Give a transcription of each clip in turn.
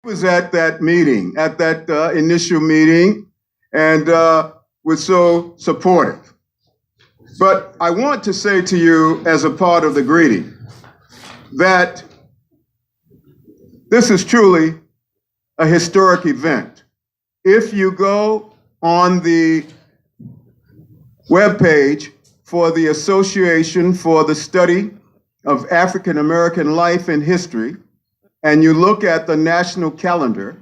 Was at that meeting, at that initial meeting, and was so supportive. But I want to say to you, as a part of the greeting, that this is truly a historic event. If you go on the webpage for the Association for the Study of African American Life and History, and you look at the national calendar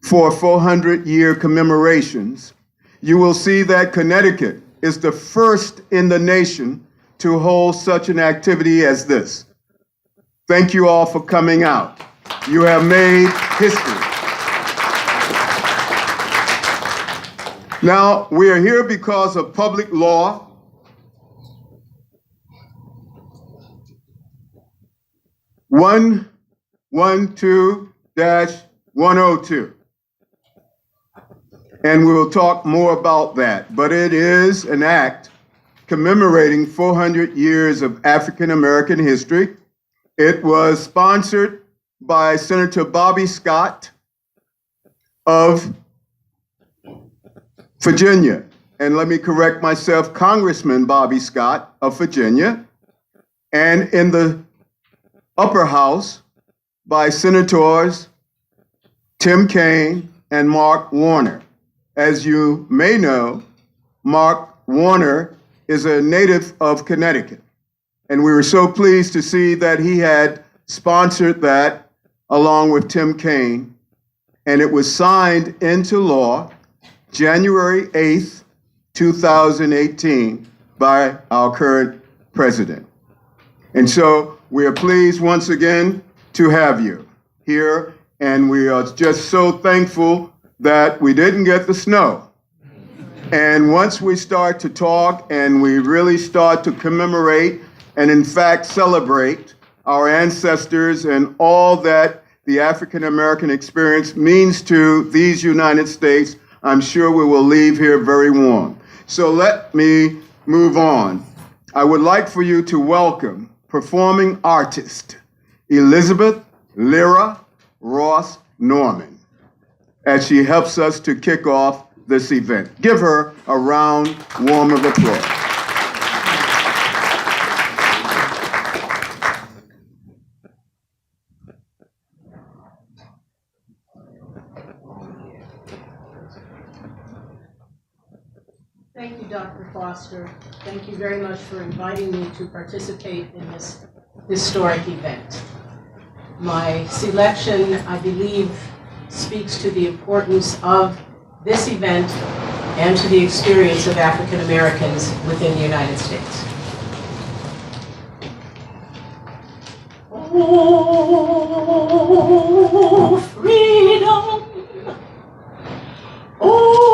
for 400-year commemorations, you will see that Connecticut is the first in the nation to hold such an activity as this. Thank you all for coming out. You have made history. Now, we are here because of public law 112-102. And we will talk more about that, but it is an act commemorating 400 years of African American history. It was sponsored by Senator Bobby Scott of Virginia. And let me correct myself, Congressman Bobby Scott of Virginia. And in the upper house by Senators Tim Kaine and Mark Warner. As you may know, Mark Warner is a native of Connecticut. And we were so pleased to see that he had sponsored that along with Tim Kaine. And it was signed into law January 8th, 2018 by our current president. And so we are pleased once again to have you here. And we are just so thankful that we didn't get the snow. And once we start to talk and we really start to commemorate and in fact celebrate our ancestors and all that the African American experience means to these United States, I'm sure we will leave here very warm. So let me move on. I would like for you to welcome performing artist Elizabeth Lyra Ross Norman as she helps us to kick off this event. Give her a round, warm of applause. Thank you, Dr. Foster. Thank you very much for inviting me to participate in this historic event. My selection, I believe, speaks to the importance of this event and to the experience of African Americans within the United States. Oh, freedom! Oh,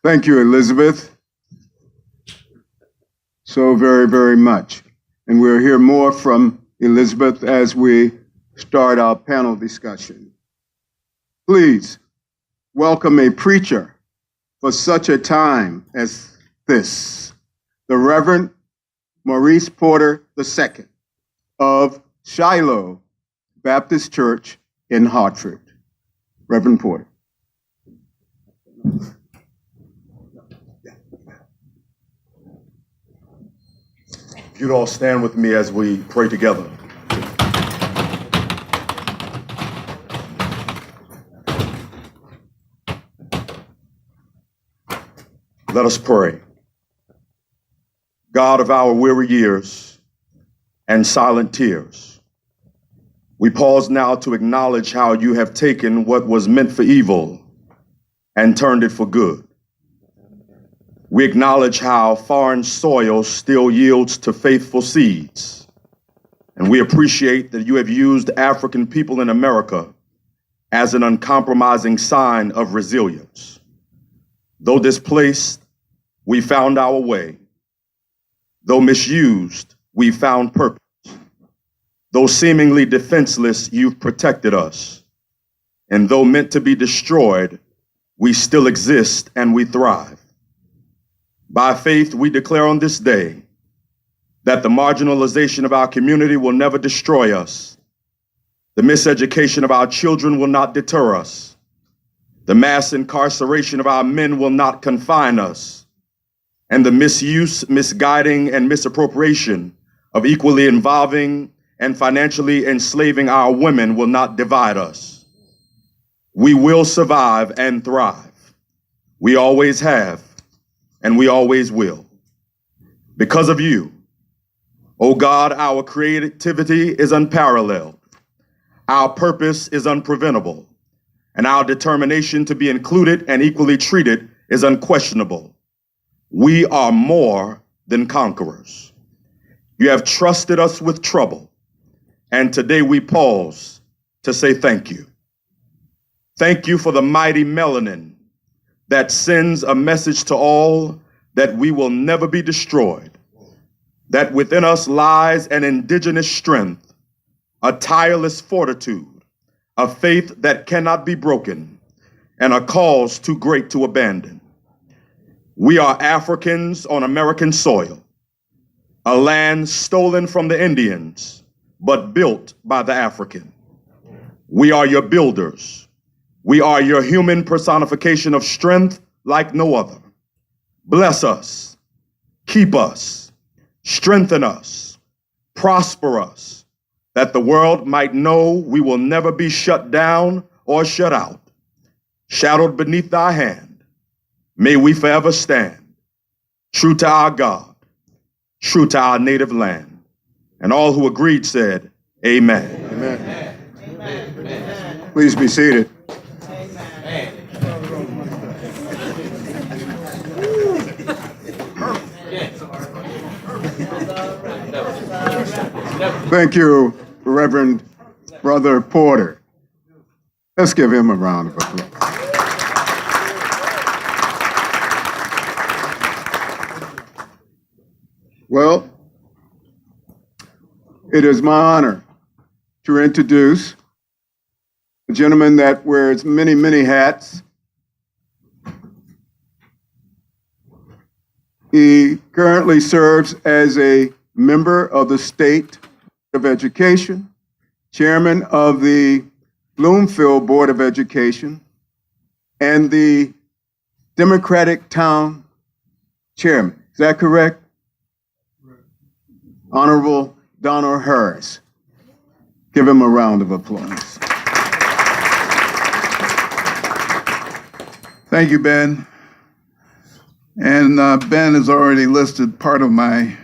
Thank you, Elizabeth, so very, very much. And we'll hear more from Elizabeth as we start our panel discussion. Please welcome a preacher for such a time as this, the Reverend Maurice Porter II of Shiloh Baptist Church in Hartford. Reverend Porter. If you'd all stand with me as we pray together. Let us pray. God of our weary years and silent tears, we pause now to acknowledge how you have taken what was meant for evil and turned it for good. We acknowledge how foreign soil still yields to faithful seeds. And we appreciate that you have used African people in America as an uncompromising sign of resilience. Though displaced, we found our way. Though misused, we found purpose. Though seemingly defenseless, you've protected us. And though meant to be destroyed, we still exist and we thrive. By faith, we declare on this day that the marginalization of our community will never destroy us. The miseducation of our children will not deter us. The mass incarceration of our men will not confine us. And the misuse, misguiding, and misappropriation of equally involving and financially enslaving our women will not divide us. We will survive and thrive. We always have, and we always will. Because of you, oh God, our creativity is unparalleled, our purpose is unpreventable, and our determination to be included and equally treated is unquestionable. We are more than conquerors. You have trusted us with trouble, and today we pause to say thank you. Thank you for the mighty melanin that sends a message to all that we will never be destroyed, that within us lies an indigenous strength, a tireless fortitude, a faith that cannot be broken, and a cause too great to abandon. We are Africans on American soil, a land stolen from the Indians, but built by the African. We are your builders. We are your human personification of strength like no other. Bless us, keep us, strengthen us, prosper us, that the world might know we will never be shut down or shut out. Shadowed beneath thy hand, may we forever stand, true to our God, true to our native land. And all who agreed said, amen. Amen. Amen. Please be seated. Thank you, Reverend Brother Porter. Let's give him a round of applause. Well, it is my honor to introduce a gentleman that wears many, many hats. He currently serves as a member of the State of Education, chairman of the Bloomfield Board of Education, and the Democratic Town Chairman. Is that correct? Honorable Donald Harris. Give him a round of applause. Thank you, Ben. And Ben has already listed part of my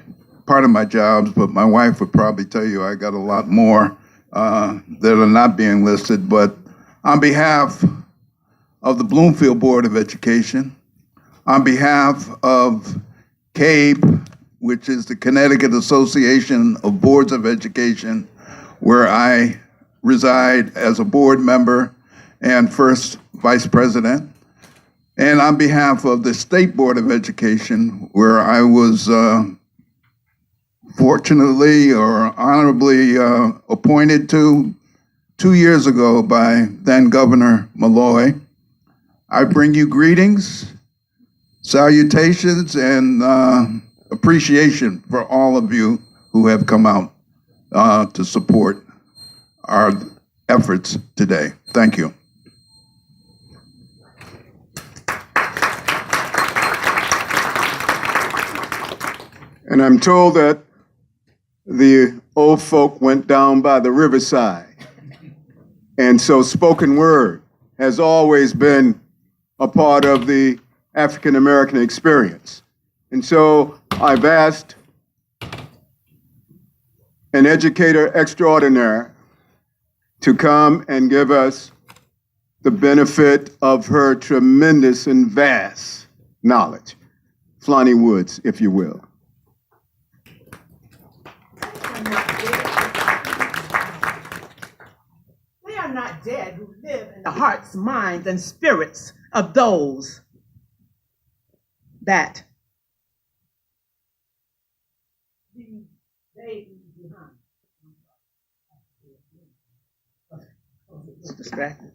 jobs, but my wife would probably tell you I got a lot more that are not being listed. But on behalf of the Bloomfield Board of Education, on behalf of CABE, which is the Connecticut Association of Boards of Education, where I reside as a board member and first vice president, and on behalf of the State Board of Education, where I was fortunately or honorably appointed to 2 years ago by then Governor Malloy. I bring you greetings Salutations and appreciation for all of you who have come out to support our efforts today. Thank you. And I'm told that the old folk went down by the riverside. And so spoken word has always been a part of the African American experience. And so I've asked an educator extraordinaire to come and give us the benefit of her tremendous and vast knowledge. Flonnie Woods, if you will. They are not dead who live in the hearts, minds, and spirits of those that they leave behind. Distracted.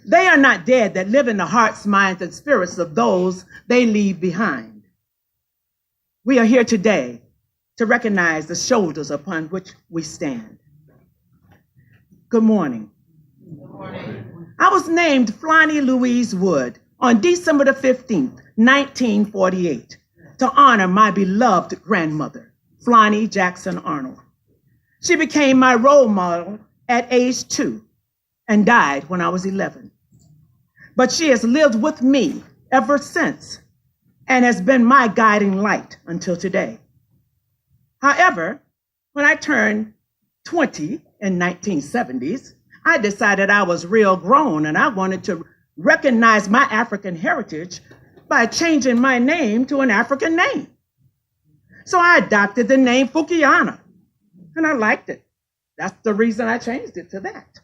They are not dead that live in the hearts, minds, and spirits of those they leave behind. We are here today to recognize the shoulders upon which we stand. Good morning. Good morning. I was named Flonnie Louise Wood on December the 15th, 1948, to honor my beloved grandmother, Flonnie Jackson Arnold. She became my role model at age 2 and died when I was 11. But she has lived with me ever since and has been my guiding light until today. However, when I turned 20 in 1970s, I decided I was real grown and I wanted to recognize my African heritage by changing my name to an African name. So I adopted the name Fukiana, and I liked it. That's the reason I changed it to that.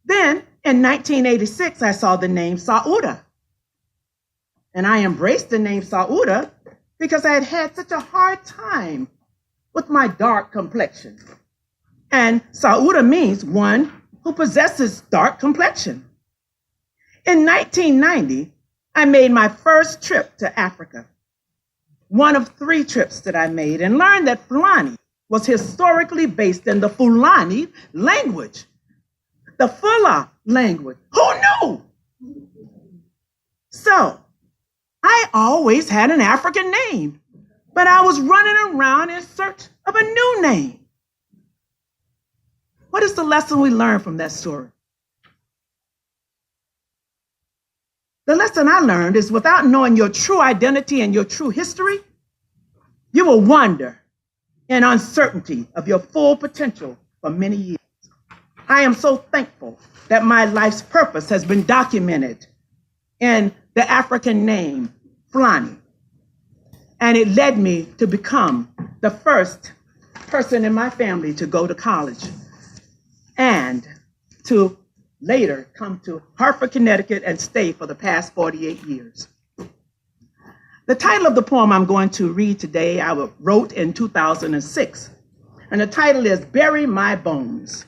Then in 1986, I saw the name Sauda, and I embraced the name Sauda because I had had such a hard time with my dark complexion. And Sauda means one who possesses dark complexion. In 1990, I made my first trip to Africa, one of 3 trips that I made, and learned that Fulani was historically based in the Fulani language, the Fula language. Who knew? So I always had an African name, but I was running around in search of a new name. What is the lesson we learned from that story? The lesson I learned is without knowing your true identity and your true history, you will wander in uncertainty of your full potential for many years. I am so thankful that my life's purpose has been documented in the African name, Fulani. And it led me to become the first person in my family to go to college and to later come to Hartford, Connecticut, and stay for the past 48 years. The title of the poem I'm going to read today, I wrote in 2006, and the title is Bury My Bones,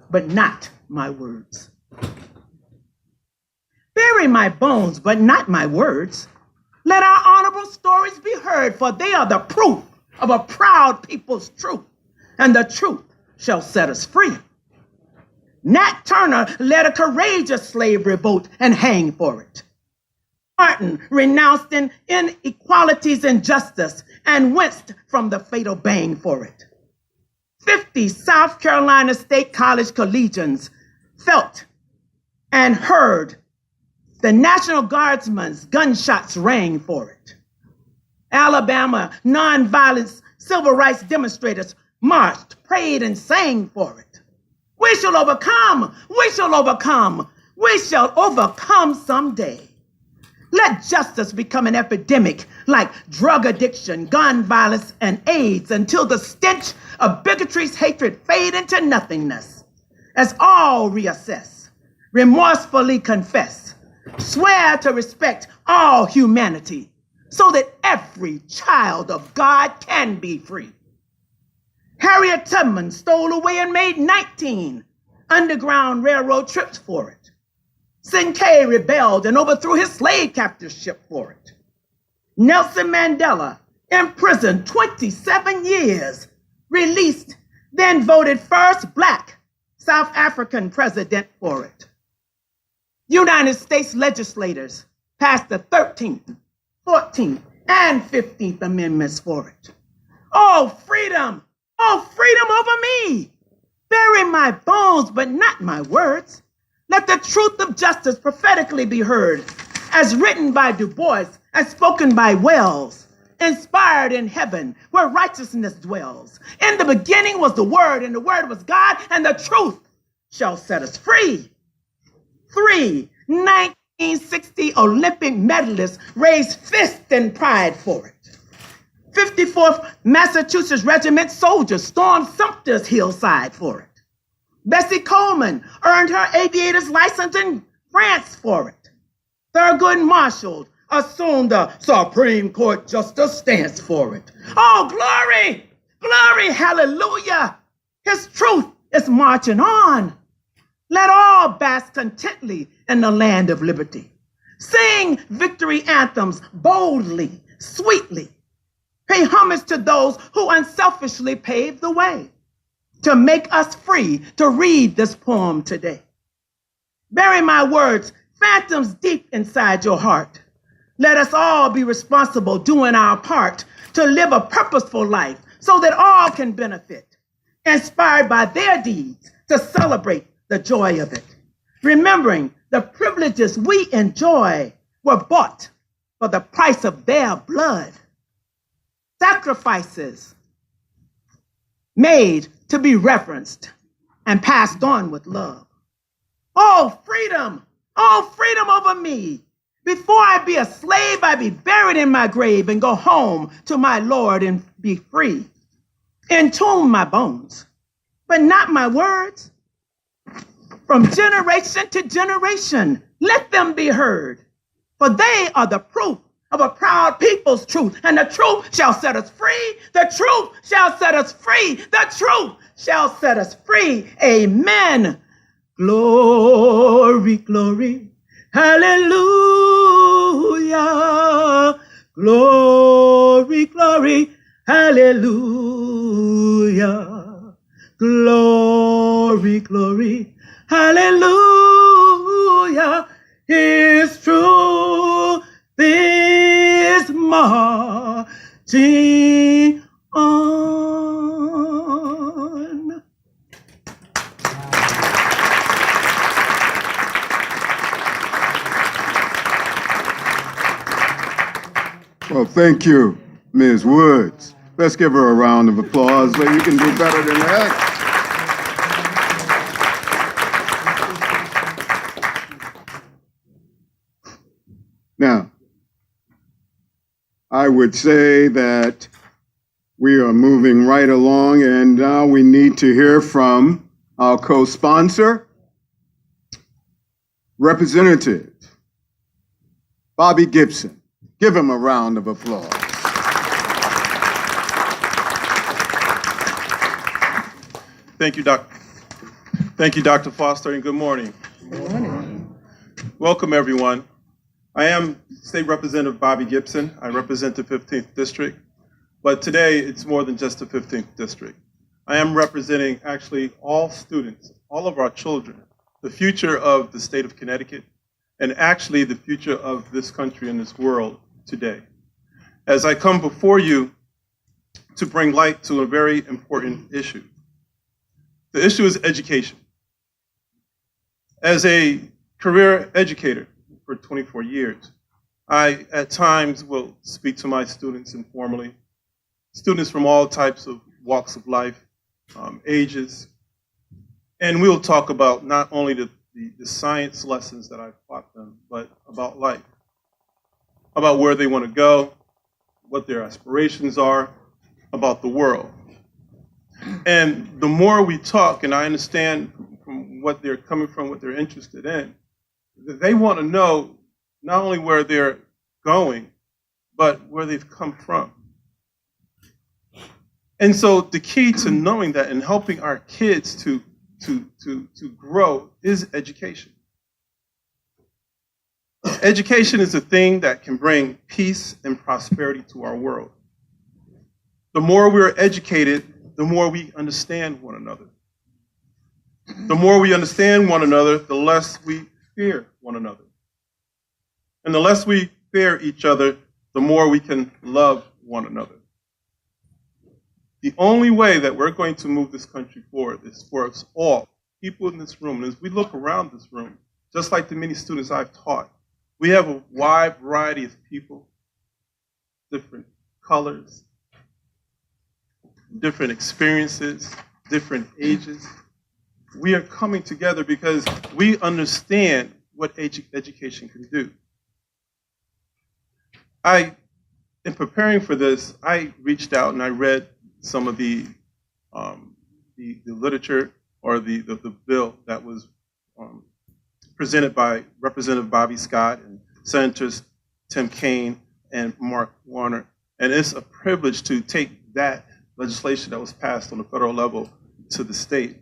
but Not My Words. Bury my bones, but not my words. Let our honorable stories be heard, for they are the proof of a proud people's truth, and the truth shall set us free. Nat Turner led a courageous slave revolt and hanged for it. Martin renounced inequalities and justice and winced from the fatal bang for it. 50 South Carolina State College collegians felt and heard the National Guardsman's gunshots rang for it. Alabama nonviolent civil rights demonstrators marched, prayed, and sang for it. We shall overcome, we shall overcome, we shall overcome someday. Let justice become an epidemic like drug addiction, gun violence, and AIDS until the stench of bigotry's hatred fade into nothingness. As all reassess, remorsefully confess, swear to respect all humanity so that every child of God can be free. Harriet Tubman stole away and made 19 Underground Railroad trips for it. Sinclair rebelled and overthrew his slave captorship for it. Nelson Mandela, imprisoned 27 years, released, then voted first Black South African president for it. United States legislators passed the 13th, 14th, and 15th Amendments for it. Oh, freedom over me. Bury my bones, but not my words. Let the truth of justice prophetically be heard, as written by Du Bois and spoken by Wells, inspired in heaven where righteousness dwells. In the beginning was the Word, and the Word was God, and the truth shall set us free. 1960 Olympic medalists raised fist in pride for it. 54th Massachusetts Regiment soldiers stormed Sumter's hillside for it. Bessie Coleman earned her aviator's license in France for it. Thurgood Marshall assumed the Supreme Court justice stance for it. Oh, glory, glory, hallelujah. His truth is marching on. Let all bask contently in the land of liberty. Sing victory anthems boldly, sweetly. Pay homage to those who unselfishly paved the way to make us free to read this poem today. Bury my words, phantoms deep inside your heart. Let us all be responsible, doing our part to live a purposeful life so that all can benefit, inspired by their deeds to celebrate the joy of it. Remembering the privileges we enjoy were bought for the price of their blood. Sacrifices made to be reverenced and passed on with love. Oh, freedom over me. Before I be a slave, I be buried in my grave and go home to my Lord and be free. Entomb my bones, but not my words. From generation to generation, let them be heard, for they are the proof of a proud people's truth, and the truth shall set us free. The truth shall set us free. The truth shall set us free. Amen. Glory, glory, hallelujah. Glory, glory, hallelujah. Glory, glory, hallelujah. His truth is marching on. Well, thank you, Ms. Woods. Let's give her a round of applause, but you can do better than that. Now, I would say that we are moving right along, and now we need to hear from our co-sponsor, Representative Bobby Gibson. Give him a round of applause. Thank you, Dr. Foster, and good morning. Good morning. Welcome, everyone. I am State Representative Bobby Gibson. I represent the 15th District, but today it's more than just the 15th District. I am representing actually all students, all of our children, the future of the state of Connecticut, and actually the future of this country and this world today. As I come before you to bring light to a very important issue. The issue is education. As a career educator for 24 years, I at times will speak to my students informally, students from all types of walks of life, ages, and we'll talk about not only the science lessons that I've taught them, but about life, about where they want to go, what their aspirations are, about the world. And the more we talk, and I understand from what they're coming from, what they're interested in, they want to know not only where they're going, but where they've come from. And so the key to knowing that and helping our kids to grow is education. Education is a thing that can bring peace and prosperity to our world. The more we're educated, the more we understand one another. The more we understand one another, the less we fear one another. And the less we fear each other, the more we can love one another. The only way that we're going to move this country forward is for us all, people in this room. And as we look around this room, just like the many students I've taught, we have a wide variety of people, different colors, different experiences, different ages. We are coming together because we understand what education can do. In preparing for this, I reached out and I read some of the literature or the bill that was presented by Representative Bobby Scott and Senators Tim Kaine and Mark Warner. And it's a privilege to take that legislation that was passed on the federal level to the state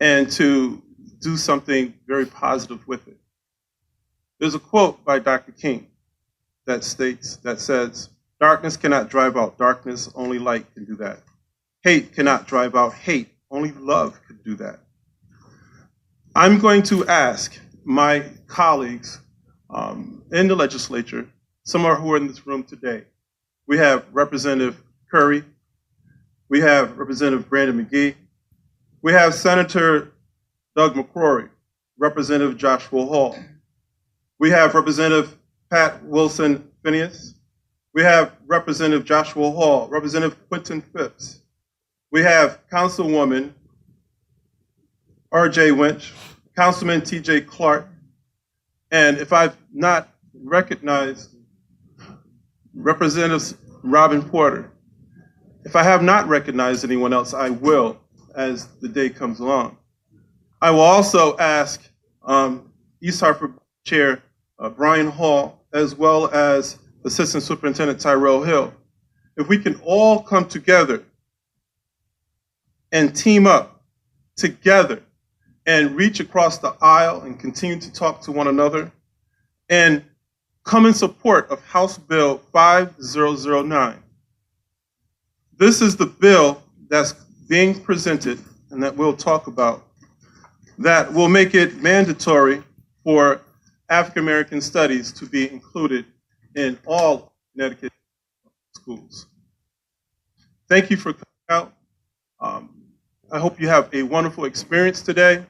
and to do something very positive with it. There's a quote by Dr. King that says, "Darkness cannot drive out darkness, only light can do that. Hate cannot drive out hate, only love could do that." I'm going to ask my colleagues in the legislature, some who are in this room today. We have Representative Curry, we have Representative Brandon McGee, we have Senator Doug McCrory, Representative Joshua Hall, we have Representative Pat Wilson Phineas, we have Representative Joshua Hall, Representative Quentin Phipps, we have Councilwoman R.J. Winch, Councilman T.J. Clark, and if I've not recognized Representative Robin Porter, if I have not recognized anyone else, I will as the day comes along. I will also ask East Hartford Chair Brian Hall, as well as Assistant Superintendent Tyrell Hill, if we can all come together and team up together and reach across the aisle and continue to talk to one another and come in support of House Bill 5009. This is the bill that's being presented and that we'll talk about that will make it mandatory for African American studies to be included in all Connecticut schools. Thank you for coming out. I hope you have a wonderful experience today.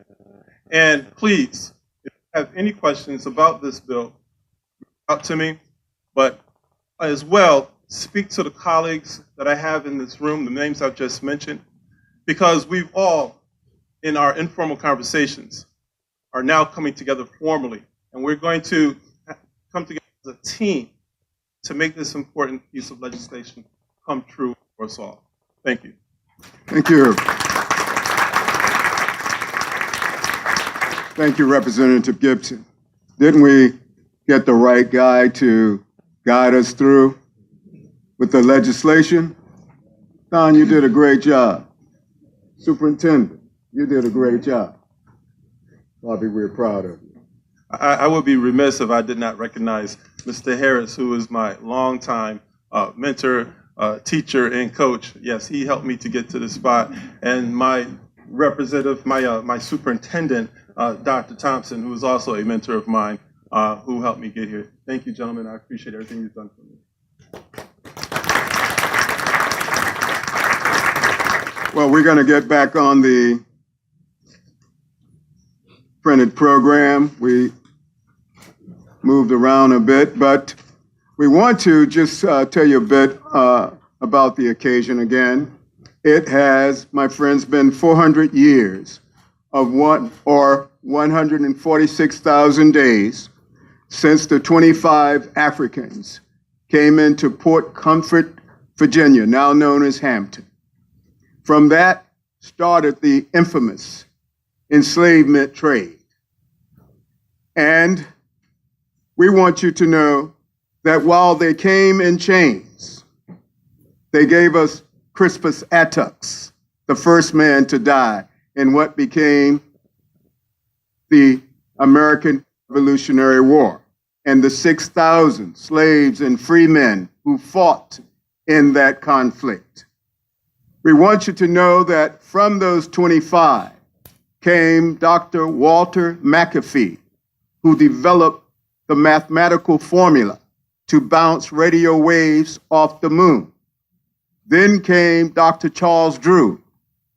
And please, if you have any questions about this bill, reach out to me. But as well, speak to the colleagues that I have in this room, the names I've just mentioned, because we've all, in our informal conversations, are now coming together formally. And we're going to come together as a team to make this important piece of legislation come true for us all. Thank you. Thank you. Thank you, Representative Gibson. Didn't we get the right guy to guide us through with the legislation? Don, you did a great job. Superintendent, you did a great job. Bobby, we're proud of you. I would be remiss if I did not recognize Mr. Harris, who is my longtime mentor, teacher, and coach. Yes, he helped me to get to this spot. And my representative, my superintendent, Dr. Thompson, who is also a mentor of mine, who helped me get here. Thank you, gentlemen. I appreciate everything you've done for me. Well, we're going to get back on the printed program. We moved around a bit, but we want to just tell you a bit about the occasion again. It has, my friends, been 400 years of 146,000 days since the 25 Africans came into Port Comfort, Virginia, now known as Hampton. From that started the infamous enslavement trade. And we want you to know that while they came in chains, they gave us Crispus Attucks, the first man to die in what became the American Revolutionary War. and the 6,000 slaves and free men who fought in that conflict. We want you to know that from those 25 came Dr. Walter McAfee, who developed the mathematical formula to bounce radio waves off the moon. Then came Dr. Charles Drew,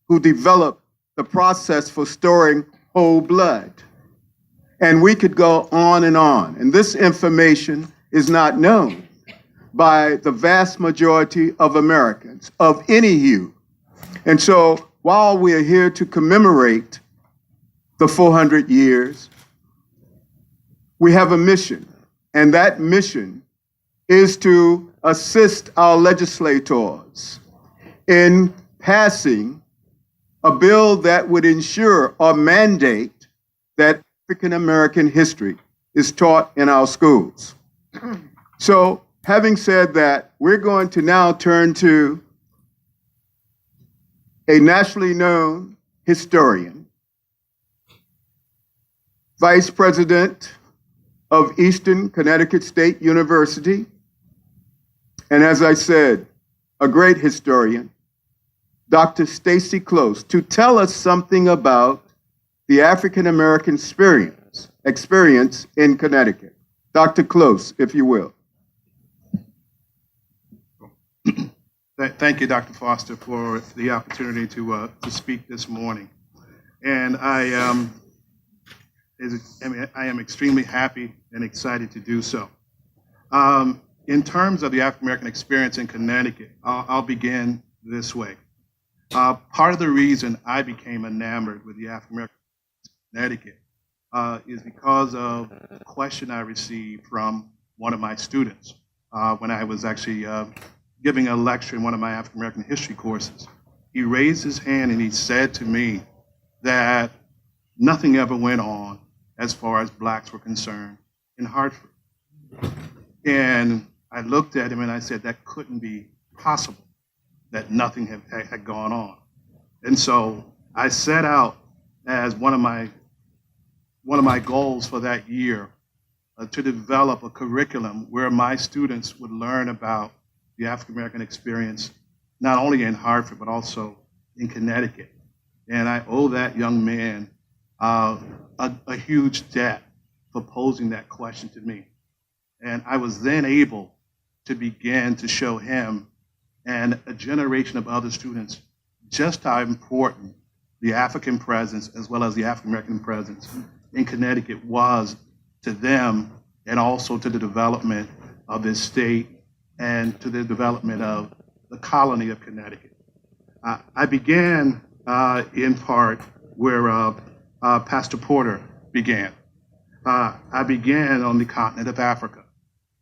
who developed the process for storing whole blood. And we could go on. And this information is not known by the vast majority of Americans of any hue. And so while we are here to commemorate the 400 years, we have a mission. And that mission is to assist our legislators in passing a bill that would ensure or mandate that African American history is taught in our schools. So, having said that, we're going to now turn to a nationally known historian, Vice President of Eastern Connecticut State University, and as I said, a great historian, Dr. Stacy Close, to tell us something about the African American experience in Connecticut. Dr. Close, if you will. Thank you, Dr. Foster, for the opportunity to speak this morning. And I am extremely happy and excited to do so. In terms of the African American experience in Connecticut, I'll begin this way. Part of the reason I became enamored with the African American Connecticut is because of a question I received from one of my students when I was actually giving a lecture in one of my African American history courses. He raised his hand and he said to me that nothing ever went on as far as blacks were concerned in Hartford. And I looked at him and I said, that couldn't be possible, that nothing had gone on. And so I set out as one of my goals for that year to develop a curriculum where my students would learn about the African American experience, not only in Hartford, but also in Connecticut. And I owe that young man a huge debt for posing that question to me. And I was then able to begin to show him and a generation of other students just how important the African presence, as well as the African American presence in Connecticut, was to them and also to the development of this state and to the development of the colony of Connecticut. I began in part where Pastor Porter began. I began on the continent of Africa,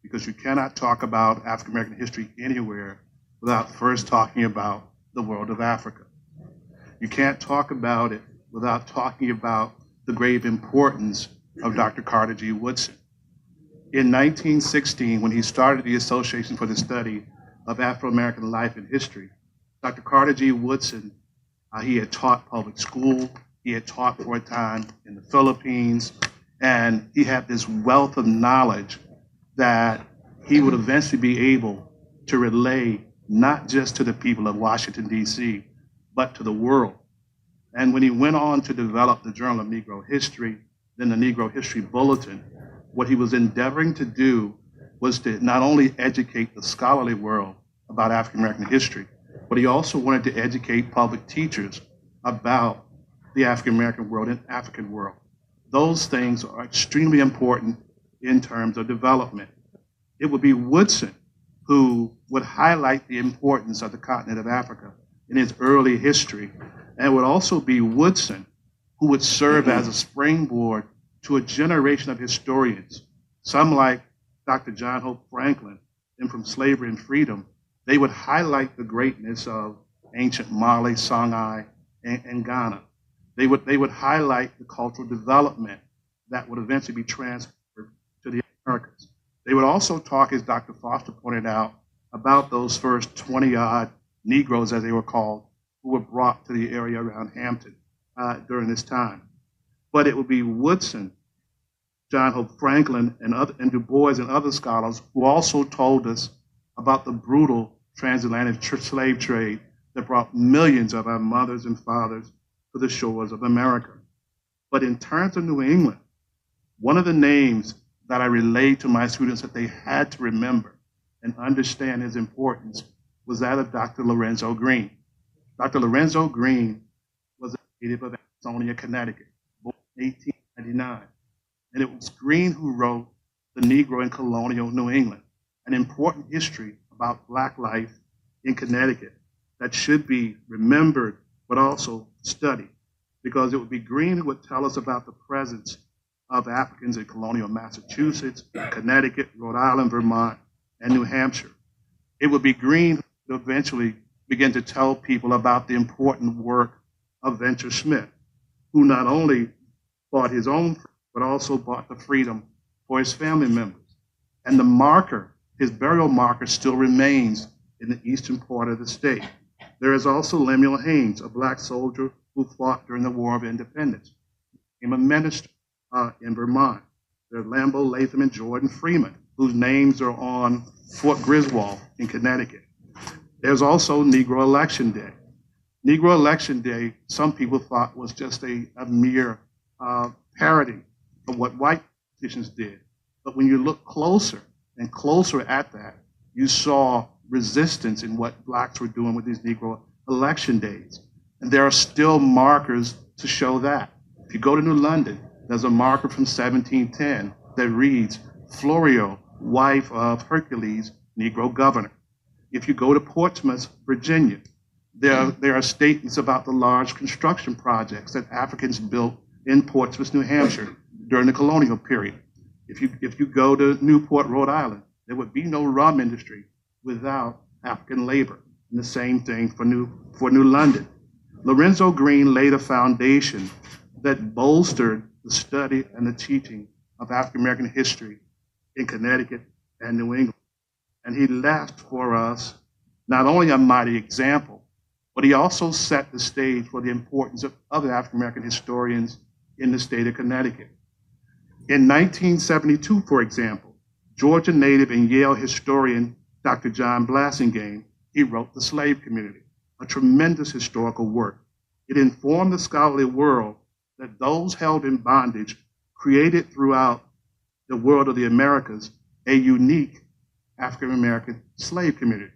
because you cannot talk about African American history anywhere without first talking about the world of Africa. You can't talk about it without talking about the grave importance of Dr. Carter G. Woodson. In 1916, when he started the Association for the Study of Afro-American Life and History, Dr. Carter G. Woodson, he had taught public school, he had taught for a time in the Philippines, and he had this wealth of knowledge that he would eventually be able to relay not just to the people of Washington, D.C., but to the world. And when he went on to develop the Journal of Negro History, then the Negro History Bulletin, what he was endeavoring to do was to not only educate the scholarly world about African American history, but he also wanted to educate public teachers about the African American world and African world. Those things are extremely important in terms of development. It would be Woodson who would highlight the importance of the continent of Africa in his early history, and it would also be Woodson who would serve as a springboard to a generation of historians, some like Dr. John Hope Franklin, and From Slavery and Freedom. They would highlight the greatness of ancient Mali, Songhai, and Ghana. They would highlight the cultural development that would eventually be transferred to the Americas. They would also talk, as Dr. Foster pointed out, about those first 20-odd Negroes, as they were called, who were brought to the area around Hampton during this time. But it would be Woodson John Hope Franklin and Du Bois and other scholars who also told us about the brutal transatlantic slave trade that brought millions of our mothers and fathers to the shores of America. But in terms of New England, one of the names that I relayed to my students that they had to remember and understand his importance was that of Dr. Lorenzo Green. Dr. Lorenzo Green was a native of Ansonia, Connecticut, born in 1899. And it was Green who wrote The Negro in Colonial New England, an important history about Black life in Connecticut that should be remembered but also studied, because it would be Green who would tell us about the presence of Africans in colonial Massachusetts, Connecticut, Rhode Island, Vermont, and New Hampshire. It would be Green who would eventually begin to tell people about the important work of Venture Smith, who not only fought his own, but also bought the freedom for his family members. And the marker, his burial marker, still remains in the eastern part of the state. There is also Lemuel Haynes, a Black soldier who fought during the War of Independence, became a minister in Vermont. There are Lambeau, Latham, and Jordan Freeman, whose names are on Fort Griswold in Connecticut. There's also Negro Election Day. Negro Election Day, some people thought was just a mere parody of what white politicians did. But when you look closer and closer at that, you saw resistance in what Blacks were doing with these Negro election days. And there are still markers to show that. If you go to New London, there's a marker from 1710 that reads, Florio, wife of Hercules, Negro governor. If you go to Portsmouth, Virginia, there are statements about the large construction projects that Africans built in Portsmouth, New Hampshire during the colonial period. If you go to Newport, Rhode Island, there would be no rum industry without African labor. And the same thing for New London. Lorenzo Green laid a foundation that bolstered the study and the teaching of African American history in Connecticut and New England. And he left for us not only a mighty example, but he also set the stage for the importance of other African American historians in the state of Connecticut. In 1972, for example, Georgia native and Yale historian Dr. John Blassingame, he wrote The Slave Community, a tremendous historical work. It informed the scholarly world that those held in bondage created throughout the world of the Americas a unique African American slave community.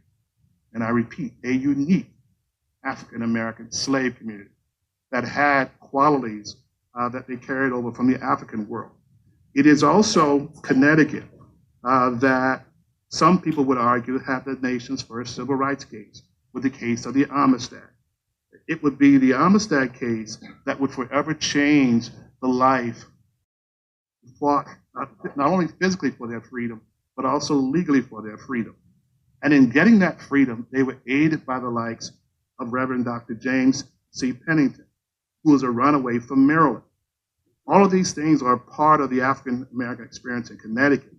And I repeat, a unique African American slave community that had qualities that they carried over from the African world. It is also Connecticut that some people would argue had the nation's first civil rights case, with the case of the Amistad. It would be the Amistad case that would forever change the life, fought not only physically for their freedom, but also legally for their freedom. And in getting that freedom, they were aided by the likes of Reverend Dr. James C. Pennington, who was a runaway from Maryland. All of these things are part of the African American experience in Connecticut.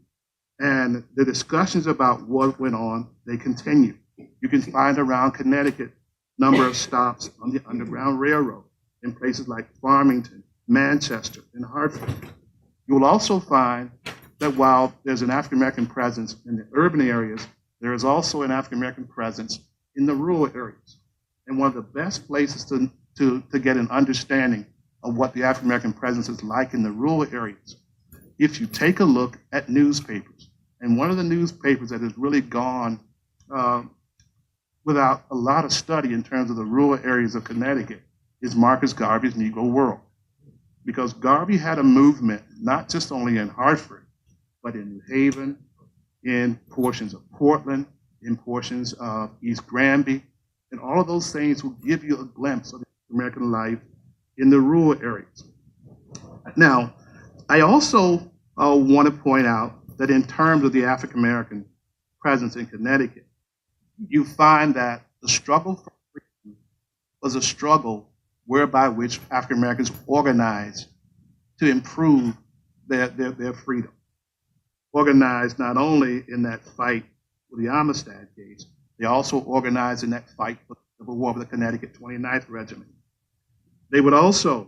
And the discussions about what went on, they continue. You can find around Connecticut number of stops on the Underground Railroad in places like Farmington, Manchester, and Hartford. You will also find that while there's an African American presence in the urban areas, there is also an African American presence in the rural areas. And one of the best places to get an understanding of what the African American presence is like in the rural areas, if you take a look at newspapers, and one of the newspapers that has really gone without a lot of study in terms of the rural areas of Connecticut is Marcus Garvey's Negro World. Because Garvey had a movement, not just only in Hartford, but in New Haven, in portions of Portland, in portions of East Granby, and all of those things will give you a glimpse of American life in the rural areas. Now, I also want to point out that in terms of the African American presence in Connecticut, you find that the struggle for freedom was a struggle whereby which African Americans organized to improve their freedom. Organized not only in that fight for the Amistad case, they also organized in that fight for the Civil War of the Connecticut 29th Regiment. They would also,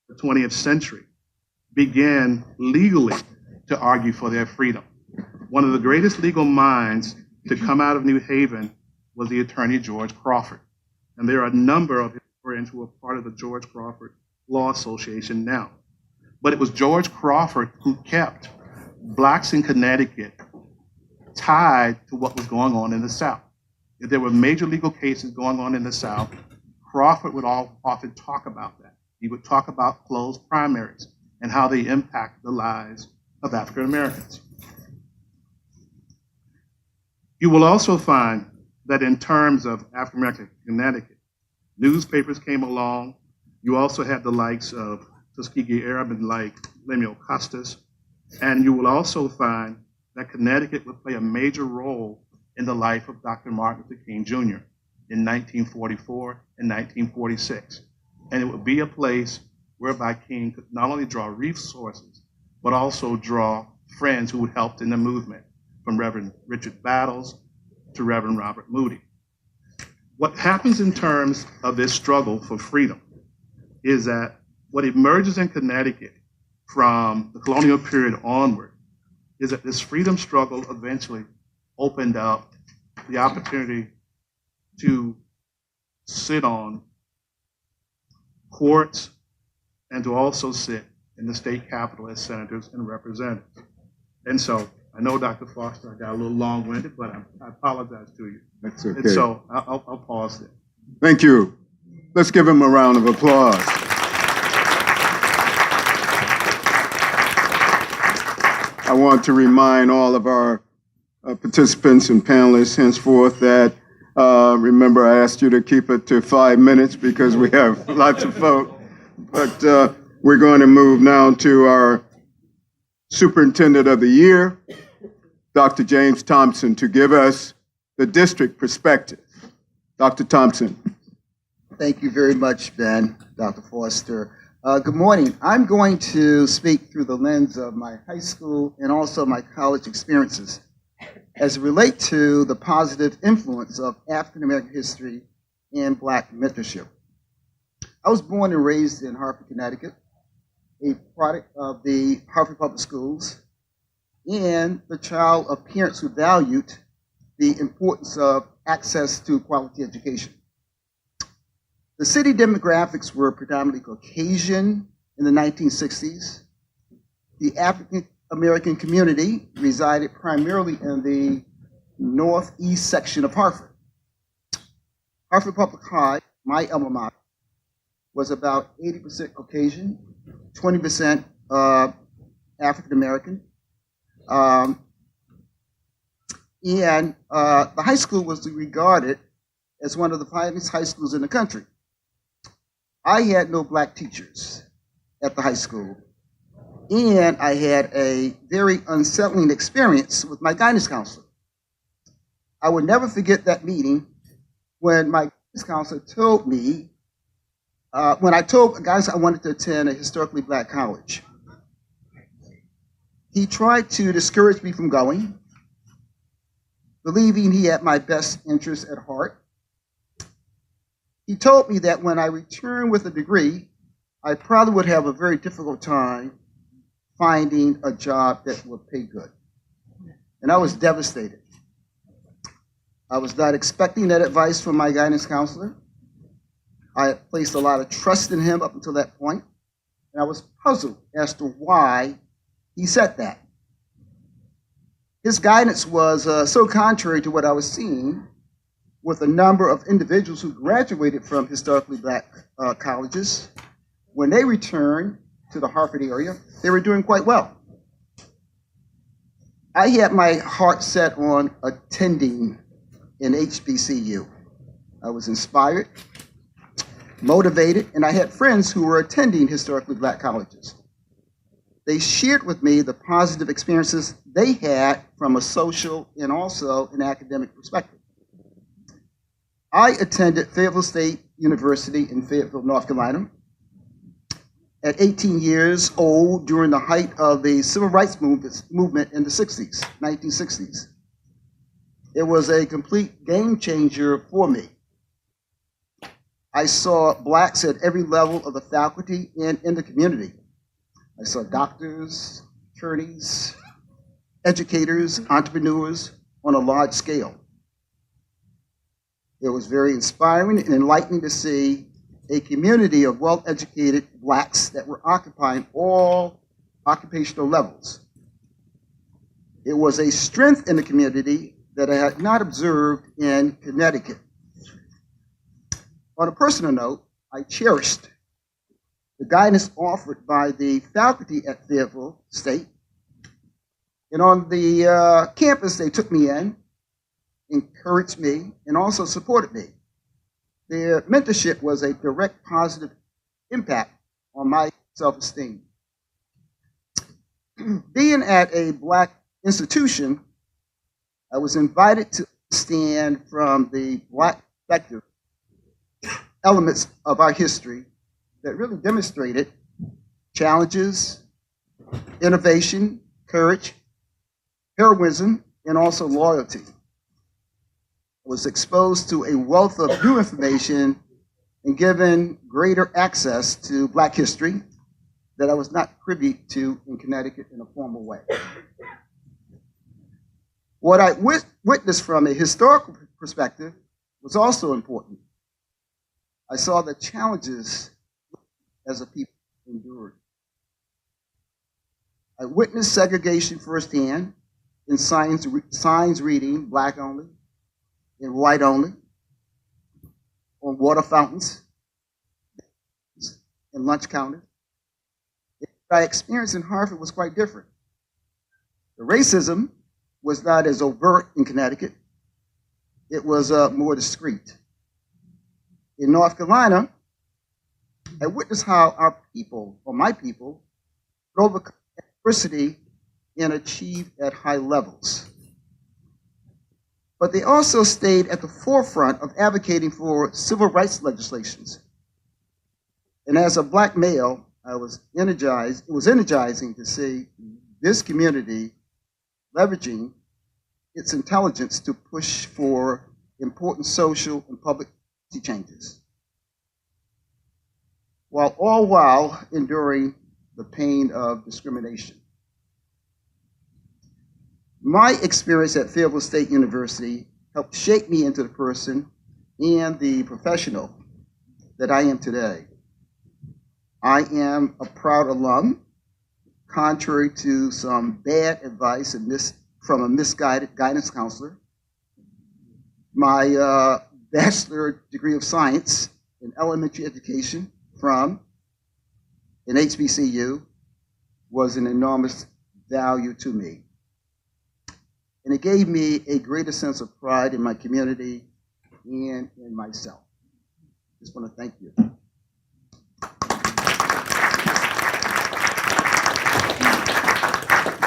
in the 20th century, began legally to argue for their freedom. One of the greatest legal minds to come out of New Haven was the attorney George Crawford. And there are a number of historians who are part of the George Crawford Law Association now. But it was George Crawford who kept blacks in Connecticut tied to what was going on in the South. If there were major legal cases going on in the South, Crawford would often talk about that. He would talk about closed primaries and how they impact the lives of African Americans. You will also find that in terms of African American Connecticut, newspapers came along. You also had the likes of Tuskegee Airmen like Lemuel Custis, and you will also find that Connecticut would play a major role in the life of Dr. Martin Luther King Jr. in 1944 and 1946. And it would be a place whereby King could not only draw resources, but also draw friends who helped in the movement, from Reverend Richard Battles to Reverend Robert Moody. What happens in terms of this struggle for freedom is that what emerges in Connecticut from the colonial period onward is that this freedom struggle eventually opened up the opportunity to sit on courts and to also sit in the state capitol as senators and representatives. And so I know, Dr. Foster, I got a little long-winded, but I apologize to you. That's okay. And so I'll pause there. Thank you. Let's give him a round of applause. I want to remind all of our participants and panelists henceforth that, remember, I asked you to keep it to 5 minutes because we have lots of folk. But we're going to move now to our Superintendent of the Year, Dr. James Thompson, to give us the district perspective. Dr. Thompson. Thank you very much, Ben, Dr. Foster. Good morning. I'm going to speak through the lens of my high school and also my college experiences as it relates to the positive influence of African American history and Black mentorship. I was born and raised in Hartford, Connecticut, a product of the Hartford Public Schools, and the child of parents who valued the importance of access to quality education. The city demographics were predominantly Caucasian in the 1960s. The African American community resided primarily in the northeast section of Hartford. Hartford Public High, my alma mater, was about 80% Caucasian, 20% African American. And the high school was regarded as one of the finest high schools in the country. I had no Black teachers at the high school, and I had a very unsettling experience with my guidance counselor. I will never forget that meeting when my guidance counselor told me, when I told guys I wanted to attend a historically Black college. He tried to discourage me from going, believing he had my best interests at heart. He told me that when I returned with a degree, I probably would have a very difficult time finding a job that would pay good. And I was devastated. I was not expecting that advice from my guidance counselor. I had placed a lot of trust in him up until that point, and I was puzzled as to why he said that. His guidance was so contrary to what I was seeing with a number of individuals who graduated from historically Black colleges. When they returned to the Hartford area, they were doing quite well. I had my heart set on attending an HBCU. I was inspired, motivated, and I had friends who were attending historically Black colleges. They shared with me the positive experiences they had from a social and also an academic perspective. I attended Fayetteville State University in Fayetteville, North Carolina. At 18 years old, during the height of the civil rights movement in the 60s, 1960s. It was a complete game changer for me. I saw Blacks at every level of the faculty and in the community. I saw doctors, attorneys, educators, entrepreneurs on a large scale. It was very inspiring and enlightening to see a community of well-educated Blacks that were occupying all occupational levels. It was a strength in the community that I had not observed in Connecticut. On a personal note, I cherished the guidance offered by the faculty at Fayetteville State. And on the campus, they took me in, encouraged me, and also supported me. Their mentorship was a direct positive impact on my self-esteem. Being at a Black institution, I was invited to stand from the Black perspective elements of our history that really demonstrated challenges, innovation, courage, heroism, and also loyalty. I was exposed to a wealth of new information and given greater access to Black history that I was not privy to in Connecticut in a formal way. What I witnessed from a historical perspective was also important. I saw the challenges as a people endured. I witnessed segregation firsthand in signs reading Black only, in white only, on water fountains, and lunch counters. What I experienced in Hartford was quite different. The racism was not as overt in Connecticut. It was more discreet. In North Carolina, I witnessed how our people, or my people, could overcome adversity and achieve at high levels. But they also stayed at the forefront of advocating for civil rights legislations. And as a Black male, I was energized. It was energizing to see this community leveraging its intelligence to push for important social and public policy changes, while enduring the pain of discrimination. My experience at Fayetteville State University helped shape me into the person and the professional that I am today. I am a proud alum, contrary to some bad advice from a misguided guidance counselor. My bachelor degree of science in elementary education from an HBCU was an enormous value to me. And it gave me a greater sense of pride in my community and in myself. Just want to thank you.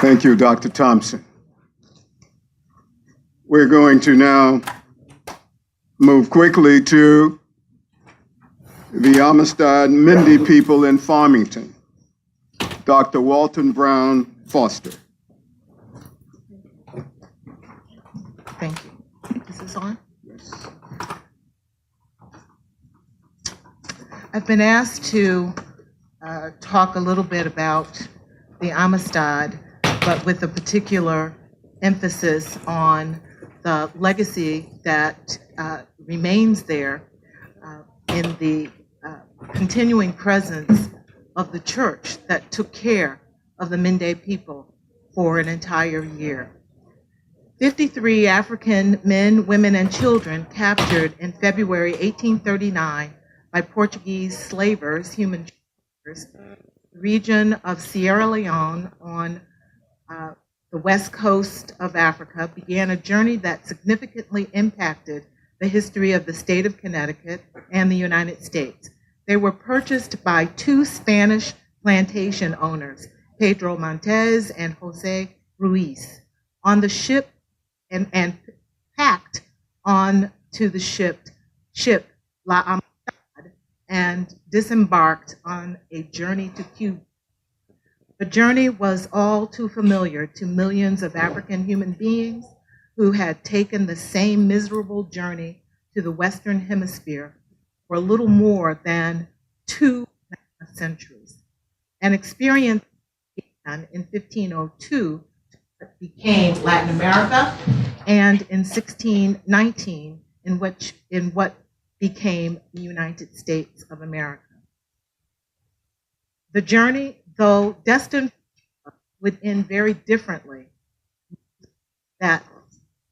Thank you, Dr. Thompson. We're going to now move quickly to the Amistad Mende people in Farmington. Dr. Walton Brown Foster. Thank you. Is this on? Yes. I've been asked to talk a little bit about the Amistad, but with a particular emphasis on the legacy that remains there in the continuing presence of the church that took care of the Mende people for an entire year. 53 African men, women, and children captured in February 1839 by Portuguese slavers, human traffickers, the region of Sierra Leone on the west coast of Africa, began a journey that significantly impacted the history of the state of Connecticut and the United States. They were purchased by two Spanish plantation owners, Pedro Montez and Jose Ruiz, on the ship and packed onto the ship La Amistad and disembarked on a journey to Cuba. The journey was all too familiar to millions of African human beings who had taken the same miserable journey to the Western Hemisphere for a little more than 2 centuries, an experience in 1502 became Latin America, and in 1619 in what became the United States of America. The journey, though destined, would end very differently that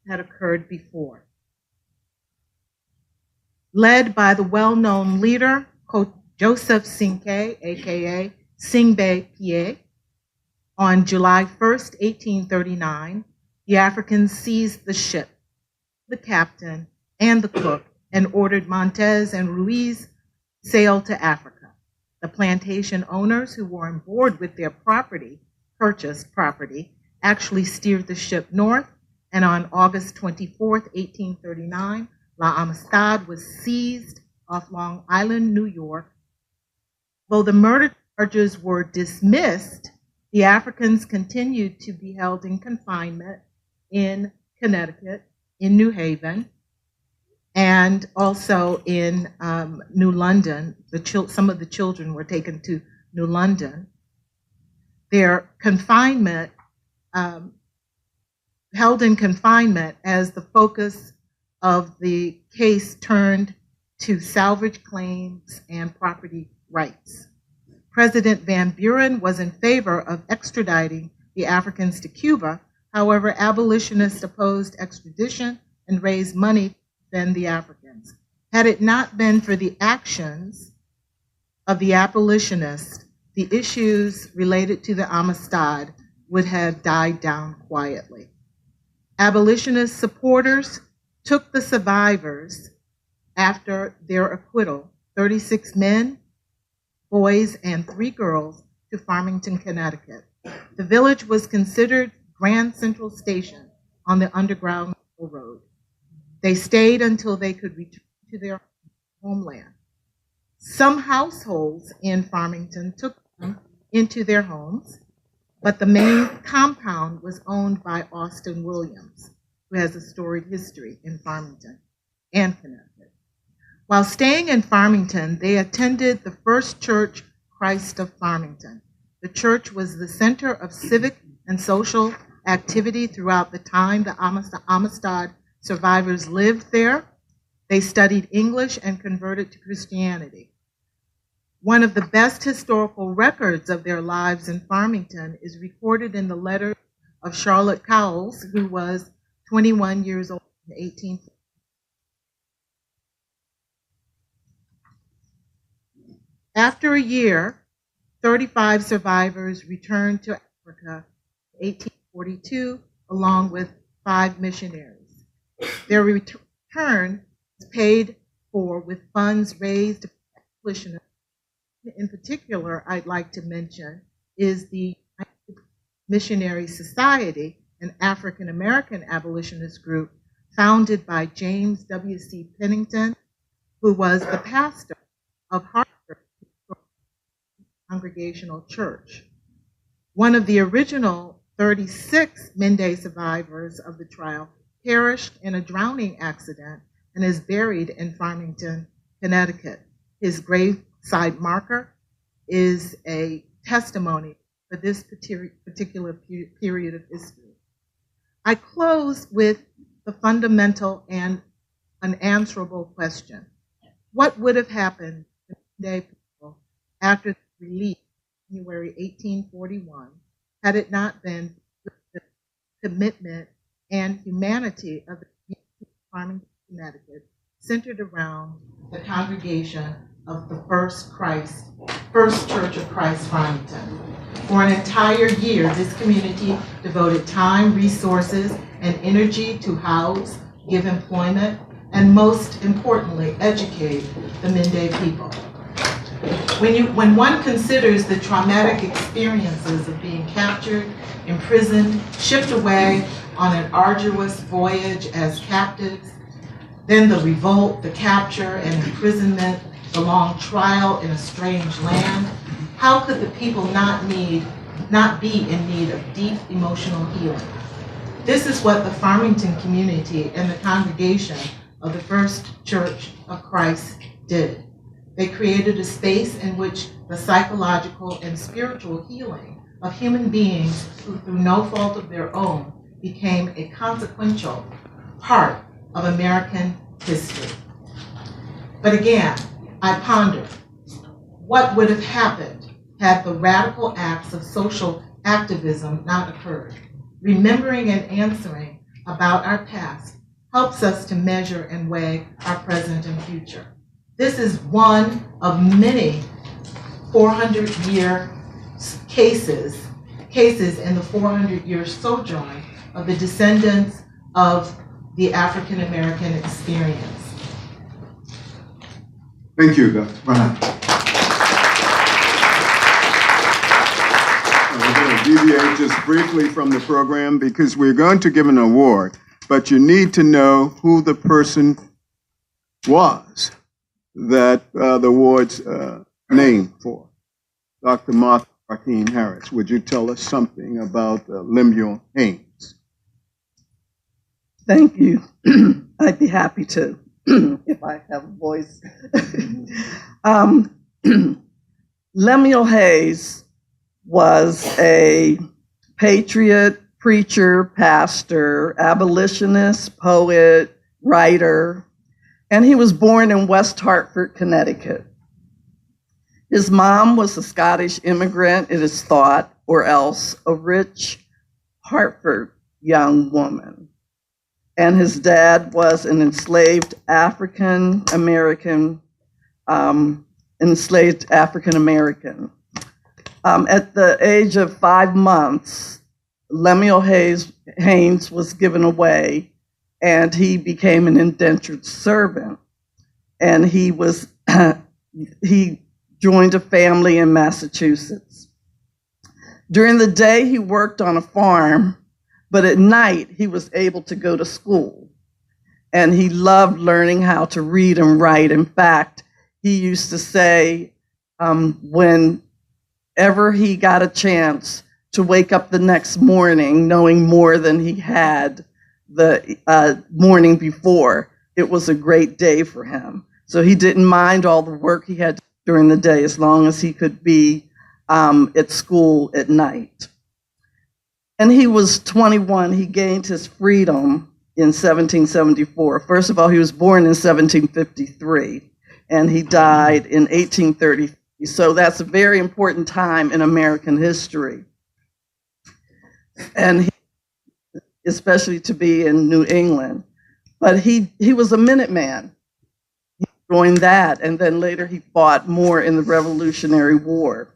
had occurred before. Led by the well-known leader, Joseph Cinque, aka Singbe Pie, on July 1st, 1839, the Africans seized the ship, the captain, and the cook, and ordered Montez and Ruiz sail to Africa. The plantation owners who were on board with their purchased property, actually steered the ship north, and on August 24th, 1839, La Amistad was seized off Long Island, New York. Though the murder charges were dismissed, the Africans continued to be held in confinement in Connecticut, in New Haven, and also in New London. Some of the children were taken to New London. Their confinement, held in confinement as the focus of the case turned to salvage claims and property rights. President Van Buren was in favor of extraditing the Africans to Cuba. However, abolitionists opposed extradition and raised money to defend the Africans. Had it not been for the actions of the abolitionists, the issues related to the Amistad would have died down quietly. Abolitionist supporters took the survivors after their acquittal, 36 men, boys, and 3 girls, to Farmington, Connecticut. The village was considered Grand Central Station on the Underground Railroad. They stayed until they could return to their homeland. Some households in Farmington took them into their homes, but the main compound was owned by Austin Williams, who has a storied history in Farmington and Connecticut. While staying in Farmington, they attended the First Church Christ of Farmington. The church was the center of civic and social activity throughout the time the Amistad survivors lived there. They studied English and converted to Christianity. One of the best historical records of their lives in Farmington is recorded in the letter of Charlotte Cowles, who was 21 years old in 1840. After a year, 35 survivors returned to Africa in 1842, along with 5 missionaries. Their return was paid for with funds raised by abolitionists. In particular, I'd like to mention is the Missionary Society, an African-American abolitionist group founded by James W.C. Pennington, who was the pastor of Hartford Congregational Church. One of the original 36 Mende survivors of the trial perished in a drowning accident and is buried in Farmington, Connecticut. His graveside marker is a testimony for this particular period of history. I close with the fundamental and unanswerable question. What would have happened to Mende people after the release in January 1841 had it not been for the commitment and humanity of the community of Farmington, Connecticut, centered around the congregation of the First Church of Christ Farmington. For an entire year, this community devoted time, resources, and energy to house, give employment, and most importantly, educate the Mende people. When one considers the traumatic experiences of being captured, imprisoned, shipped away on an arduous voyage as captives, then the revolt, the capture and imprisonment, the long trial in a strange land, how could the people not be in need of deep emotional healing? This is what the Farmington community and the congregation of the First Church of Christ did. They created a space in which the psychological and spiritual healing of human beings who, through no fault of their own, became a consequential part of American history. But again, I ponder, what would have happened had the radical acts of social activism not occurred? Remembering and answering about our past helps us to measure and weigh our present and future. This is one of many 400-year cases in the 400-year sojourn of the descendants of the African American experience. Thank you, Dr. Brown. We're going to deviate just briefly from the program because we're going to give an award, but you need to know who the person was that the award's named for. Dr. Martha Joaquin Harris, would you tell us something about Lemuel Haynes? Thank you. I'd be happy to, if I have a voice. Lemuel Hayes was a patriot, preacher, pastor, abolitionist, poet, writer, and he was born in West Hartford, Connecticut. His mom was a Scottish immigrant, it is thought, or else a rich Hartford young woman. And his dad was an enslaved African American. At the age of 5 months, Lemuel Haynes was given away, and he became an indentured servant. And he joined a family in Massachusetts. During the day, he worked on a farm, but at night, he was able to go to school. And he loved learning how to read and write. In fact, he used to say, whenever he got a chance to wake up the next morning, knowing more than he had the morning before, it was a great day for him. So he didn't mind all the work he had during the day as long as he could be at school at night. And he was 21. He gained his freedom in 1774. First of all, he was born in 1753, and he died in 1833. So that's a very important time in American history. And especially to be in New England. But he was a Minuteman. He joined that, and then later he fought more in the Revolutionary War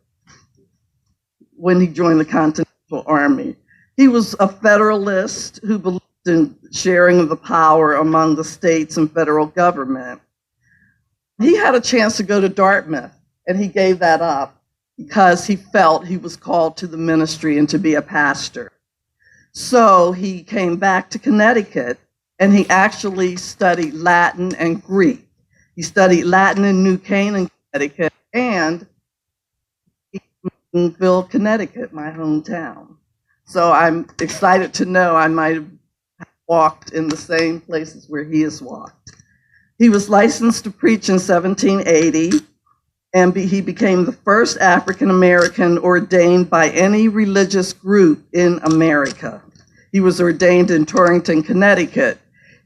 when he joined the Continental Army. He was a Federalist who believed in sharing of the power among the states and federal government. He had a chance to go to Dartmouth, and he gave that up because he felt he was called to the ministry and to be a pastor. So he came back to Connecticut, and he actually studied Latin and Greek. He studied Latin in New Canaan, Connecticut, and Greenville, Connecticut, my hometown. So I'm excited to know I might have walked in the same places where he has walked. He was licensed to preach in 1780, and he became the first African American ordained by any religious group in America. He was ordained in Torrington, Connecticut.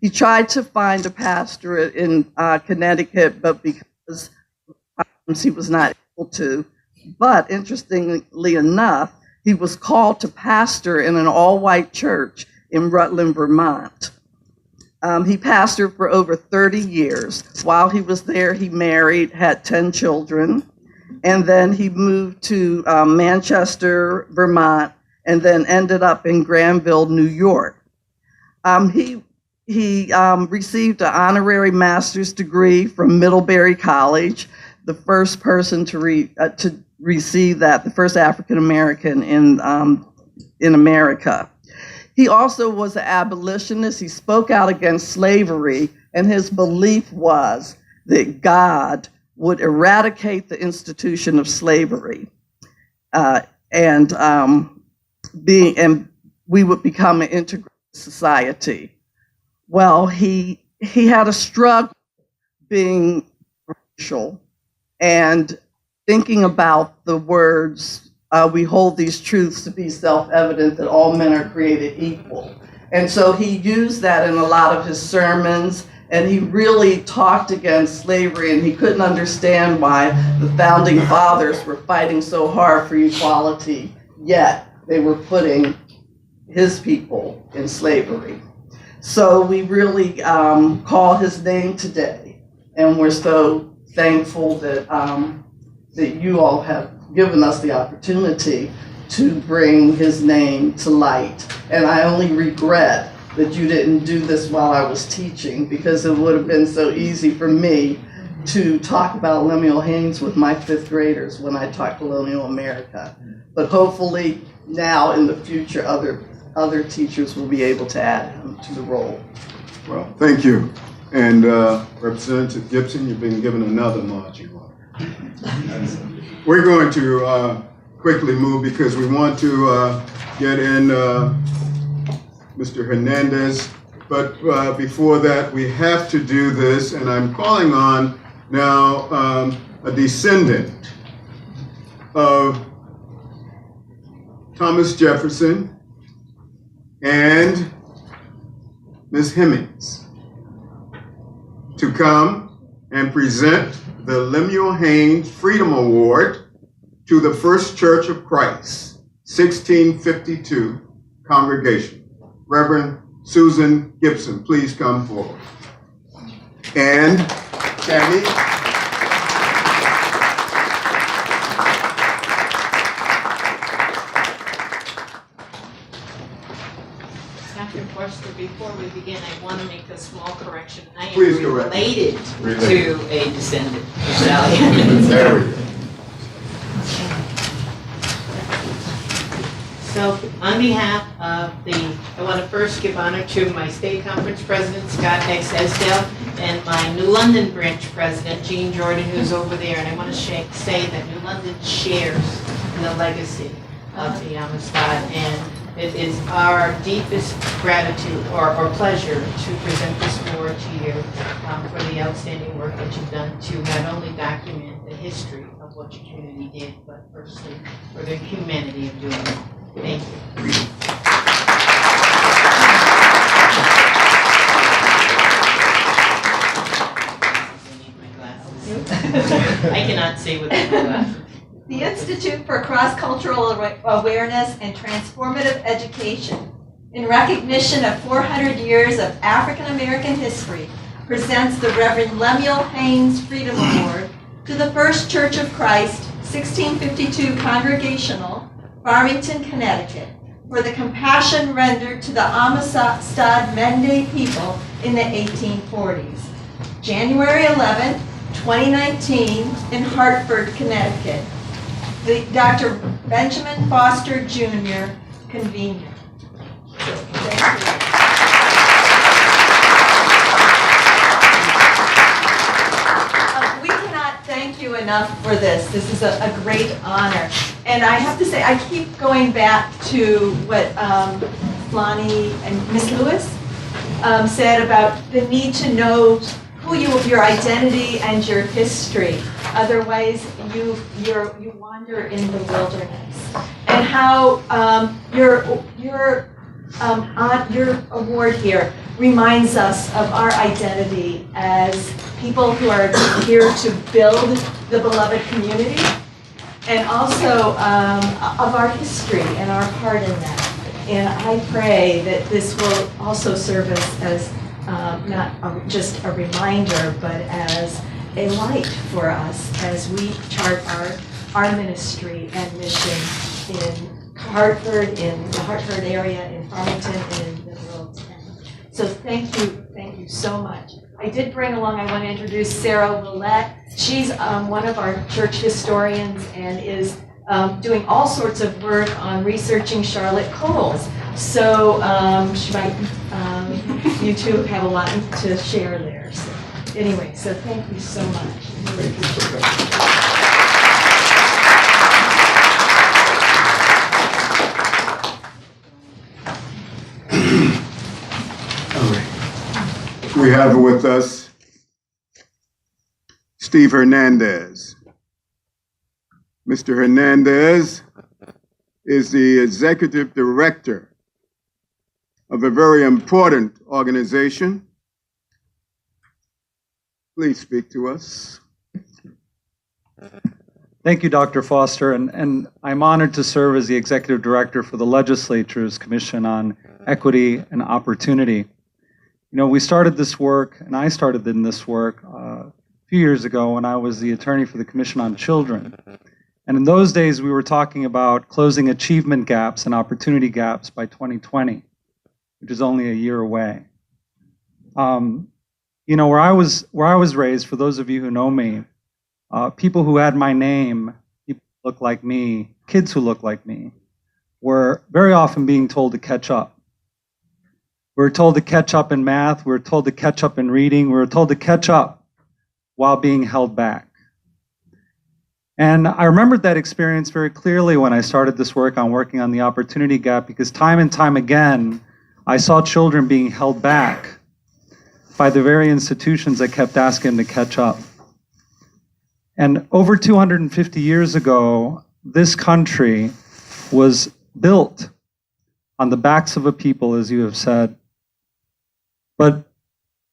He tried to find a pastorate in Connecticut, but because he was not able to. But interestingly enough, he was called to pastor in an all-white church in Rutland, Vermont. He pastored for over 30 years. While he was there, he married, had 10 children, and then he moved to Manchester, Vermont, and then ended up in Granville, New York. He received an honorary master's degree from Middlebury College, the first person to receive that, the first African American in America. He also was an abolitionist. He spoke out against slavery, and his belief was that God would eradicate the institution of slavery, and we would become an integrated society. Well, he had a struggle being racial and thinking about the words we hold these truths to be self-evident that all men are created equal. And so he used that in a lot of his sermons, and he really talked against slavery, and he couldn't understand why the founding fathers were fighting so hard for equality, yet they were putting his people in slavery. So we really call his name today, and we're so thankful that, that you all have given us the opportunity to bring his name to light. And I only regret that you didn't do this while I was teaching, because it would have been so easy for me to talk about Lemuel Haynes with my fifth graders when I taught colonial America. But hopefully now in the future, other teachers will be able to add him to the role. Well, thank you. And Representative Gibson, you've been given another marching order. We're going to quickly move because we want to get in Mr. Hernandez. But before that, we have to do this, and I'm calling on now a descendant of Thomas Jefferson and Ms. Hemings to come and present the Lemuel Haynes Freedom Award to the First Church of Christ, 1652 congregation. Reverend Susan Gibson, please come forward. And Tammy. Dr. Forster, before we begin, I want to make a small correction. I am Please correct. related to a descendant of Sally Hemings. There we go. So on behalf of I want to first give honor to my state conference president, Scott X. Esdale, and my New London branch president, Jean Jordan, who's over there. And I want to say that New London shares in the legacy of the Amistad. And it is our deepest gratitude or pleasure to present this award to you for the outstanding work that you've done to not only document the history of what your community did, but firstly for the humanity of doing it. Thank you. I cannot say with my glasses. The Institute for Cross-Cultural Awareness and Transformative Education, in recognition of 400 years of African American history, presents the Reverend Lemuel Haynes Freedom Award to the First Church of Christ, 1652 Congregational, Farmington, Connecticut, for the compassion rendered to the Amistad Mende people in the 1840s. January 11, 2019, in Hartford, Connecticut. Dr. Benjamin Foster Jr., convener. We cannot thank you enough for this. This is a great honor. And I have to say, I keep going back to what Lonnie and Ms. Lewis said about the need to know who your identity and your history. Otherwise, you wander in the wilderness. And how your award here reminds us of our identity as people who are here to build the beloved community, and also of our history and our part in that. And I pray that this will also serve us as not just a reminder, but as a light for us as we chart our ministry and mission in Hartford, in the Hartford area, in Farmington, and in the world. So thank you so much. I did bring along, I want to introduce Sarah Willette. She's one of our church historians and is doing all sorts of work on researching Charlotte Coles. So she might, you two have a lot to share there. So anyway, so thank you so much. Really appreciate it. We have with us Steve Hernandez. Mr. Hernandez is the executive director of a very important organization. Please speak to us. Thank you, Dr. Foster, and I'm honored to serve as the Executive Director for the Legislature's Commission on Equity and Opportunity. You know, we started this work, and I started in this work a few years ago when I was the attorney for the Commission on Children. And in those days, we were talking about closing achievement gaps and opportunity gaps by 2020, which is only a year away. You know, where I was raised, for those of you who know me, people who had my name, people who look like me, kids who look like me, were very often being told to catch up. We were told to catch up in math, we were told to catch up in reading, we were told to catch up while being held back. And I remembered that experience very clearly when I started this work on working on the opportunity gap, because time and time again, I saw children being held back by the very institutions that kept asking them to catch up. And over 250 years ago, this country was built on the backs of a people, as you have said, but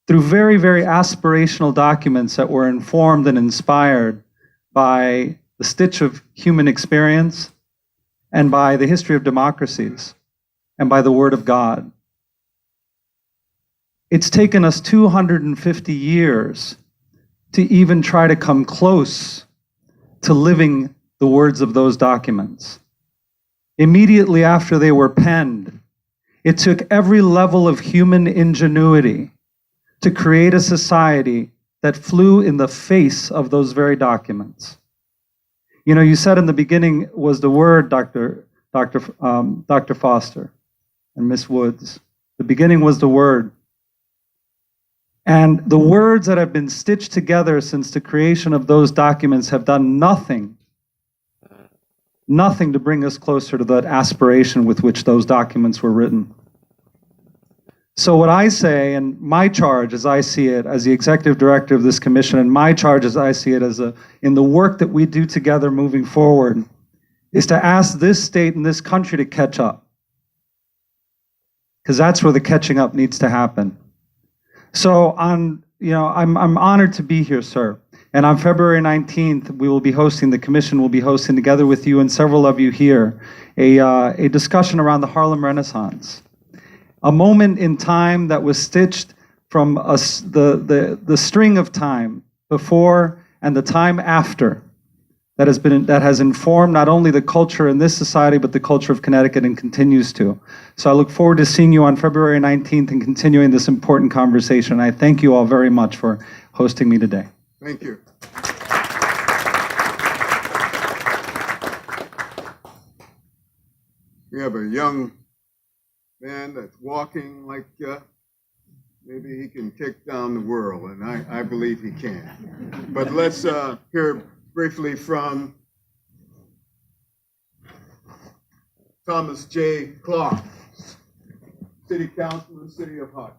through very, very aspirational documents that were informed and inspired by the stitch of human experience and by the history of democracies and by the Word of God. It's taken us 250 years to even try to come close to living the words of those documents. Immediately after they were penned, it took every level of human ingenuity to create a society that flew in the face of those very documents. You know, you said in the beginning was the word, Dr. Foster and Miss Woods. The beginning was the word. And the words that have been stitched together since the creation of those documents have done nothing to bring us closer to that aspiration with which those documents were written. So what I say, and my charge as I see it as the executive director of this commission, and my charge as I see it as in the work that we do together moving forward, is to ask this state and this country to catch up. Because that's where the catching up needs to happen. So I'm honored to be here, sir. And on February 19th, the commission will be hosting together with you and several of you here, a discussion around the Harlem Renaissance. A moment in time that was stitched from the string of time before and the time after that has informed not only the culture in this society, but the culture of Connecticut, and continues to. So I look forward to seeing you on February 19th and continuing this important conversation. I thank you all very much for hosting me today. Thank you. We have a young man that's walking like maybe he can kick down the world, and I believe he can. But let's hear briefly from Thomas J. Clark, City Councilman, City of Hartford.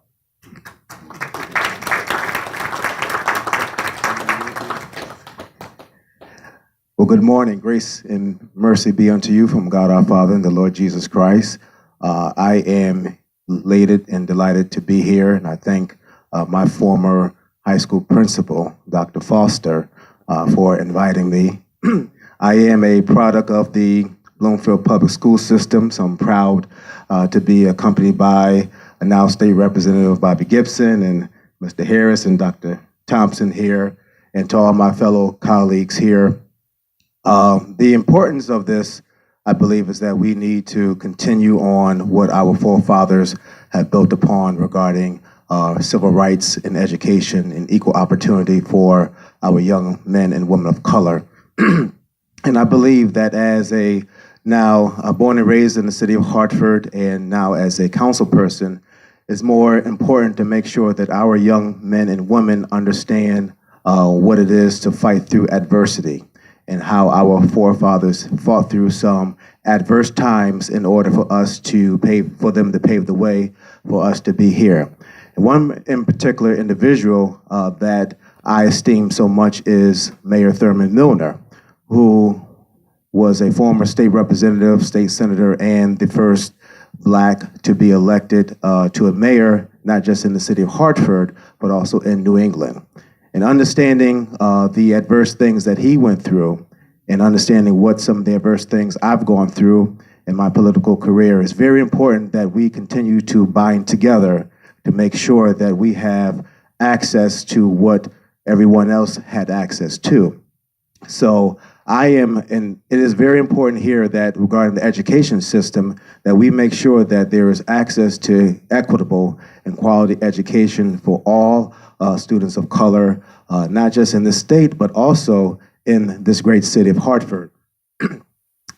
Well, good morning. Grace and mercy be unto you from God our Father and the Lord Jesus Christ. I am elated and delighted to be here, and I thank my former high school principal, Dr. Foster, for inviting me. I am a product of the Bloomfield Public School System, so I'm proud to be accompanied by a now State Representative Bobby Gibson and Mr. Harris and Dr. Thompson here, and to all my fellow colleagues here. The importance of this, I believe, is that we need to continue on what our forefathers have built upon regarding civil rights and education and equal opportunity for our young men and women of color. And I believe that as born and raised in the city of Hartford, and now as a council person, it's more important to make sure that our young men and women understand what it is to fight through adversity, and how our forefathers fought through some adverse times in order for them to pave the way for us to be here. And one in particular individual that I esteem so much is Mayor Thurman Milner, who was a former state representative, state senator, and the first Black to be elected to a mayor, not just in the city of Hartford, but also in New England. And understanding the adverse things that he went through, and understanding what some of the adverse things I've gone through in my political career, is very important that we continue to bind together to make sure that we have access to what everyone else had access to. So and it is very important here that regarding the education system, that we make sure that there is access to equitable and quality education for all students of color, not just in the state, but also in this great city of Hartford.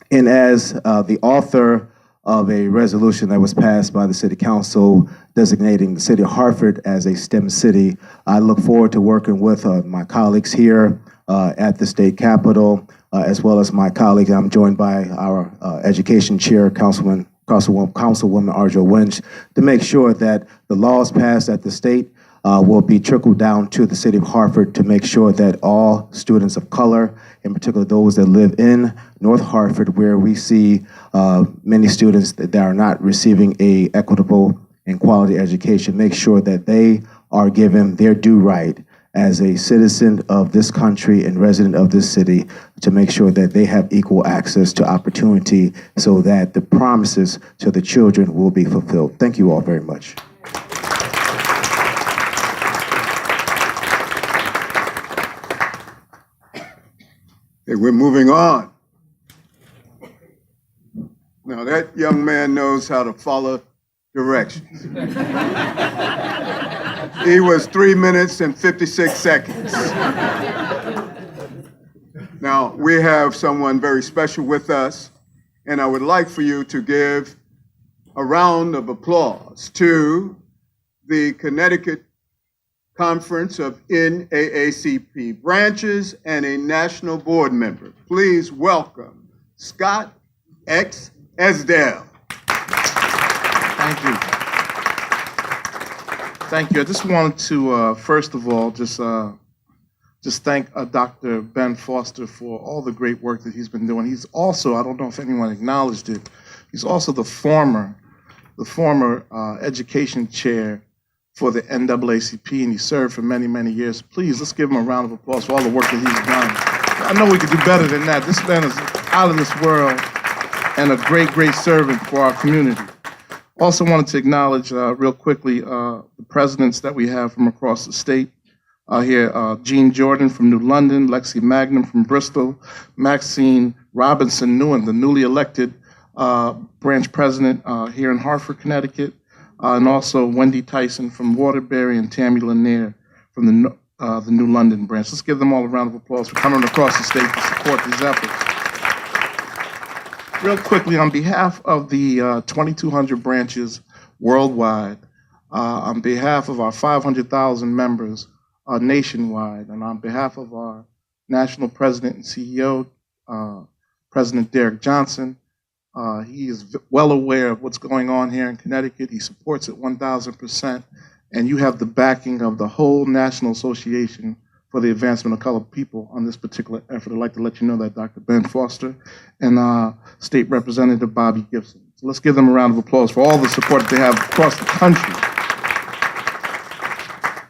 And as the author of a resolution that was passed by the City Council designating the city of Hartford as a STEM city, I look forward to working with my colleagues here at the state capitol, as well as my colleague. I'm joined by our education chair, Councilwoman Arjo Winch, to make sure that the laws passed at the state will be trickled down to the city of Hartford to make sure that all students of color, in particular those that live in North Hartford, where we see many students that are not receiving a equitable and quality education, make sure that they are given their due right as a citizen of this country and resident of this city, to make sure that they have equal access to opportunity so that the promises to the children will be fulfilled. Thank you all very much. Okay, we're moving on. Now that young man knows how to follow directions. He was 3 minutes and 56 seconds. Now, we have someone very special with us, and I would like for you to give a round of applause to the Connecticut Conference of NAACP branches and a national board member. Please welcome Scott X. Esdale. Thank you. Thank you. I just wanted to, first of all, just thank Dr. Ben Foster for all the great work that he's been doing. He's also, I don't know if anyone acknowledged it, he's also the former education chair for the NAACP, and he served for many, many years. Please, let's give him a round of applause for all the work that he's done. I know we could do better than that. This man is out of this world and a great, great servant for our community. Also wanted to acknowledge real quickly the presidents that we have from across the state here. Jean Jordan from New London, Lexi Magnum from Bristol, Maxine Robinson Newen, the newly elected branch president here in Hartford, Connecticut, and also Wendy Tyson from Waterbury and Tammy Lanier from the New London branch. Let's give them all a round of applause for coming across the state to support these efforts. Real quickly, on behalf of the 2,200 branches worldwide, on behalf of our 500,000 members nationwide, and on behalf of our national president and CEO, President Derek Johnson, he is well aware of what's going on here in Connecticut. He supports it 1,000%, and you have the backing of the whole National Association for the Advancement of Colored People on this particular effort. I'd like to let you know that Dr. Ben Foster and State Representative Bobby Gibson. So let's give them a round of applause for all the support that they have across the country.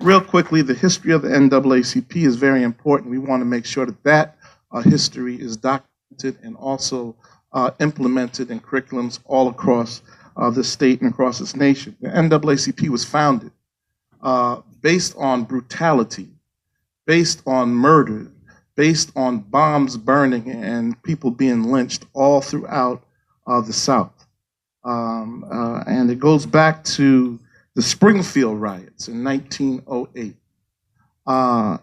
Real quickly, the history of the NAACP is very important. We want to make sure that that history is documented and also implemented in curriculums all across the state and across this nation. The NAACP was founded based on brutality, based on murder, based on bombs burning and people being lynched all throughout the South. And it goes back to the Springfield riots in 1908. I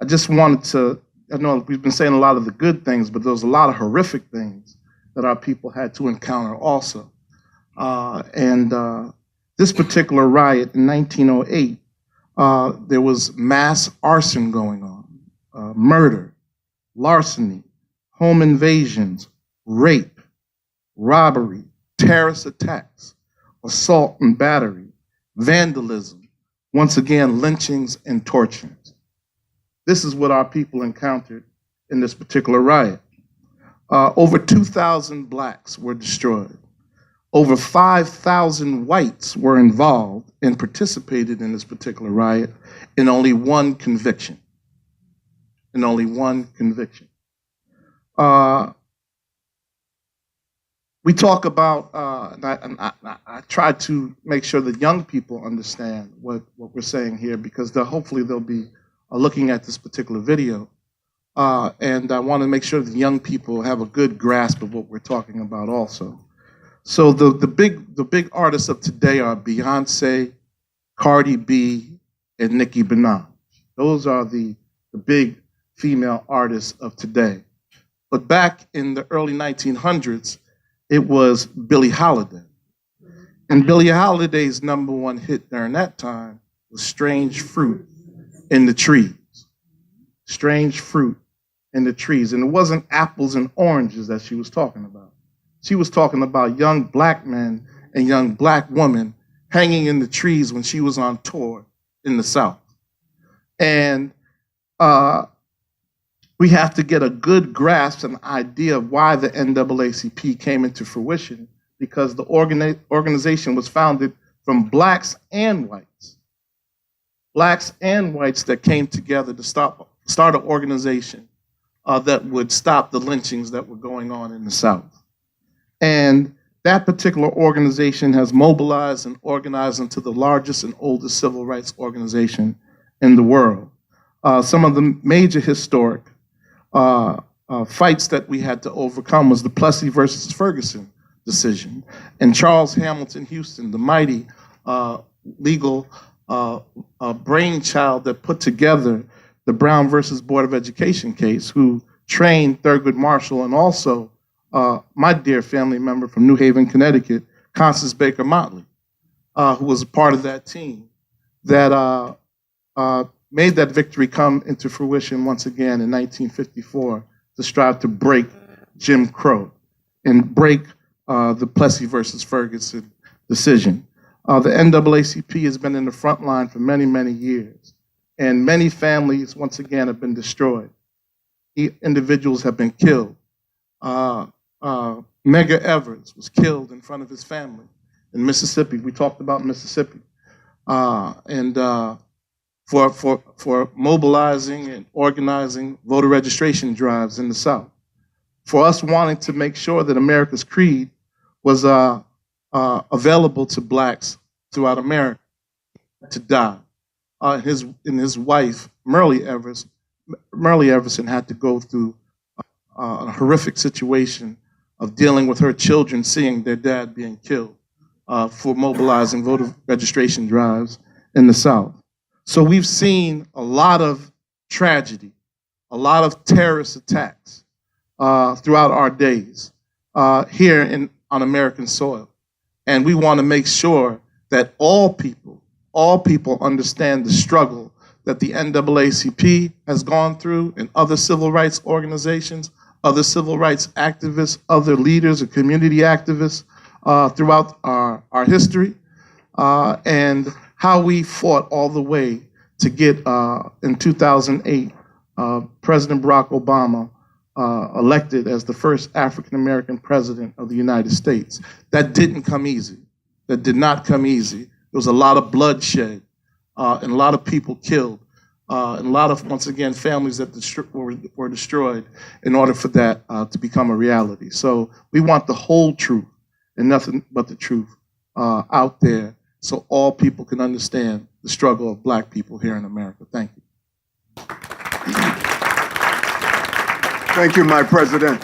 just wanted to, I know we've been saying a lot of the good things, but there was a lot of horrific things that our people had to encounter also. This particular riot in 1908, there was mass arson going on, murder, larceny, home invasions, rape, robbery, terrorist attacks, assault and battery, vandalism, once again, lynchings and torturings. This is what our people encountered in this particular riot. Over 2,000 blacks were destroyed. Over 5,000 whites were involved and participated in this particular riot, and only one conviction. And only one conviction. We talk about, I try to make sure that young people understand what we're saying here, because hopefully they'll be looking at this particular video. And I want to make sure that young people have a good grasp of what we're talking about also. So the big artists of today are Beyonce, Cardi B, and Nicki Minaj. Those are the big female artists of today. But back in the early 1900s, it was Billie Holiday. And Billie Holiday's #1 hit during that time was Strange Fruit in the Trees. Strange Fruit in the Trees. And it wasn't apples and oranges that she was talking about. She was talking about young black men and young black women hanging in the trees when she was on tour in the South. And we have to get a good grasp and idea of why the NAACP came into fruition, because the organization was founded from blacks and whites. Blacks and whites that came together to start an organization that would stop the lynchings that were going on in the South. And that particular organization has mobilized and organized into the largest and oldest civil rights organization in the world. Some of the major historic fights that we had to overcome was the Plessy versus Ferguson decision. And Charles Hamilton Houston, the mighty legal brainchild that put together the Brown versus Board of Education case, who trained Thurgood Marshall and also my dear family member from New Haven, Connecticut, Constance Baker Motley, who was a part of that team that made that victory come into fruition once again in 1954 to strive to break Jim Crow and break the Plessy versus Ferguson decision. The NAACP has been in the front line for many, many years, and many families, once again, have been destroyed. Individuals have been killed. Medgar Evers was killed in front of his family in Mississippi. We talked about Mississippi. For mobilizing and organizing voter registration drives in the South. For us wanting to make sure that America's creed was available to blacks throughout America to die. His wife, Myrlie Everson, had to go through a horrific situation of dealing with her children seeing their dad being killed for mobilizing voter registration drives in the South. So we've seen a lot of tragedy, a lot of terrorist attacks throughout our days here on American soil. And we want to make sure that all people understand the struggle that the NAACP has gone through and other civil rights organizations, other civil rights activists, other leaders and community activists throughout our history, and how we fought all the way to get, in 2008, President Barack Obama elected as the first African-American president of the United States. That didn't come easy. That did not come easy. There was a lot of bloodshed and a lot of people killed, and a lot of, once again, families that were destroyed in order for that to become a reality. So we want the whole truth and nothing but the truth out there, so all people can understand the struggle of black people here in America. Thank you. Thank you, my president.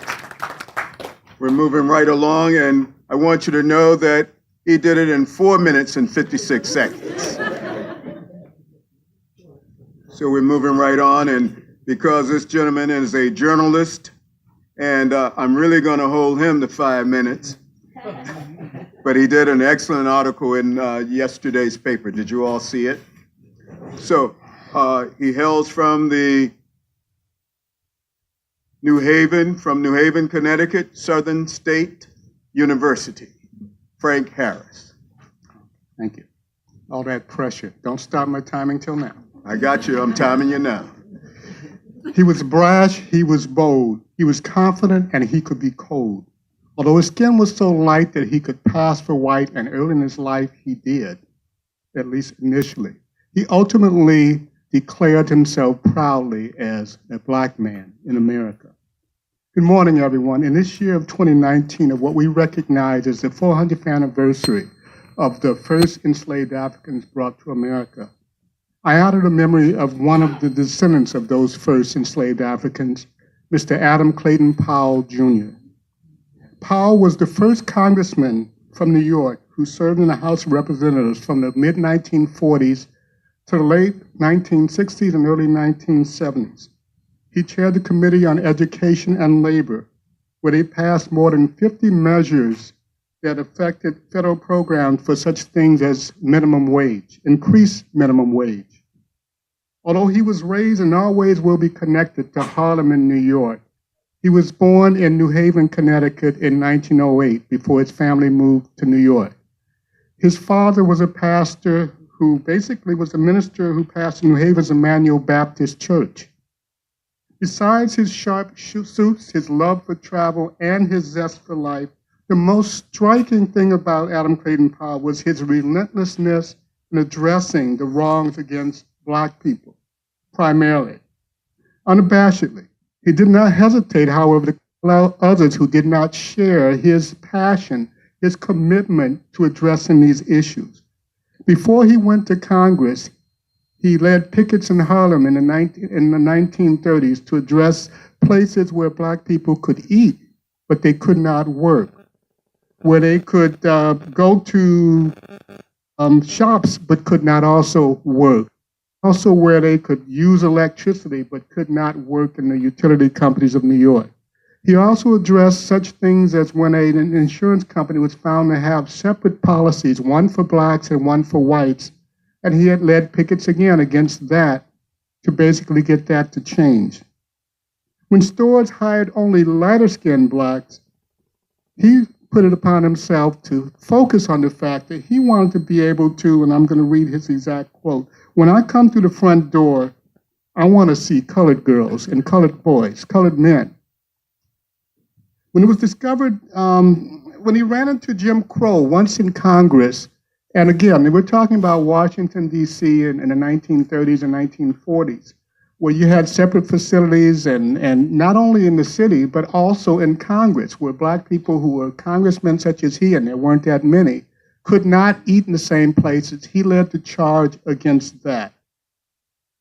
We're moving right along, and I want you to know that he did it in 4 minutes and 56 seconds. So we're moving right on, and because this gentleman is a journalist, and I'm really going to hold him to 5 minutes. But he did an excellent article in yesterday's paper. Did you all see it? So he hails from New Haven, Connecticut, Southern State University. Frank Harris. Thank you. All that pressure. Don't start my timing till now. I got you. I'm timing you now. He was brash, he was bold, he was confident, and he could be cold. Although his skin was so light that he could pass for white, and early in his life he did, at least initially. He ultimately declared himself proudly as a black man in America. Good morning, everyone. In this year of 2019, of what we recognize as the 400th anniversary of the first enslaved Africans brought to America, I honor the memory of one of the descendants of those first enslaved Africans, Mr. Adam Clayton Powell, Jr. Powell was the first congressman from New York who served in the House of Representatives from the mid-1940s to the late 1960s and early 1970s. He chaired the Committee on Education and Labor, where they passed more than 50 measures that affected federal programs for such things as minimum wage, increased minimum wage. Although he was raised and always will be connected to Harlem in New York, he was born in New Haven, Connecticut in 1908 before his family moved to New York. His father was a pastor who basically was a minister who pastored New Haven's Emmanuel Baptist Church. Besides his sharp suits, his love for travel, and his zest for life, the most striking thing about Adam Clayton Powell was his relentlessness in addressing the wrongs against Black people, primarily. Unabashedly, he did not hesitate, however, to allow others who did not share his passion, his commitment to addressing these issues. Before he went to Congress, he led pickets in Harlem in the 1930s to address places where Black people could eat, but they could not work, where they could go to shops but could not also work, also where they could use electricity but could not work in the utility companies of New York. He also addressed such things as when an insurance company was found to have separate policies, one for Blacks and one for whites, and he had led pickets again against that to basically get that to change. When stores hired only lighter-skinned Blacks, he put it upon himself to focus on the fact that he wanted to be able to, and I'm going to read his exact quote, "When I come through the front door, I want to see colored girls and colored boys, colored men." When it was discovered, when he ran into Jim Crow once in Congress, and again, we're talking about Washington, D.C. in the 1930s and 1940s, where you had separate facilities and not only in the city, but also in Congress, where Black people who were congressmen such as he, and there weren't that many, could not eat in the same places. He led the charge against that.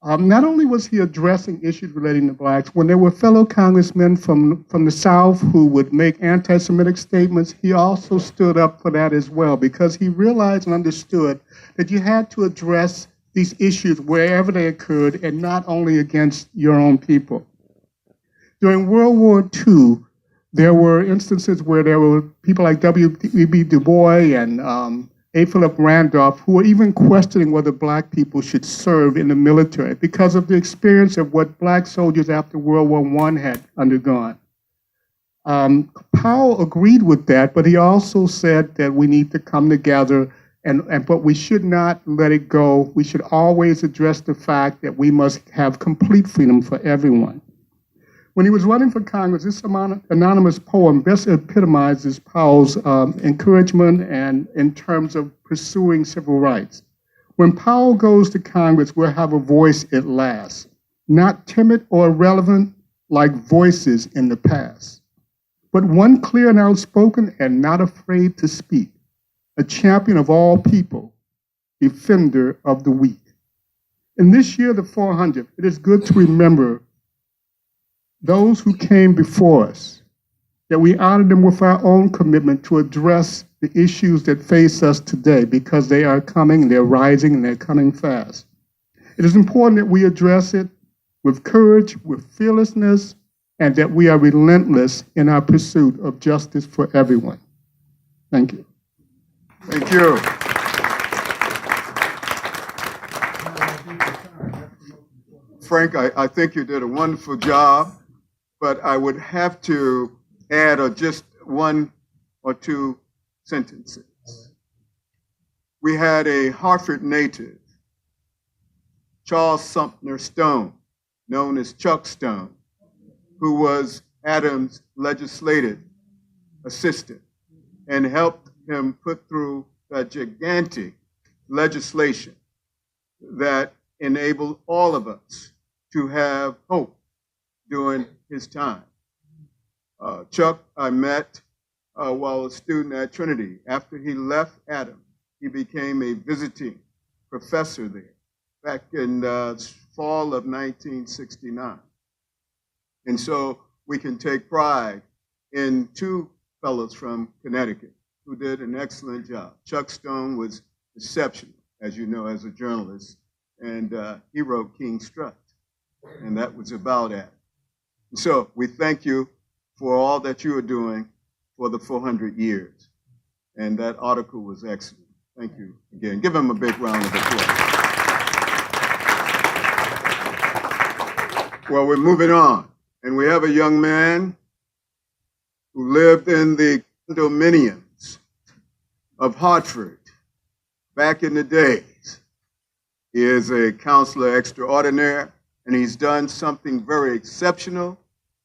Not only was he addressing issues relating to Blacks, when there were fellow congressmen from the South who would make anti-Semitic statements, he also stood up for that as well, because he realized and understood that you had to address these issues wherever they occurred and not only against your own people. During World War II, there were instances where there were people like W.E.B. Du Bois and A. Philip Randolph who were even questioning whether Black people should serve in the military because of the experience of what Black soldiers after World War I had undergone. Powell agreed with that, but he also said that we need to come together but we should not let it go. We should always address the fact that we must have complete freedom for everyone. When he was running for Congress, this anonymous poem best epitomizes Powell's encouragement and in terms of pursuing civil rights. When Powell goes to Congress, we'll have a voice at last, not timid or irrelevant like voices in the past, but one clear and outspoken and not afraid to speak, a champion of all people, defender of the weak. In this year, the 400th, it is good to remember those who came before us, that we honor them with our own commitment to address the issues that face us today, because they are coming, they're rising, and they're coming fast. It is important that we address it with courage, with fearlessness, and that we are relentless in our pursuit of justice for everyone. Thank you. Thank you. Frank, I think you did a wonderful job, but I would have to add just one or two sentences. We had a Hartford native, Charles Sumner Stone, known as Chuck Stone, who was Adams' legislative assistant and helped him put through a gigantic legislation that enabled all of us to have hope during his time. Chuck, I met while a student at Trinity. After he left Adams, he became a visiting professor there back in fall of 1969. And so we can take pride in two fellows from Connecticut who did an excellent job. Chuck Stone was exceptional, as you know, as a journalist, and he wrote King Strut, and that was about Adam. So we thank you for all that you are doing for the 400 years. And that article was excellent. Thank you again. Give him a big round of applause. Well, we're moving on. And we have a young man who lived in the condominiums of Hartford back in the days. He is a counselor extraordinaire, and he's done something very exceptional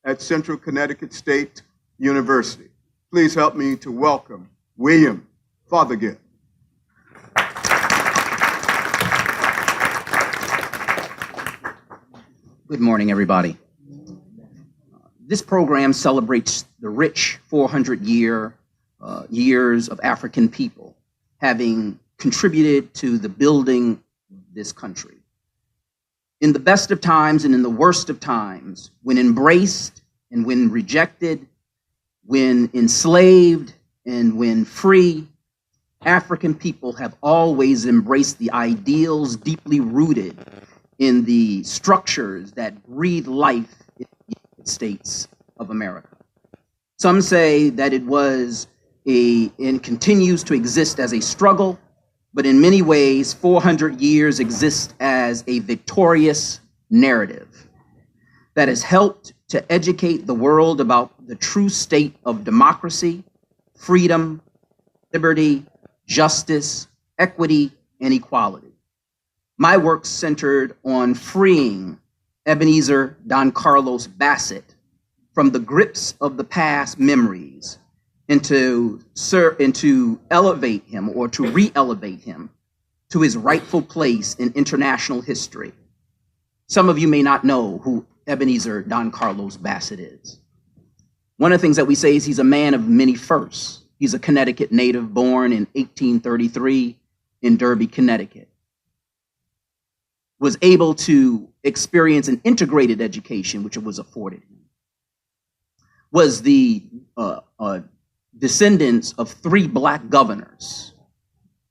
at Central Connecticut State University. Please help me to welcome William Fothergill. Good morning, everybody. This program celebrates the rich 400 years of African people having contributed to the building of this country. In the best of times and in the worst of times, when embraced and when rejected, when enslaved and when free, African people have always embraced the ideals deeply rooted in the structures that breathe life in the United States of America. Some say that it was and continues to exist as a struggle, but in many ways, 400 years exist as a victorious narrative that has helped to educate the world about the true state of democracy, freedom, liberty, justice, equity, and equality. My work centered on freeing Ebenezer Don Carlos Bassett from the grips of the past memories and to elevate him or to re-elevate him to his rightful place in international history. Some of you may not know who Ebenezer Don Carlos Bassett is. One of the things that we say is he's a man of many firsts. He's a Connecticut native born in 1833 in Derby, Connecticut. Was able to experience an integrated education, which was afforded him. Was the descendants of two black governors,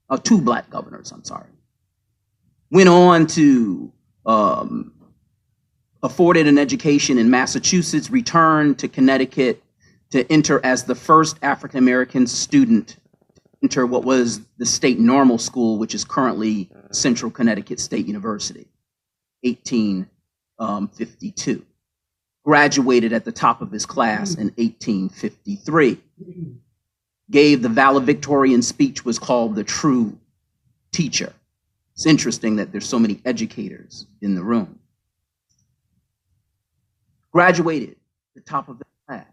I'm sorry. Went on to afforded an education in Massachusetts, returned to Connecticut to enter as the first African-American student to enter what was the state normal school, which is currently Central Connecticut State University, 1852. Graduated at the top of his class in 1853. Gave the valedictorian speech, was called the true teacher. It's interesting that there's so many educators in the room. Graduated at the top of the class,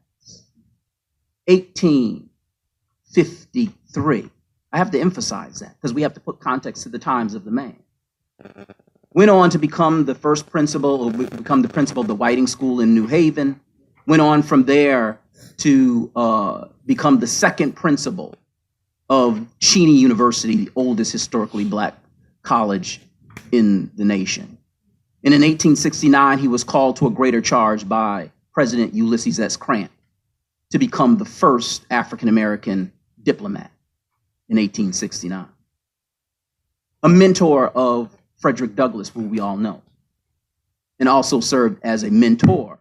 1853. I have to emphasize that because we have to put context to the times of the man. Went on to become the principal of the Whiting School in New Haven. Went on from there to become the second principal of Cheney University, the oldest historically black college in the nation. And in 1869, he was called to a greater charge by President Ulysses S. Grant to become the first African-American diplomat in 1869. A mentor of Frederick Douglass, who we all know, and also served as a mentor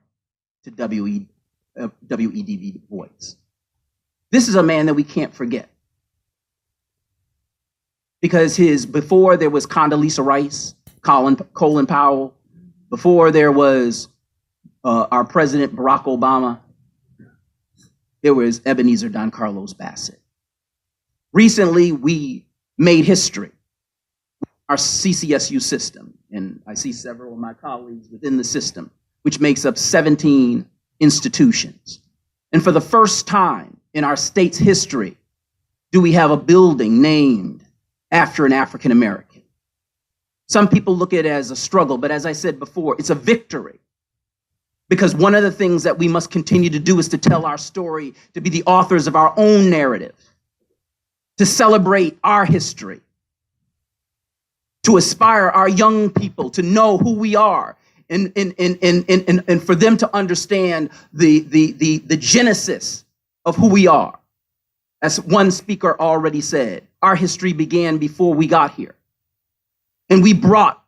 to W.E.B. Du Bois. This is a man that we can't forget. Because before there was Condoleezza Rice, Colin Powell, before there was our President Barack Obama, there was Ebenezer Don Carlos Bassett. Recently, we made history. Our CCSU system, and I see several of my colleagues within the system, which makes up 17 institutions. And for the first time in our state's history, do we have a building named after an African American? Some people look at it as a struggle, but as I said before, it's a victory. Because one of the things that we must continue to do is to tell our story, to be the authors of our own narrative, to celebrate our history, to aspire our young people to know who we are, and for them to understand the genesis of who we are. As one speaker already said, our history began before we got here. And we brought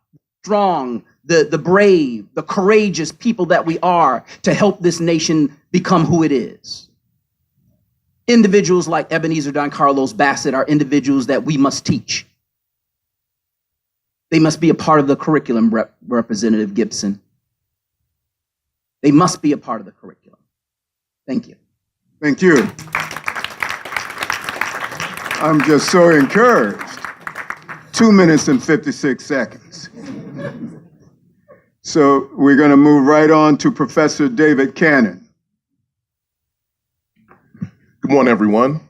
strong, the brave, the courageous people that we are to help this nation become who it is. Individuals like Ebenezer Don Carlos Bassett are individuals that we must teach. They must be a part of the curriculum, Representative Gibson. They must be a part of the curriculum. Thank you. Thank you. I'm just so encouraged. 2 minutes and 56 seconds. So we're going to move right on to Professor David Cannon. Good morning, everyone.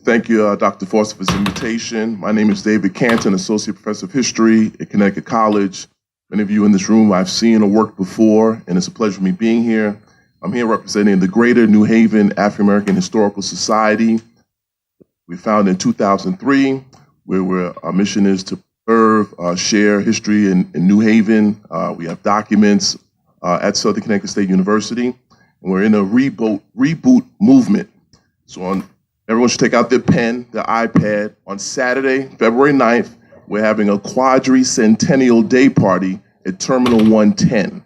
Thank you, Dr. Foster, for this invitation. My name is David Canton, Associate Professor of History at Connecticut College. Many of you in this room I've seen or worked before, and it's a pleasure for me being here. I'm here representing the Greater New Haven African American Historical Society. We founded in 2003, where our mission is to preserve, share history in New Haven. We have documents at Southern Connecticut State University, and we're in a reboot movement. So everyone should take out their pen, their iPad. On Saturday, February 9th, we're having a quadricentennial day party at Terminal 110.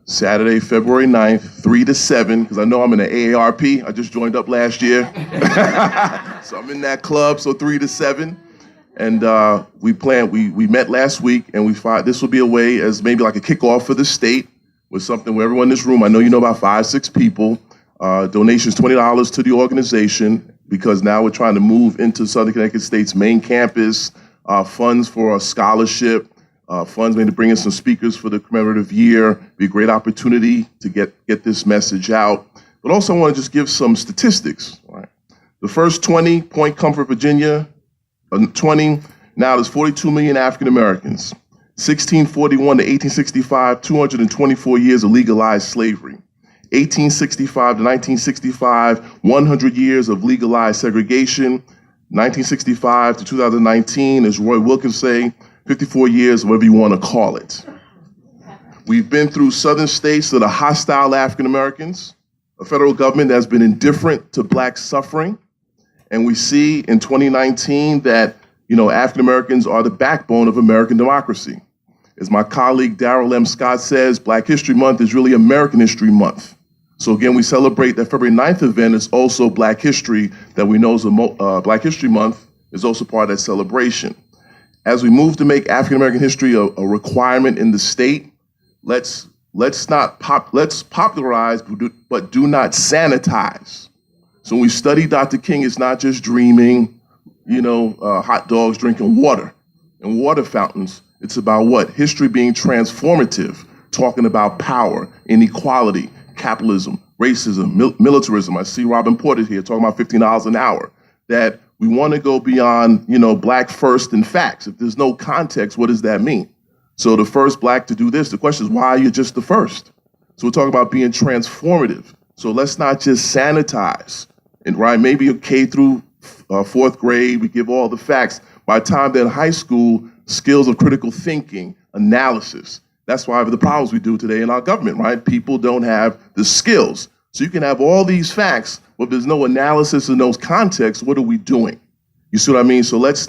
Saturday, February 9th, 3 to 7, because I know I'm in the AARP. I just joined up last year. So I'm in that club, so 3 to 7. And we met last week, and we thought this will be a way as maybe like a kickoff for the state with something where everyone in this room, I know you know about 5-6 people, donations $20 to the organization, because now we're trying to move into Southern Connecticut State's main campus, funds for a scholarship, funds maybe to bring in some speakers for the commemorative year. Be a great opportunity to get this message out. But also I want to just give some statistics. Right? The first 20, Point Comfort, Virginia, 20, now there's 42 million African Americans. 1641 to 1865, 224 years of legalized slavery. 1865 to 1965, 100 years of legalized segregation. 1965 to 2019, as Roy Wilkins say, 54 years, whatever you want to call it. We've been through southern states that are hostile to African Americans, a federal government that's been indifferent to Black suffering, and we see in 2019 that African Americans are the backbone of American democracy. As my colleague Darrell M. Scott says, Black History Month is really American History Month. So again, we celebrate that February 9th event is also Black History, that we know is Black History Month is also part of that celebration. As we move to make African American history a requirement in the state, let's popularize, but do not sanitize. So when we study Dr. King, it's not just dreaming, hot dogs, drinking water and water fountains. It's about what? History being transformative, talking about power, inequality, capitalism, racism, militarism. I see Robin Porter here talking about $15 an hour. That we want to go beyond, Black first and facts. If there's no context, what does that mean? So the first Black to do this, the question is, why are you just the first? So we're talking about being transformative. So let's not just sanitize. And right, maybe K through fourth grade, we give all the facts. By the time they're in high school, skills of critical thinking, analysis. That's why the problems we do today in our government, right? People don't have the skills. So you can have all these facts, but if there's no analysis in those contexts, what are we doing? You see what I mean? So let's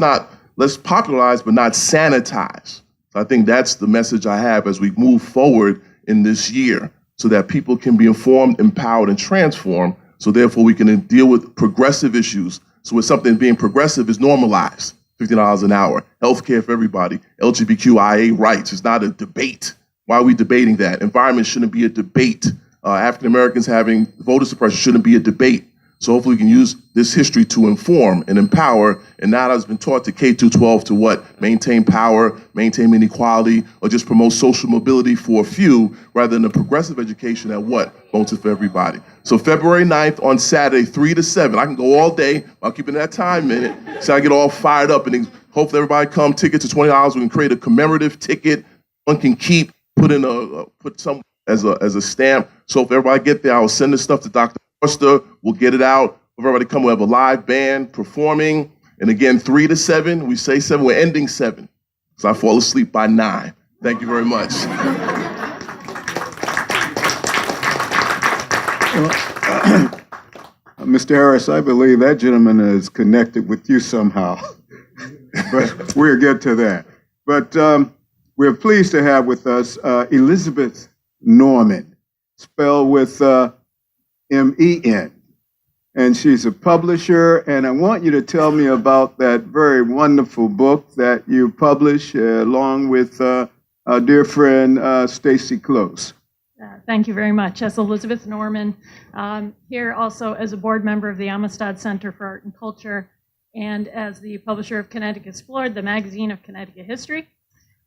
popularize, but not sanitize. So I think that's the message I have as we move forward in this year, so that people can be informed, empowered, and transformed. So therefore we can deal with progressive issues. So when something being progressive is normalized, $50 an hour, healthcare for everybody, LGBTQIA rights. It's not a debate. Why are we debating that? Environment shouldn't be a debate. African Americans having voter suppression shouldn't be a debate. So hopefully we can use this history to inform and empower, and not has been taught to K through 12 to what? Maintain power, maintain inequality, or just promote social mobility for a few, rather than a progressive education that what? Promotes it for everybody. So February 9th on Saturday, 3 to 7. I can go all day while keeping that time in it, so I get all fired up, and hopefully everybody come. Tickets are $20. We can create a commemorative ticket. One can keep, put some as a stamp. So if everybody get there, I will send this stuff to Dr. Foster. We'll get it out. If everybody come, we'll have a live band performing. And again, 3 to 7. We say 7. We're ending 7. So I fall asleep by 9. Thank you very much. Mr. Harris, I believe that gentleman is connected with you somehow, but we'll get to that. But we're pleased to have with us Elizabeth Norman, spelled with M-E-N. And she's a publisher, and I want you to tell me about that very wonderful book that you published along with our dear friend Stacy Close. Thank you very much. Yes, Elizabeth Norman, here also as a board member of the Amistad Center for Art and Culture, and as the publisher of Connecticut Explored, the magazine of Connecticut history.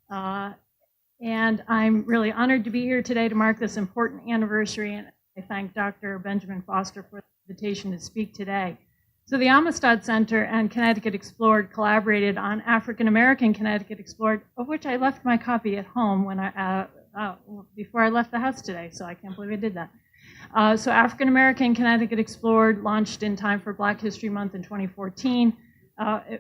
And I'm really honored to be here today to mark this important anniversary, and I thank Dr. Benjamin Foster for the invitation to speak today. So the Amistad Center and Connecticut Explored collaborated on African American Connecticut Explored, of which I left my copy at home when before I left the house today, so I can't believe I did that. So African American Connecticut Explored launched in time for Black History Month in 2014,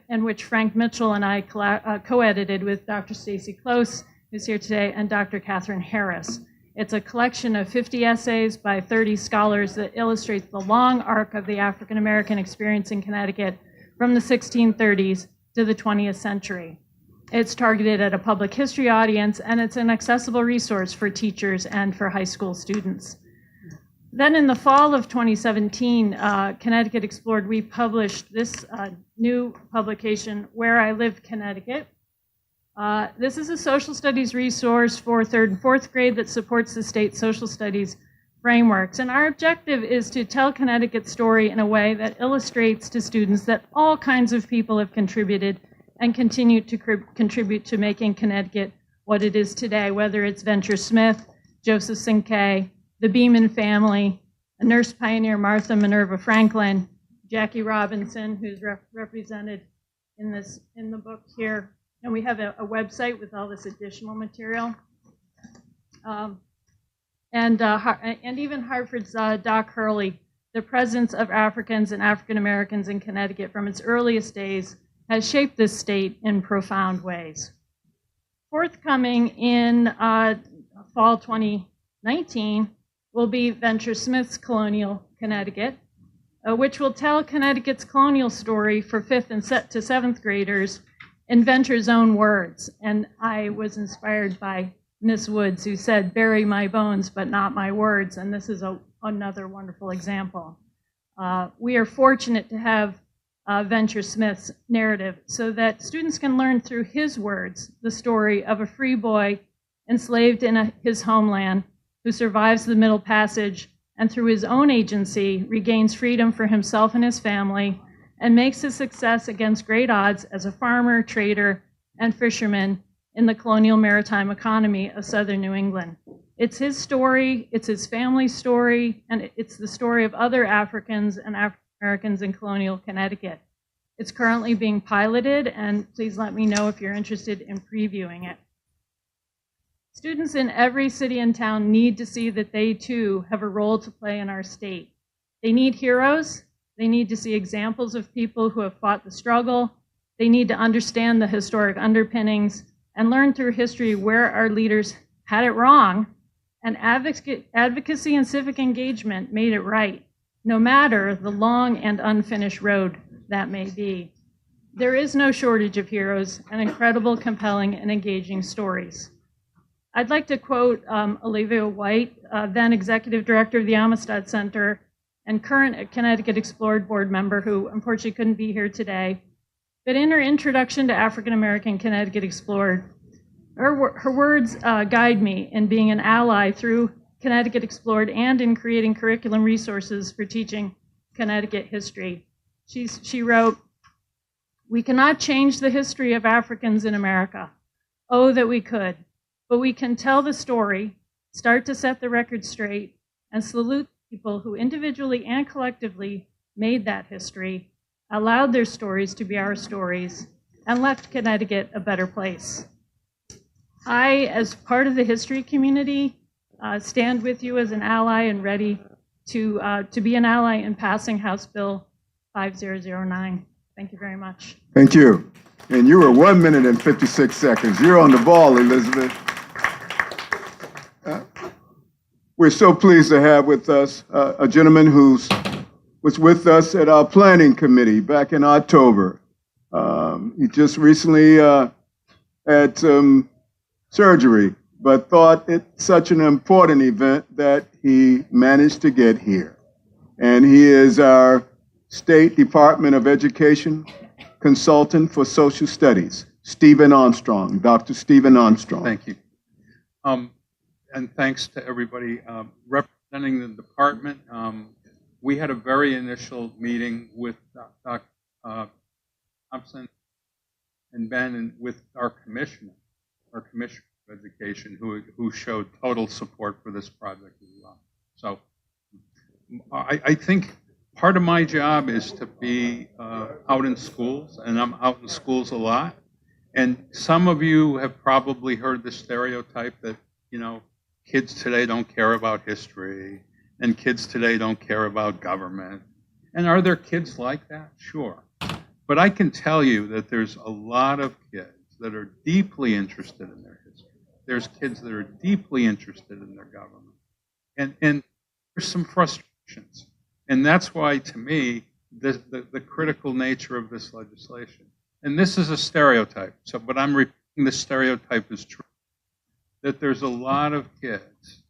in which Frank Mitchell and I co-edited with Dr. Stacy Close, who's here today, and Dr. Catherine Harris. It's a collection of 50 essays by 30 scholars that illustrates the long arc of the African American experience in Connecticut from the 1630s to the 20th century. It's targeted at a public history audience, and it's an accessible resource for teachers and for high school students. Then in the fall of 2017, Connecticut Explored, we published this new publication, Where I Live, Connecticut. This is a social studies resource for 3rd and 4th grade that supports the state social studies frameworks. And our objective is to tell Connecticut's story in a way that illustrates to students that all kinds of people have contributed and continue to contribute to making Connecticut what it is today, whether it's Venture Smith, Joseph Sinkay, the Beeman family, a nurse pioneer Martha Minerva Franklin, Jackie Robinson, who's represented in the book here. And we have a website with all this additional material. And even Hartford's Doc Hurley, the presence of Africans and African Americans in Connecticut from its earliest days has shaped this state in profound ways. Forthcoming in fall 2019 will be Venture Smith's Colonial Connecticut, which will tell Connecticut's colonial story for 5th and to 7th graders in Venture's own words. And I was inspired by Miss Woods, who said, "Bury my bones, but not my words." And this is another wonderful example. We are fortunate to have Venture Smith's narrative so that students can learn through his words the story of a free boy enslaved in his homeland who survives the Middle Passage and through his own agency regains freedom for himself and his family and makes a success against great odds as a farmer, trader, and fisherman in the colonial maritime economy of southern New England. It's his story, it's his family's story, and it's the story of other Africans and African Americans in colonial Connecticut. It's currently being piloted, and please let me know if you're interested in previewing it. Students in every city and town need to see that they too have a role to play in our state. They need heroes. They need to see examples of people who have fought the struggle. They need to understand the historic underpinnings and learn through history where our leaders had it wrong, and advocacy and civic engagement made it right, no matter the long and unfinished road that may be. There is no shortage of heroes and incredible, compelling, and engaging stories. I'd like to quote Olivia White, then Executive Director of the Amistad Center and current Connecticut Explored board member, who unfortunately couldn't be here today. But in her introduction to African American Connecticut Explored, her words guide me in being an ally through Connecticut Explored and in creating curriculum resources for teaching Connecticut history. She wrote, "We cannot change the history of Africans in America. Oh, that we could. But we can tell the story, start to set the record straight, and salute people who individually and collectively made that history, allowed their stories to be our stories, and left Connecticut a better place." I, as part of the history community, stand with you as an ally and ready to be an ally in passing House Bill 5009. Thank you very much. Thank you. And you were 1 minute and 56 seconds. You're on the ball, Elizabeth. We're so pleased to have with us a gentleman who was with us at our planning committee back in October. He just recently had some surgery, but thought it such an important event that he managed to get here. And he is our State Department of Education consultant for social studies, Stephen Armstrong, Dr. Stephen Armstrong. Thank you. And thanks to everybody representing the department. We had a very initial meeting with Dr. Thompson and Ben and with our commissioner of education, who showed total support for this project as well. So I think part of my job is to be out in schools, and I'm out in schools a lot. And some of you have probably heard the stereotype that, kids today don't care about history, and kids today don't care about government. And are there kids like that? Sure. But I can tell you that there's a lot of kids that are deeply interested in their history. There's kids that are deeply interested in their government. And there's some frustrations. And that's why, to me, the critical nature of this legislation. And this is a stereotype, but I'm repeating the stereotype is true. That there's a lot of kids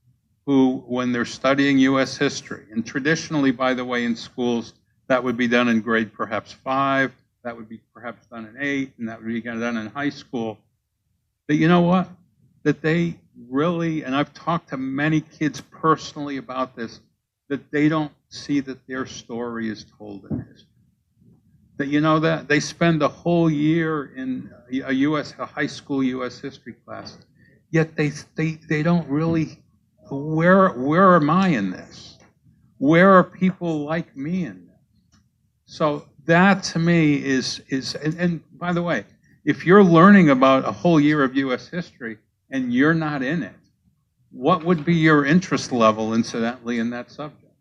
who, when they're studying U.S. history, and traditionally, by the way, in schools, that would be done in grade perhaps 5, that would be perhaps done in 8, and that would be done in high school, that you know what? That they really, and I've talked to many kids personally about this, that they don't see that their story is told in history. That that they spend a whole year in a high school U.S. history class, yet they don't really, where am I in this? Where are people like me in this? So that to me is and by the way, if you're learning about a whole year of U.S. history and you're not in it, what would be your interest level, incidentally, in that subject?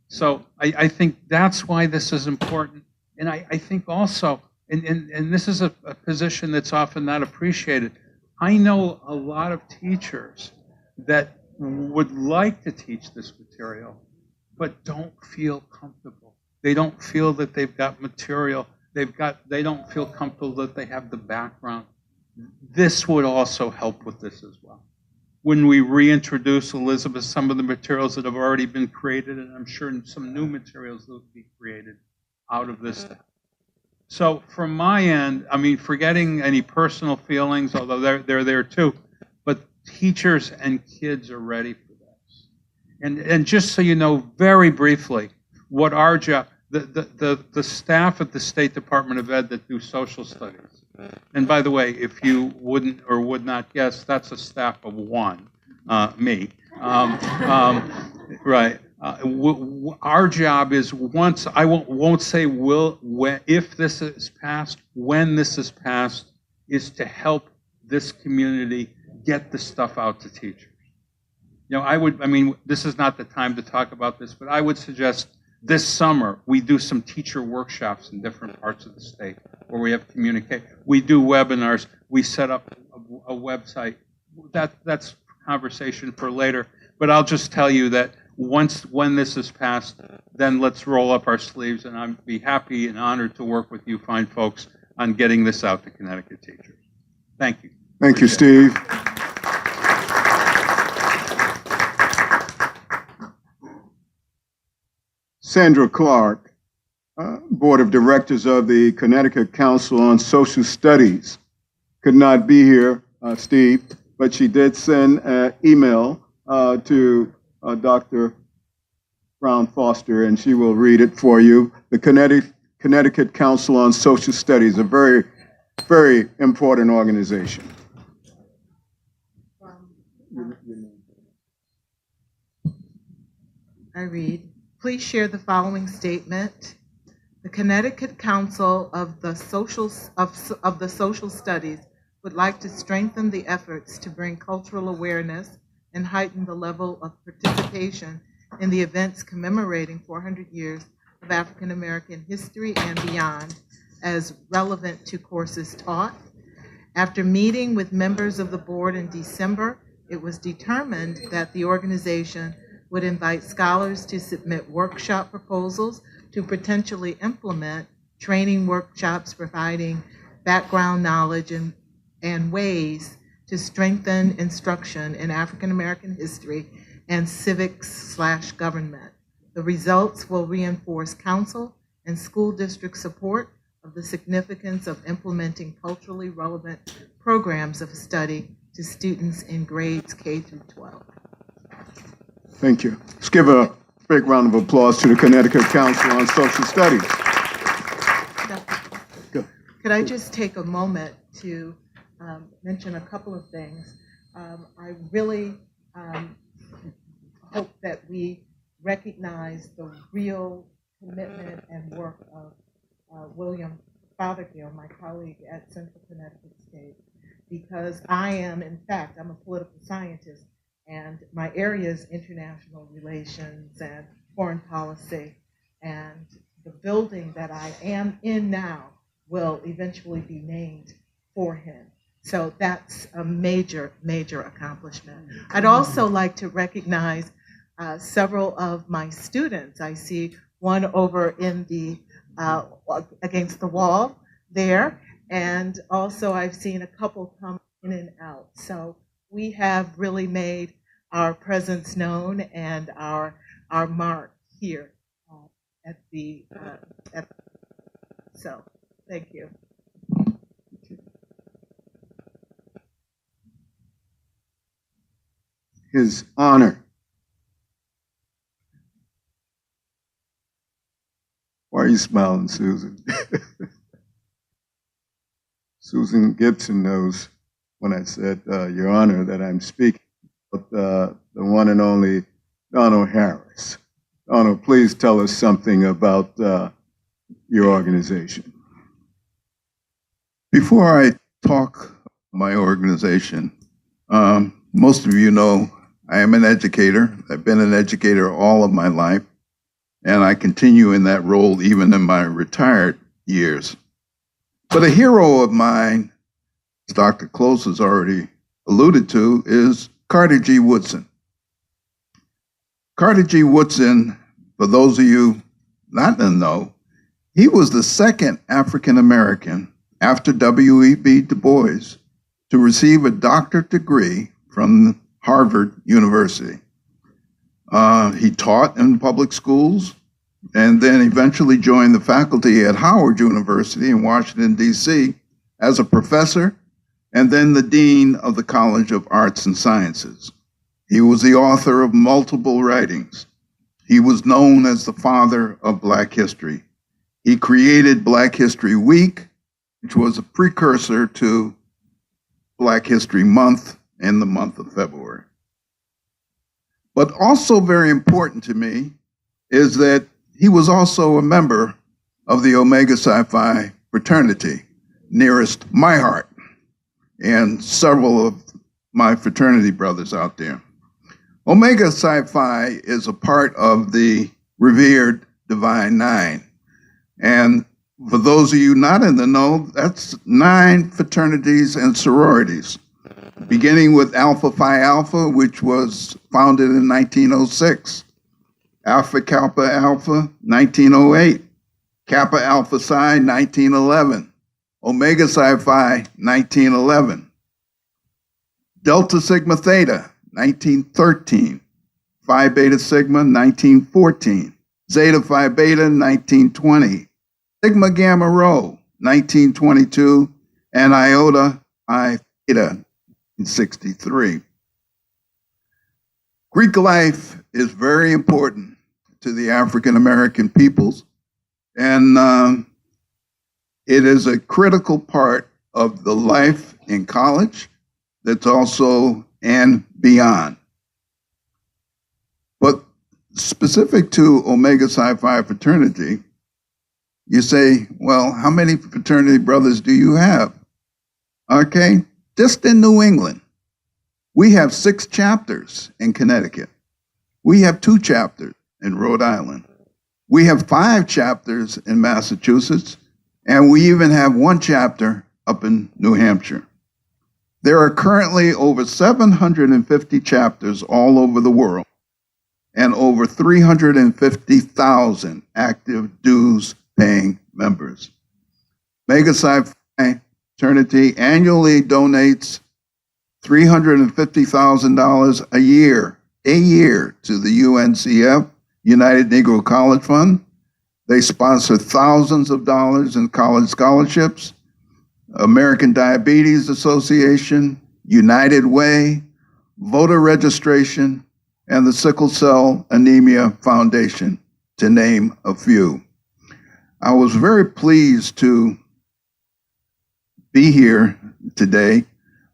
So I think that's why this is important. And I think also, and this is a position that's often not appreciated, I know a lot of teachers that would like to teach this material, but don't feel comfortable. They don't feel that they've got material. They don't feel comfortable that they have the background. This would also help with this as well. When we reintroduce, Elizabeth, some of the materials that have already been created, and I'm sure some new materials that will be created out of this. So from my end, forgetting any personal feelings, although they're there too, but teachers and kids are ready for this. And just so you know, very briefly, what our job, the staff at the State Department of Ed that do social studies. And by the way, if you wouldn't or would not guess, that's a staff of one, me. Right. Our job is I won't say if this is passed, when this is passed, is to help this community get the stuff out to teachers. This is not the time to talk about this, but I would suggest this summer we do some teacher workshops in different parts of the state where we have communication. We do webinars. We set up a website. That's conversation for later. But I'll just tell you that when this is passed, then let's roll up our sleeves, and I'd be happy and honored to work with you fine folks on getting this out to Connecticut teachers. Thank you. Thank you, Steve. Sandra Clark, Board of Directors of the Connecticut Council on Social Studies, could not be here, Steve, but she did send an email to Dr. Brown Foster, and she will read it for you. The Connecticut Council on Social Studies, a very, very important organization. I read, please share the following statement. The Connecticut Council of the Social Studies would like to strengthen the efforts to bring cultural awareness and heighten the level of participation in the events commemorating 400 years of African American history and beyond as relevant to courses taught. After meeting with members of the board in December, it was determined that the organization would invite scholars to submit workshop proposals to potentially implement training workshops providing background knowledge and ways to strengthen instruction in African American history and civics/government. The results will reinforce council and school district support of the significance of implementing culturally relevant programs of study to students in grades K through 12. Thank you. Let's give a big round of applause to the Connecticut Council on Social Studies. Could I just take a moment to mention a couple of things? I really hope that we recognize the real commitment and work of William Fothergill, my colleague at Central Connecticut State, because I am, in fact, I'm a political scientist, and my area is international relations and foreign policy, and the building that I am in now will eventually be named for him. So that's a major, major accomplishment. I'd also like to recognize several of my students. I see one over in the against the wall there, and also I've seen a couple come in and out. So we have really made our presence known and our mark here at the so thank you. His honor. Why are you smiling, Susan? Susan Gibson knows when I said, Your Honor, that I'm speaking of the one and only Donald Harris. Donald, please tell us something about your organization. Before I talk about my organization, most of you know I am an educator. I've been an educator all of my life, and I continue in that role even in my retired years. But a hero of mine, as Dr. Close has already alluded to, is Carter G. Woodson. Carter G. Woodson, for those of you not in the know, he was the second African American after W.E.B. Du Bois to receive a doctorate degree from Harvard University. He taught in public schools and then eventually joined the faculty at Howard University in Washington, D.C. as a professor and then the dean of the College of Arts and Sciences. He was the author of multiple writings. He was known as the father of Black history. He created Black History Week, which was a precursor to Black History Month and the month of February. But also very important to me is that he was also a member of the Omega Psi Phi fraternity, nearest my heart, and several of my fraternity brothers out there. Omega Psi Phi is a part of the revered Divine Nine. And for those of you not in the know, that's 9 fraternities and sororities, beginning with Alpha Phi Alpha, which was founded in 1906, Alpha Kappa Alpha, 1908, Kappa Alpha Psi, 1911, Omega Psi Phi, 1911, Delta Sigma Theta, 1913, Phi Beta Sigma, 1914, Zeta Phi Beta, 1920, Sigma Gamma Rho, 1922, and Iota Phi Theta, in 63. Greek life is very important to the African American peoples. And it is a critical part of the life in college that's also and beyond. But specific to Omega Psi Phi fraternity, you say, well, how many fraternity brothers do you have? Okay, just in New England, we have 6 chapters in Connecticut. We have 2 chapters in Rhode Island. We have 5 chapters in Massachusetts, and we even have 1 chapter up in New Hampshire. There are currently over 750 chapters all over the world and over 350,000 active dues-paying members. Omega Psi Phi fraternity annually donates $350,000 a year to the UNCF, United Negro College Fund. They sponsor thousands of dollars in college scholarships, American Diabetes Association, United Way, voter registration, and the Sickle Cell Anemia Foundation, to name a few. I was very pleased to be here today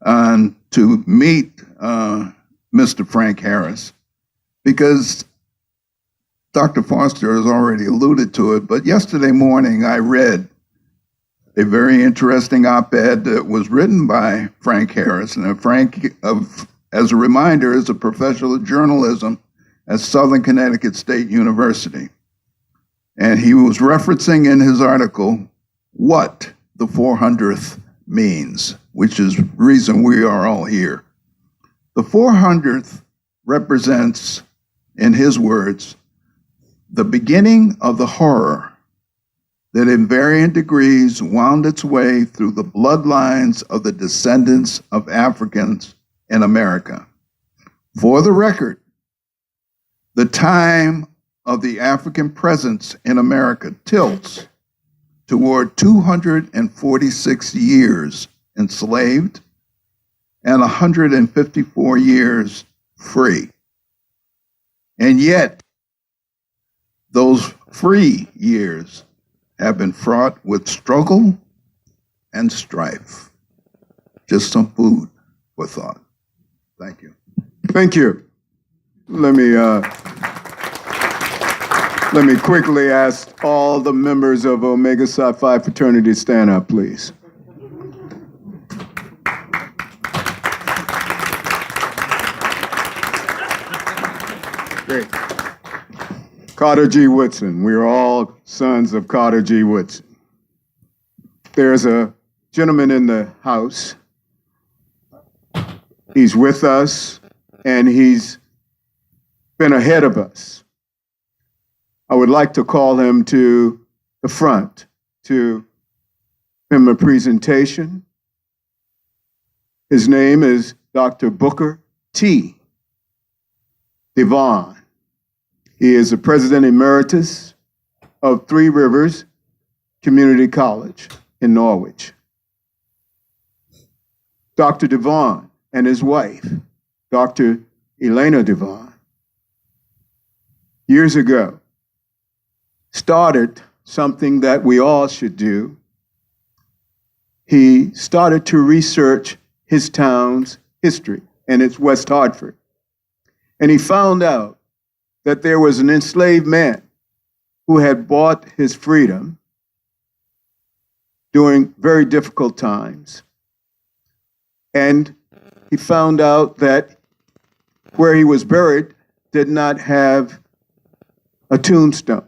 to meet Mr. Frank Harris, because Dr. Foster has already alluded to it, but yesterday morning I read a very interesting op-ed that was written by Frank Harris. And Frank, as a reminder, is a professor of journalism at Southern Connecticut State University. And he was referencing in his article what the 400th means, which is the reason we are all here. The 400th represents, in his words, the beginning of the horror that in varying degrees wound its way through the bloodlines of the descendants of Africans in America. For the record, the time of the African presence in America tilts toward 246 years enslaved and 154 years free. And yet, those free years have been fraught with struggle and strife. Just some food for thought. Thank you. Thank you. Let me quickly ask all the members of Omega Psi Phi fraternity to stand up, please. Great. Carter G. Woodson. We are all sons of Carter G. Woodson. There's a gentleman in the house. He's with us, and he's been ahead of us. I would like to call him to the front to give him a presentation. His name is Dr. Booker T. Devon. He is the president emeritus of Three Rivers Community College in Norwich. Dr. Devon and his wife, Dr. Elena Devon, years ago, started something that we all should do. He started to research his town's history, and it's West Hartford. And he found out that there was an enslaved man who had bought his freedom during very difficult times. And he found out that where he was buried did not have a tombstone.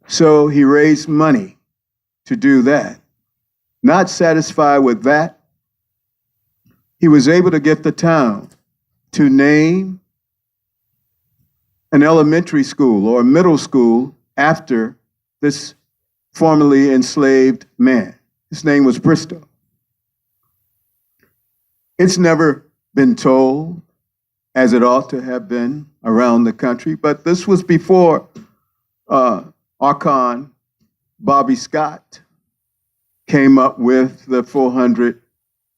So he raised money to do that. Not satisfied with that, he was able to get the town to name an elementary school or a middle school after this formerly enslaved man. His name was Bristow. It's never been told, as it ought to have been, around the country, but this was before Archon Bobby Scott came up with the 400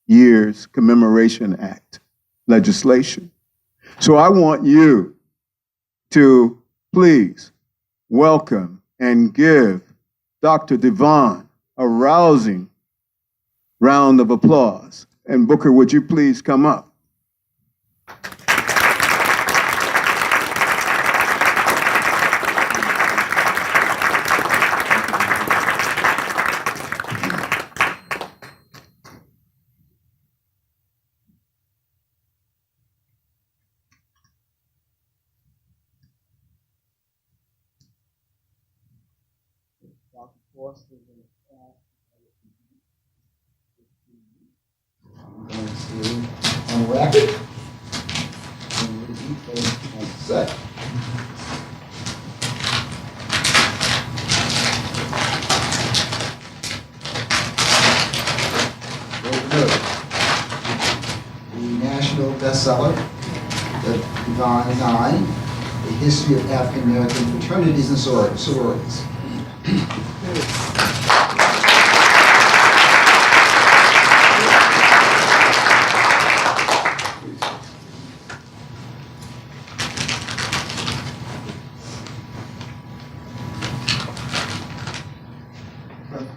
Years Commemoration Act legislation. So I want you to please welcome and give Dr. Devon a rousing round of applause. And Booker, would you please come up? On record. And repeat those on set. The national bestseller, The Divine Nine, A History of African American Fraternities and Sororities.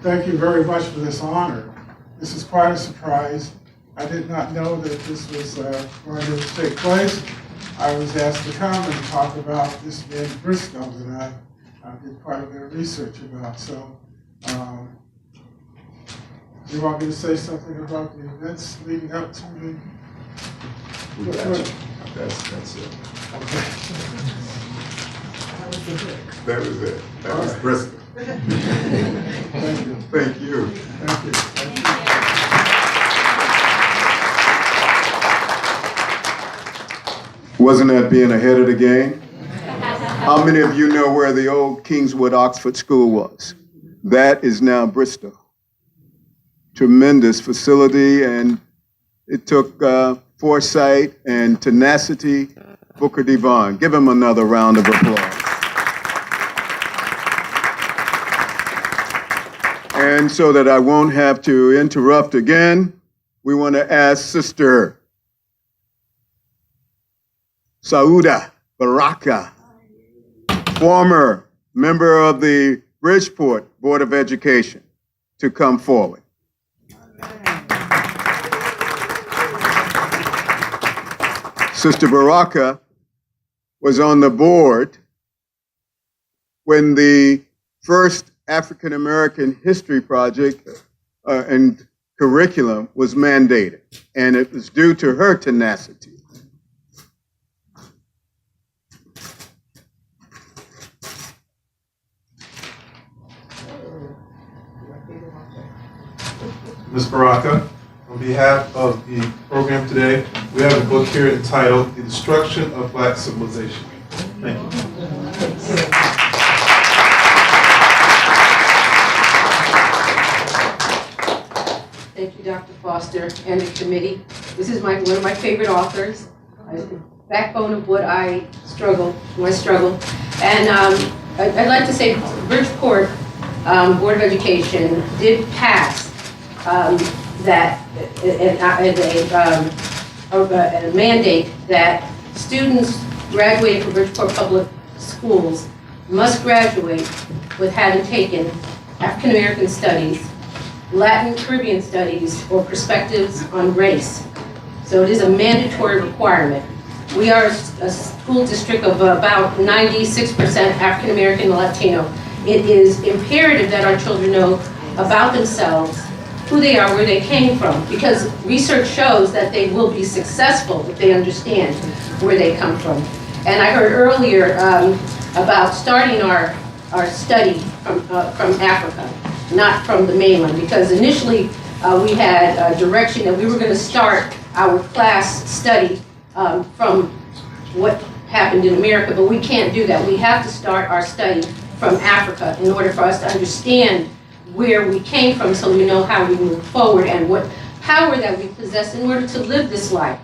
Thank you very much for this honor. This is quite a surprise. I did not know that this was going to take place. I was asked to come and talk about this in Bristol that I did quite a bit of research about. So, you want me to say something about the events leading up to the? We got you. That's it. Okay. That was it. That was Bristol. Thank you. Thank you. Thank you. Thank you. Wasn't that being ahead of the game? How many of you know where the old Kingswood Oxford School was? That is now Bristol. Tremendous facility, and it took foresight and tenacity. Booker Devon, give him another round of applause. And so that I won't have to interrupt again, we want to ask Sister Sauda Baraka, former member of the Bridgeport Board of Education, to come forward. Sister Baraka was on the board when the first African American History Project and curriculum was mandated, and it was due to her tenacity. Ms. Baraka, on behalf of the program today, we have a book here entitled The Destruction of Black Civilization. Thank you. Thank you, Dr. Foster and the committee. This is one of my favorite authors, the backbone of what I struggle. And I'd like to say Bridgeport Board of Education did pass a mandate that students graduating from Bridgeport Public Schools must graduate with having taken African American Studies, Latin Caribbean Studies, or Perspectives on Race. So it is a mandatory requirement. We are a school district of about 96% African American and Latino. It is imperative that our children know about themselves, who they are, where they came from, because research shows that they will be successful if they understand where they come from. And I heard earlier about starting our study from Africa, not from the mainland, because initially we had a direction that we were going to start our class study from what happened in America, but we can't do that. We have to start our study from Africa in order for us to understand where we came from, so we know how we move forward and what power that we possess in order to live this life.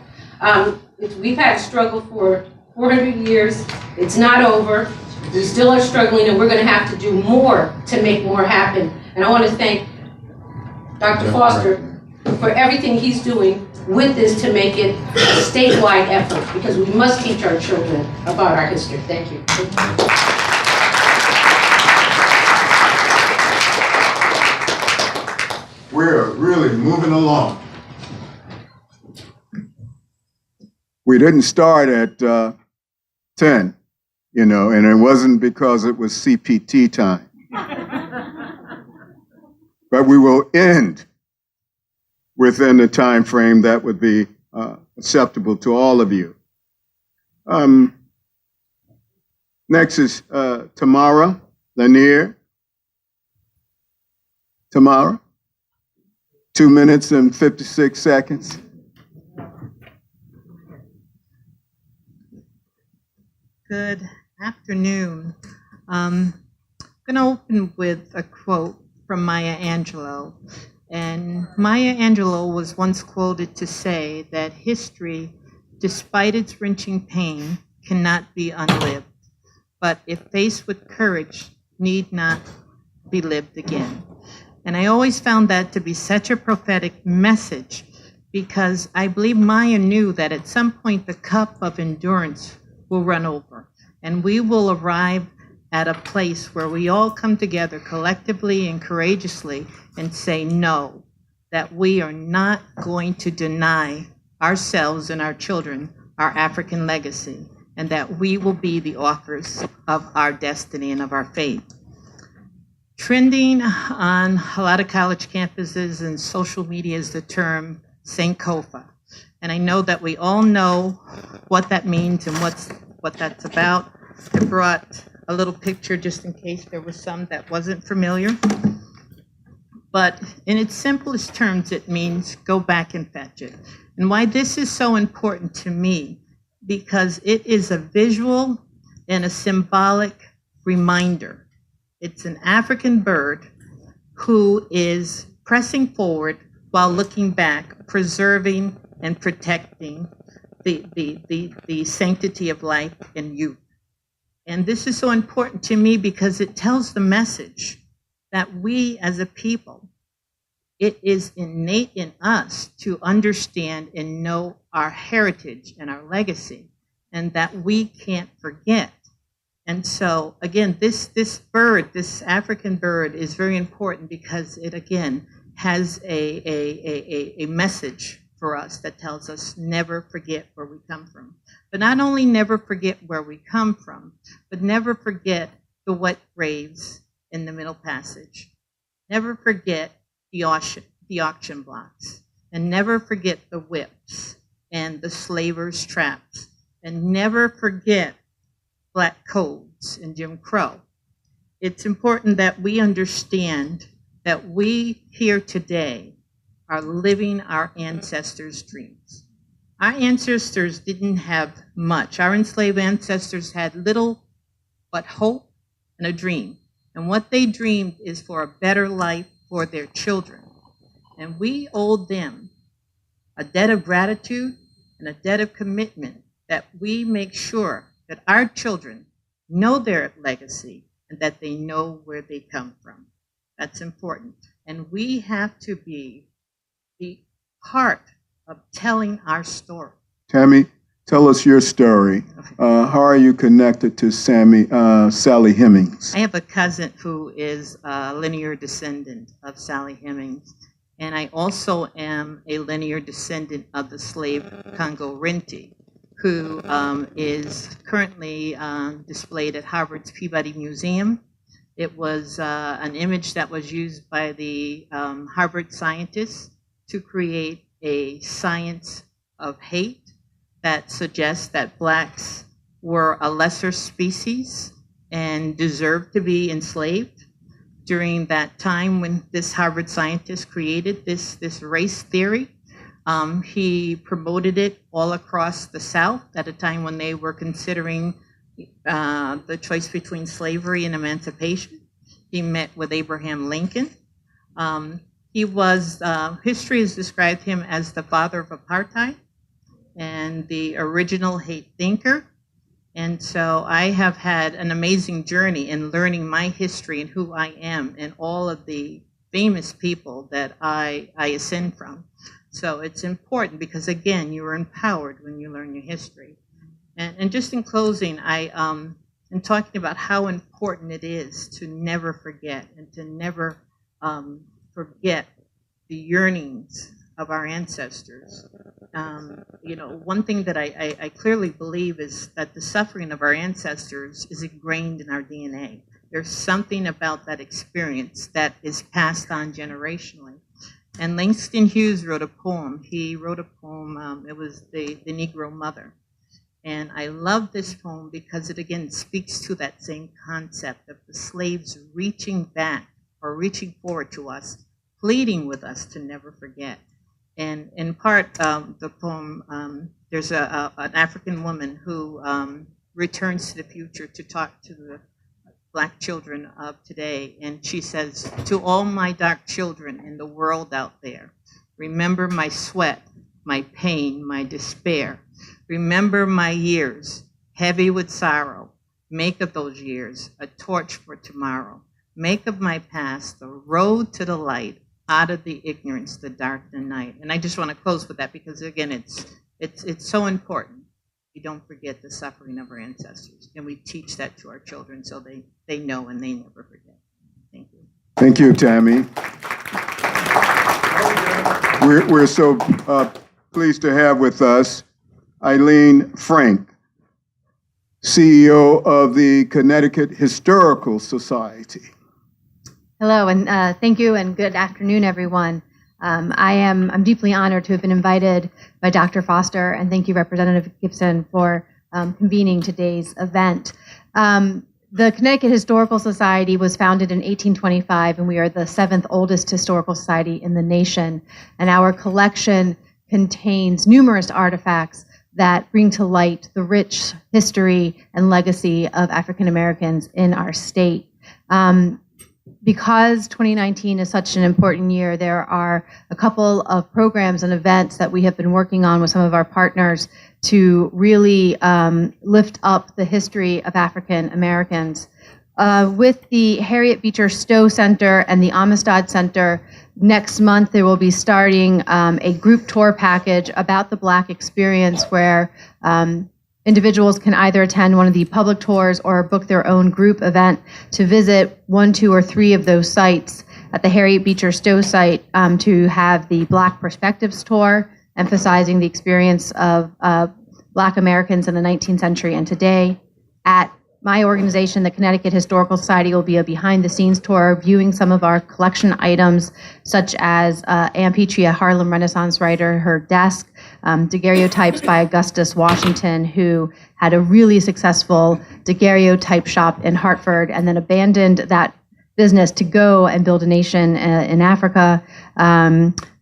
We've had a struggle for 400 years. It's not over. We still are struggling, and we're going to have to do more to make more happen. And I want to thank Dr. Foster for everything he's doing with this to make it a statewide effort, because we must teach our children about our history. Thank you. We're really moving along. We didn't start at 10, you know, and it wasn't because it was CPT time. But we will end within the time frame that would be acceptable to all of you. Next is Tamara Lanier. Tamara, 2 minutes and 56 seconds. Good afternoon. I'm going to open with a quote from Maya Angelou. And Maya Angelou was once quoted to say that history, despite its wrenching pain, cannot be unlived, but if faced with courage, need not be lived again. And I always found that to be such a prophetic message, because I believe Maya knew that at some point the cup of endurance will run over, and we will arrive at a place where we all come together collectively and courageously and say no, that we are not going to deny ourselves and our children our African legacy, and that we will be the authors of our destiny and of our fate. Trending on a lot of college campuses and social media is the term Sankofa. And I know that we all know what that means and what that's about. I brought a little picture just in case there was some that wasn't familiar. But in its simplest terms, it means go back and fetch it. And why this is so important to me, because it is a visual and a symbolic reminder. It's an African bird who is pressing forward while looking back, preserving and protecting the sanctity of life and youth. And this is so important to me because it tells the message that we as a people, it is innate in us to understand and know our heritage and our legacy, and that we can't forget. And so, again, this bird, this African bird, is very important because it, again, has a message for us that tells us never forget where we come from. But not only never forget where we come from, but never forget the wet graves in the Middle Passage. Never forget the auction blocks. And never forget the whips and the slavers' traps. And never forget Black codes and Jim Crow. It's important that we understand that we here today are living our ancestors' dreams. Our ancestors didn't have much. Our enslaved ancestors had little but hope and a dream. And what they dreamed is for a better life for their children. And we owe them a debt of gratitude and a debt of commitment that we make sure that our children know their legacy and that they know where they come from. That's important. And we have to be the part of telling our story. Tammy, tell us your story. How are you connected to Sally Hemings? I have a cousin who is a linear descendant of Sally Hemings, and I also am a linear descendant of the slave Congo Rinty, who is currently displayed at Harvard's Peabody Museum. It was an image that was used by the Harvard scientists to create a science of hate that suggests that Blacks were a lesser species and deserved to be enslaved. During that time when this Harvard scientist created this race theory, he promoted it all across the South at a time when they were considering the choice between slavery and emancipation. He met with Abraham Lincoln. History has described him as the father of apartheid and the original hate thinker. And so I have had an amazing journey in learning my history and who I am and all of the famous people that I ascend from. So it's important because, again, you are empowered when you learn your history. And just in closing, I am talking about how important it is to never forget and to never forget the yearnings of our ancestors. One thing that I clearly believe is that the suffering of our ancestors is ingrained in our DNA. There's something about that experience that is passed on generationally. And Langston Hughes wrote a poem. He wrote a poem, it was the Negro Mother. And I love this poem because it again speaks to that same concept of the slaves reaching back or reaching forward to us, pleading with us to never forget. And in part, the poem, there's an African woman who returns to the future to talk to the Black children of today. And she says, to all my dark children in the world out there, remember my sweat, my pain, my despair. Remember my years, heavy with sorrow. Make of those years a torch for tomorrow. Make of my past the road to the light, out of the ignorance, the dark, the night. And I just want to close with that because again, it's so important. We don't forget the suffering of our ancestors, and we teach that to our children so they know and they never forget. Thank you. Thank you, Tammy. We're so pleased to have with us Eileen Frank, CEO of the Connecticut Historical Society. Hello, and thank you, and good afternoon, everyone. I'm deeply honored to have been invited by Dr. Foster, and thank you, Representative Gibson, for convening today's event. The Connecticut Historical Society was founded in 1825, and we are the 7th oldest historical society in the nation. And our collection contains numerous artifacts that bring to light the rich history and legacy of African Americans in our state. Because 2019 is such an important year, there are a couple of programs and events that we have been working on with some of our partners to really lift up the history of African Americans. With the Harriet Beecher Stowe Center and the Amistad Center, next month they will be starting a group tour package about the Black experience where individuals can either attend one of the public tours or book their own group event to visit 1, 2, or 3 of those sites. At the Harriet Beecher Stowe site, to have the Black Perspectives Tour, emphasizing the experience of Black Americans in the 19th century and today. At my organization, the Connecticut Historical Society, will be a behind-the-scenes tour viewing some of our collection items, such as Ann Petrie, a Harlem Renaissance writer, her desk, daguerreotypes by Augustus Washington, who had a really successful daguerreotype shop in Hartford and then abandoned that business to go and build a nation in Africa,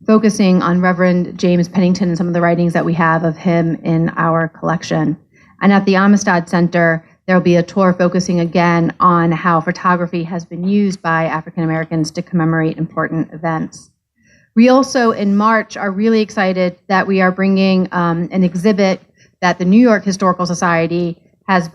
focusing on Reverend James Pennington and some of the writings that we have of him in our collection. And at the Amistad Center, there will be a tour focusing again on how photography has been used by African Americans to commemorate important events. We also, in March, are really excited that we are bringing an exhibit that the New York Historical Society has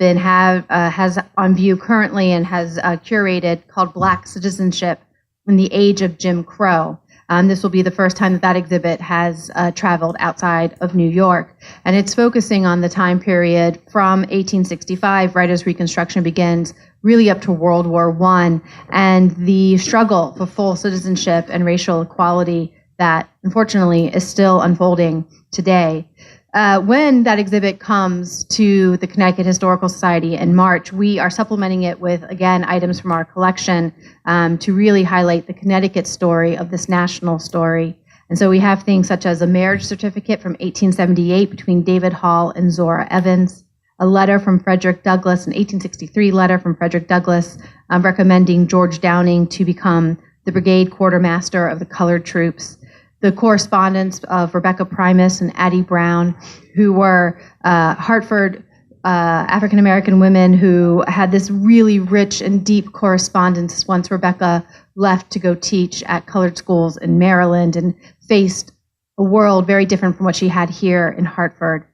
on view currently and has curated, called Black Citizenship in the Age of Jim Crow. This will be the first time that exhibit has traveled outside of New York. And it's focusing on the time period from 1865, right as Reconstruction begins, really up to World War I, and the struggle for full citizenship and racial equality that, unfortunately, is still unfolding today. When that exhibit comes to the Connecticut Historical Society in March, we are supplementing it with, again, items from our collection to really highlight the Connecticut story of this national story. And so we have things such as a marriage certificate from 1878 between David Hall and Zora Evans, a letter from Frederick Douglass, an 1863 letter from Frederick Douglass recommending George Downing to become the brigade quartermaster of the colored troops, the correspondence of Rebecca Primus and Addie Brown, who were Hartford African-American women who had this really rich and deep correspondence once Rebecca left to go teach at colored schools in Maryland and faced a world very different from what she had here in Hartford.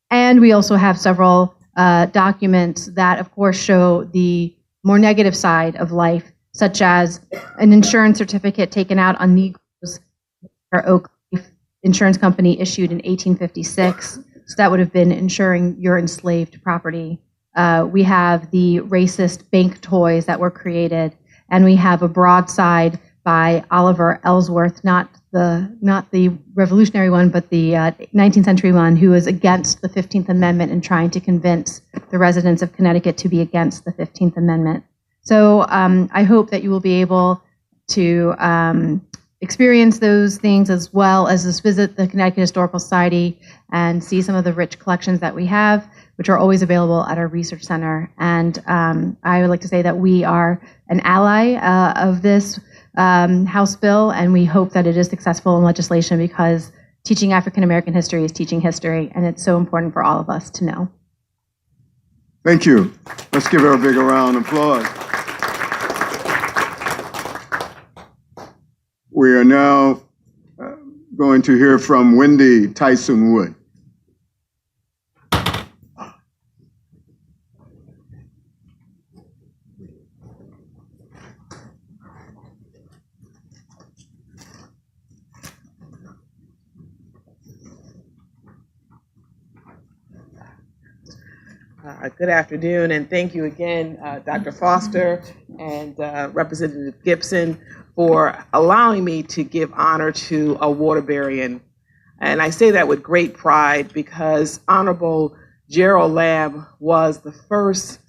And we also have several documents that, of course, show the more negative side of life, such as an insurance certificate taken out on Negroes Oak Leaf Insurance Company issued in 1856. So that would have been insuring your enslaved property. We have the racist bank toys that were created, and we have a broadside by Oliver Ellsworth, not not the revolutionary one, but the 19th century one, who was against the 15th Amendment and trying to convince the residents of Connecticut to be against the 15th Amendment. So I hope that you will be able to experience those things, as well as just visit the Connecticut Historical Society and see some of the rich collections that we have, which are always available at our research center. And I would like to say that we are an ally of this House bill, and we hope that it is successful in legislation, because teaching African American history is teaching history, and it's so important for all of us to know. Thank you. Let's give her a big round of applause. We are now going to hear from Wendy Tyson Wood. Good afternoon, and thank you again, Dr. Foster and Representative Gibson, for allowing me to give honor to a Waterburyan. And I say that with great pride, because Honorable Gerald Lamb was the first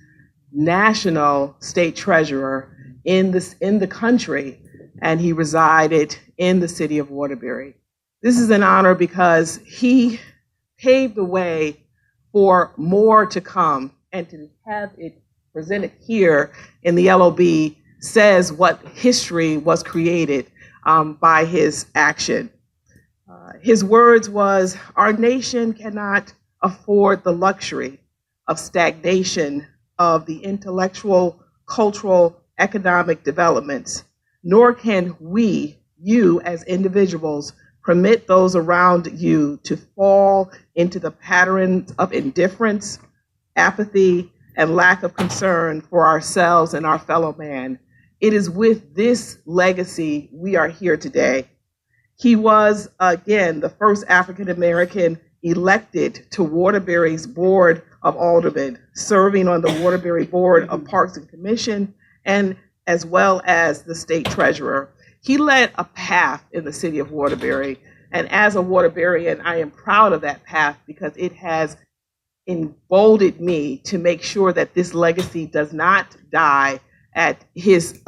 national state treasurer in the country, and he resided in the city of Waterbury. This is an honor because he paved the way for more to come, and to have it presented here in the LOB says what history was created by his action. His words was, "Our nation cannot afford the luxury of stagnation of the intellectual, cultural, economic developments, nor can we, you as individuals, permit those around you to fall into the patterns of indifference, apathy, and lack of concern for ourselves and our fellow man. It is with this legacy we are here today." He was, again, the first African American elected to Waterbury's Board of Aldermen, serving on the Waterbury Board of Parks and Commission, and as well as the state treasurer. He led a path in the city of Waterbury, and as a Waterburyan, I am proud of that path, because it has emboldened me to make sure that this legacy does not die at his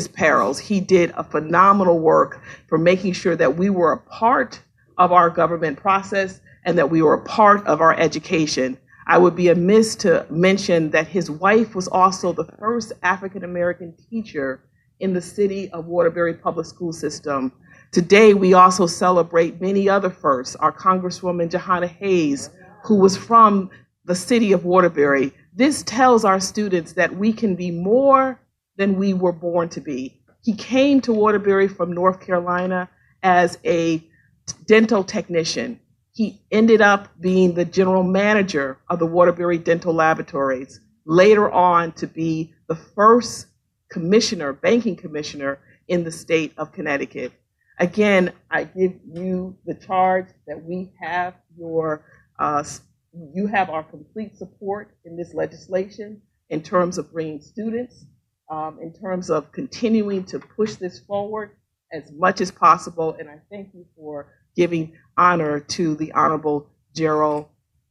perils. He did a phenomenal work for making sure that we were a part of our government process and that we were a part of our education. I would be amiss to mention that his wife was also the first African American teacher in the city of Waterbury public school system. Today, we also celebrate many other firsts. Our Congresswoman Johanna Hayes, who was from the city of Waterbury. This tells our students that we can be more than we were born to be. He came to Waterbury from North Carolina as a dental technician. He ended up being the general manager of the Waterbury Dental Laboratories, later on to be the first commissioner, banking commissioner in the state of Connecticut. Again, I give you the charge that we have you have our complete support in this legislation in terms of bringing students, in terms of continuing to push this forward as much as possible. And I thank you for giving honor to the Honorable Gerald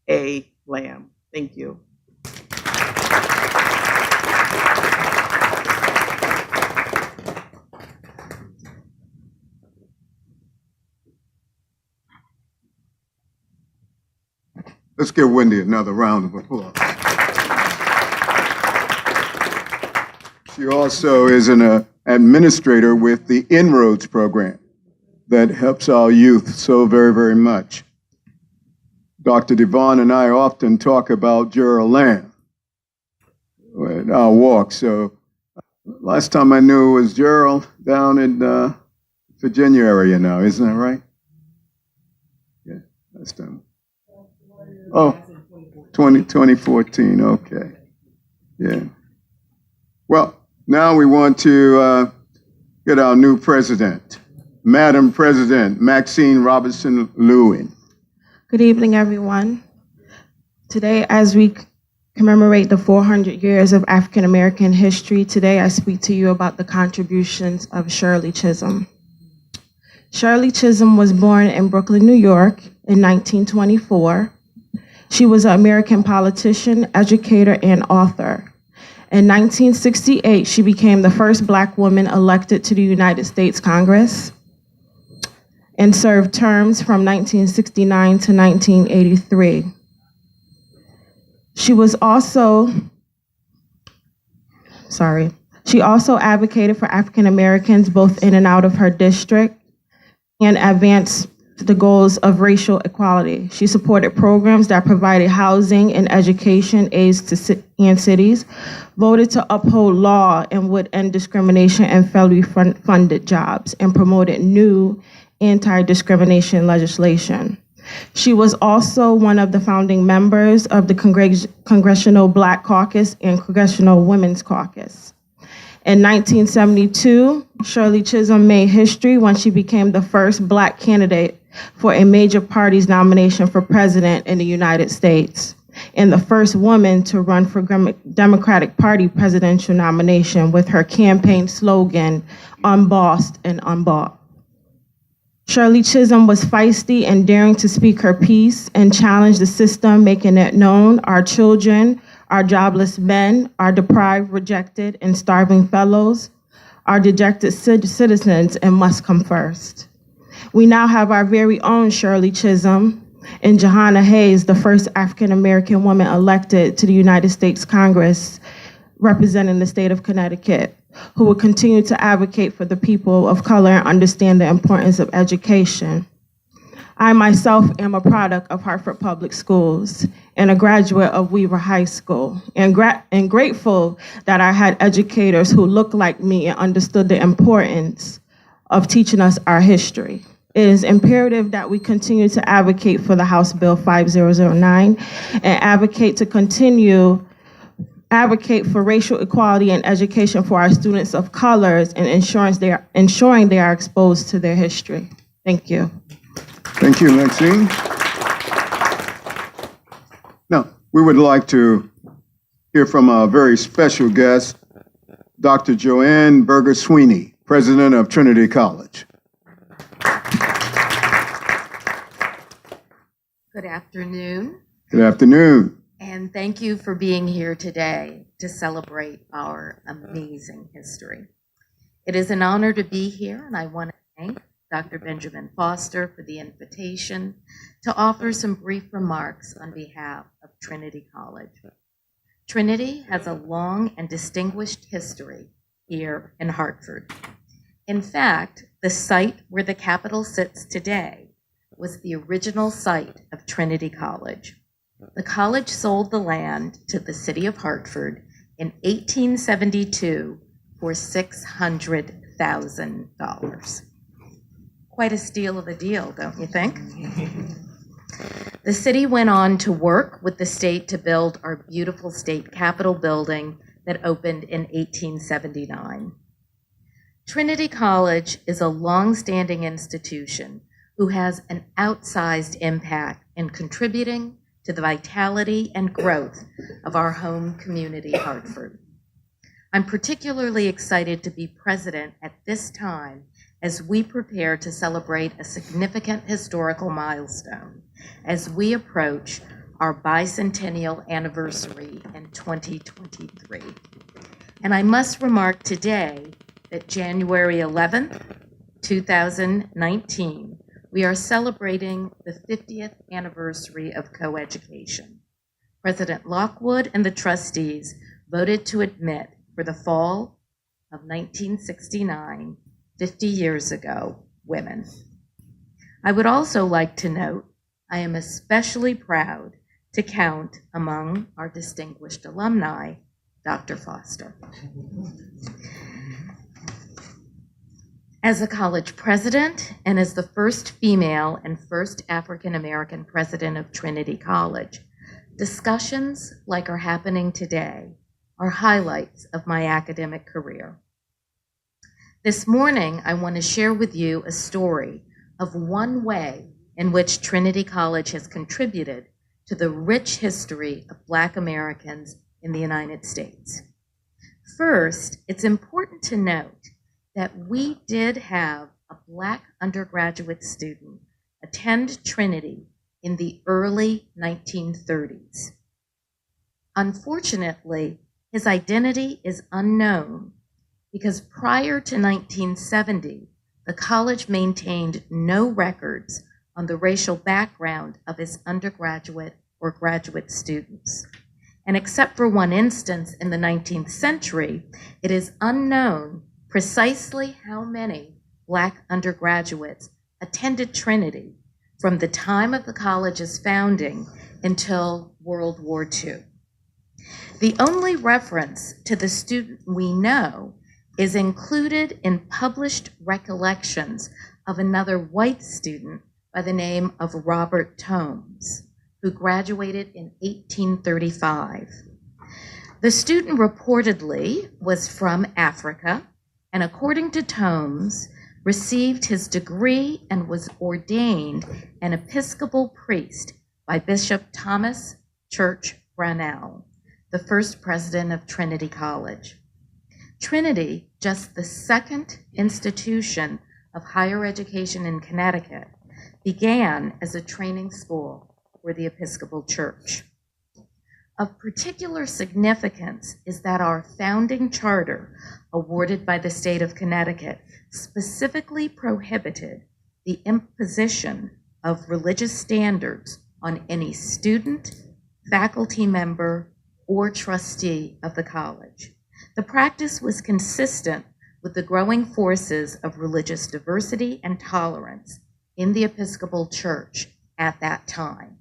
A. Lamb. Thank you. Let's give Wendy another round of applause. She also is an administrator with the Inroads program that helps our youth so very, very much. Dr. Devon and I often talk about Gerald Lamb in our walk. So last time I knew was Gerald down in Virginia area now, isn't that right? Yeah, last time. Oh, 2014, okay. Yeah. Well, now we want to get our new president, Madam President Maxine Robinson Lewin. Good evening, everyone. Today, as we commemorate the 400 years of African American history, today I speak to you about the contributions of Shirley Chisholm. Shirley Chisholm was born in Brooklyn, New York in 1924. She was an American politician, educator, and author. In 1968, she became the first Black woman elected to the United States Congress and served terms from 1969 to 1983. She also advocated for African Americans both in and out of her district and advanced the goals of racial equality. She supported programs that provided housing and education aids to cities, voted to uphold law and would end discrimination and federally funded jobs, and promoted new anti-discrimination legislation. She was also one of the founding members of the Congressional Black Caucus and Congressional Women's Caucus. In 1972, Shirley Chisholm made history when she became the first Black candidate for a major party's nomination for president in the United States, and the first woman to run for Democratic Party presidential nomination with her campaign slogan, "Unbossed and Unbought." Shirley Chisholm was feisty and daring to speak her piece and challenge the system, making it known our children, our jobless men, our deprived, rejected, and starving fellows, our dejected citizens, and must come first. We now have our very own Shirley Chisholm and Johanna Hayes, the first African-American woman elected to the United States Congress representing the state of Connecticut, who will continue to advocate for the people of color and understand the importance of education. I myself am a product of Hartford Public Schools and a graduate of Weaver High School, and grateful that I had educators who looked like me and understood the importance of teaching us our history. It is imperative that we continue to advocate for the House Bill 5009 and advocate for racial equality and education for our students of colors and ensuring they are exposed to their history. Thank you. Thank you, Maxine. Now, we would like to hear from a very special guest, Dr. Joanne Berger Sweeney, President of Trinity College. Good afternoon. Good afternoon. And thank you for being here today to celebrate our amazing history. It is an honor to be here, and I want to thank Dr. Benjamin Foster for the invitation to offer some brief remarks on behalf of Trinity College. Trinity has a long and distinguished history here in Hartford. In fact, the site where the Capitol sits today was the original site of Trinity College. The college sold the land to the city of Hartford in 1872 for $600,000. Quite a steal of a deal, don't you think? The city went on to work with the state to build our beautiful state capitol building that opened in 1879. Trinity College is a long-standing institution who has an outsized impact in contributing to the vitality and growth of our home community, Hartford. I'm particularly excited to be president at this time as we prepare to celebrate a significant historical milestone as we approach our bicentennial anniversary in 2023. And I must remark today that January 11th, 2019, we are celebrating the 50th anniversary of coeducation. President Lockwood and the trustees voted to admit for the fall of 1969, 50 years ago, women. I would also like to note I am especially proud to count among our distinguished alumni, Dr. Foster. As a college president and as the first female and first African-American president of Trinity College, discussions like are happening today are highlights of my academic career. This morning, I want to share with you a story of one way in which Trinity College has contributed to the rich history of Black Americans in the United States. First, it's important to note that we did have a Black undergraduate student attend Trinity in the early 1930s. Unfortunately, his identity is unknown because prior to 1970, the college maintained no records on the racial background of its undergraduate or graduate students. And except for one instance in the 19th century, it is unknown precisely how many Black undergraduates attended Trinity from the time of the college's founding until World War II. The only reference to the student we know is included in published recollections of another white student by the name of Robert Tomes, who graduated in 1835. The student reportedly was from Africa, and according to Tomes, received his degree and was ordained an Episcopal priest by Bishop Thomas Church Brownell, the first president of Trinity College. Trinity, just the second institution of higher education in Connecticut, began as a training school for the Episcopal Church. Of particular significance is that our founding charter, awarded by the state of Connecticut, specifically prohibited the imposition of religious standards on any student, faculty member, or trustee of the college. The practice was consistent with the growing forces of religious diversity and tolerance in the Episcopal Church at that time.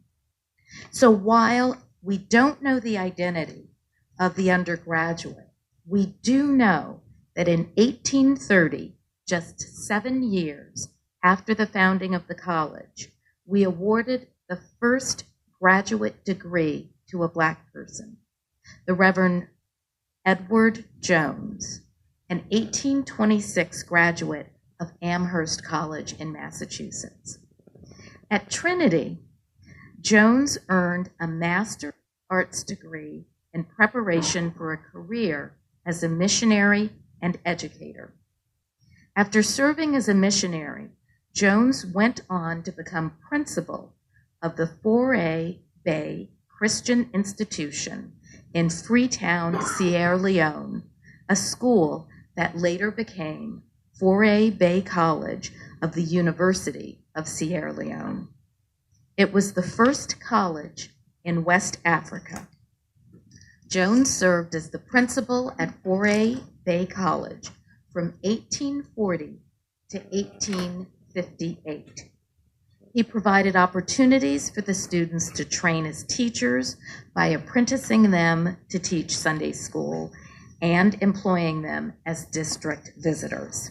So while we don't know the identity of the undergraduate, we do know that in 1830, just 7 years after the founding of the college, we awarded the first graduate degree to a Black person, the Reverend Edward Jones, an 1826 graduate of Amherst College in Massachusetts. At Trinity, Jones earned a Master of Arts degree in preparation for a career as a missionary and educator. After serving as a missionary, Jones went on to become principal of the 4A Bay Christian Institution in Freetown, Sierra Leone, a school that later became 4A Bay College of the University of Sierra Leone. It was the first college in West Africa. Jones served as the principal at 4A Bay College from 1840 to 1858. He provided opportunities for the students to train as teachers by apprenticing them to teach Sunday school and employing them as district visitors.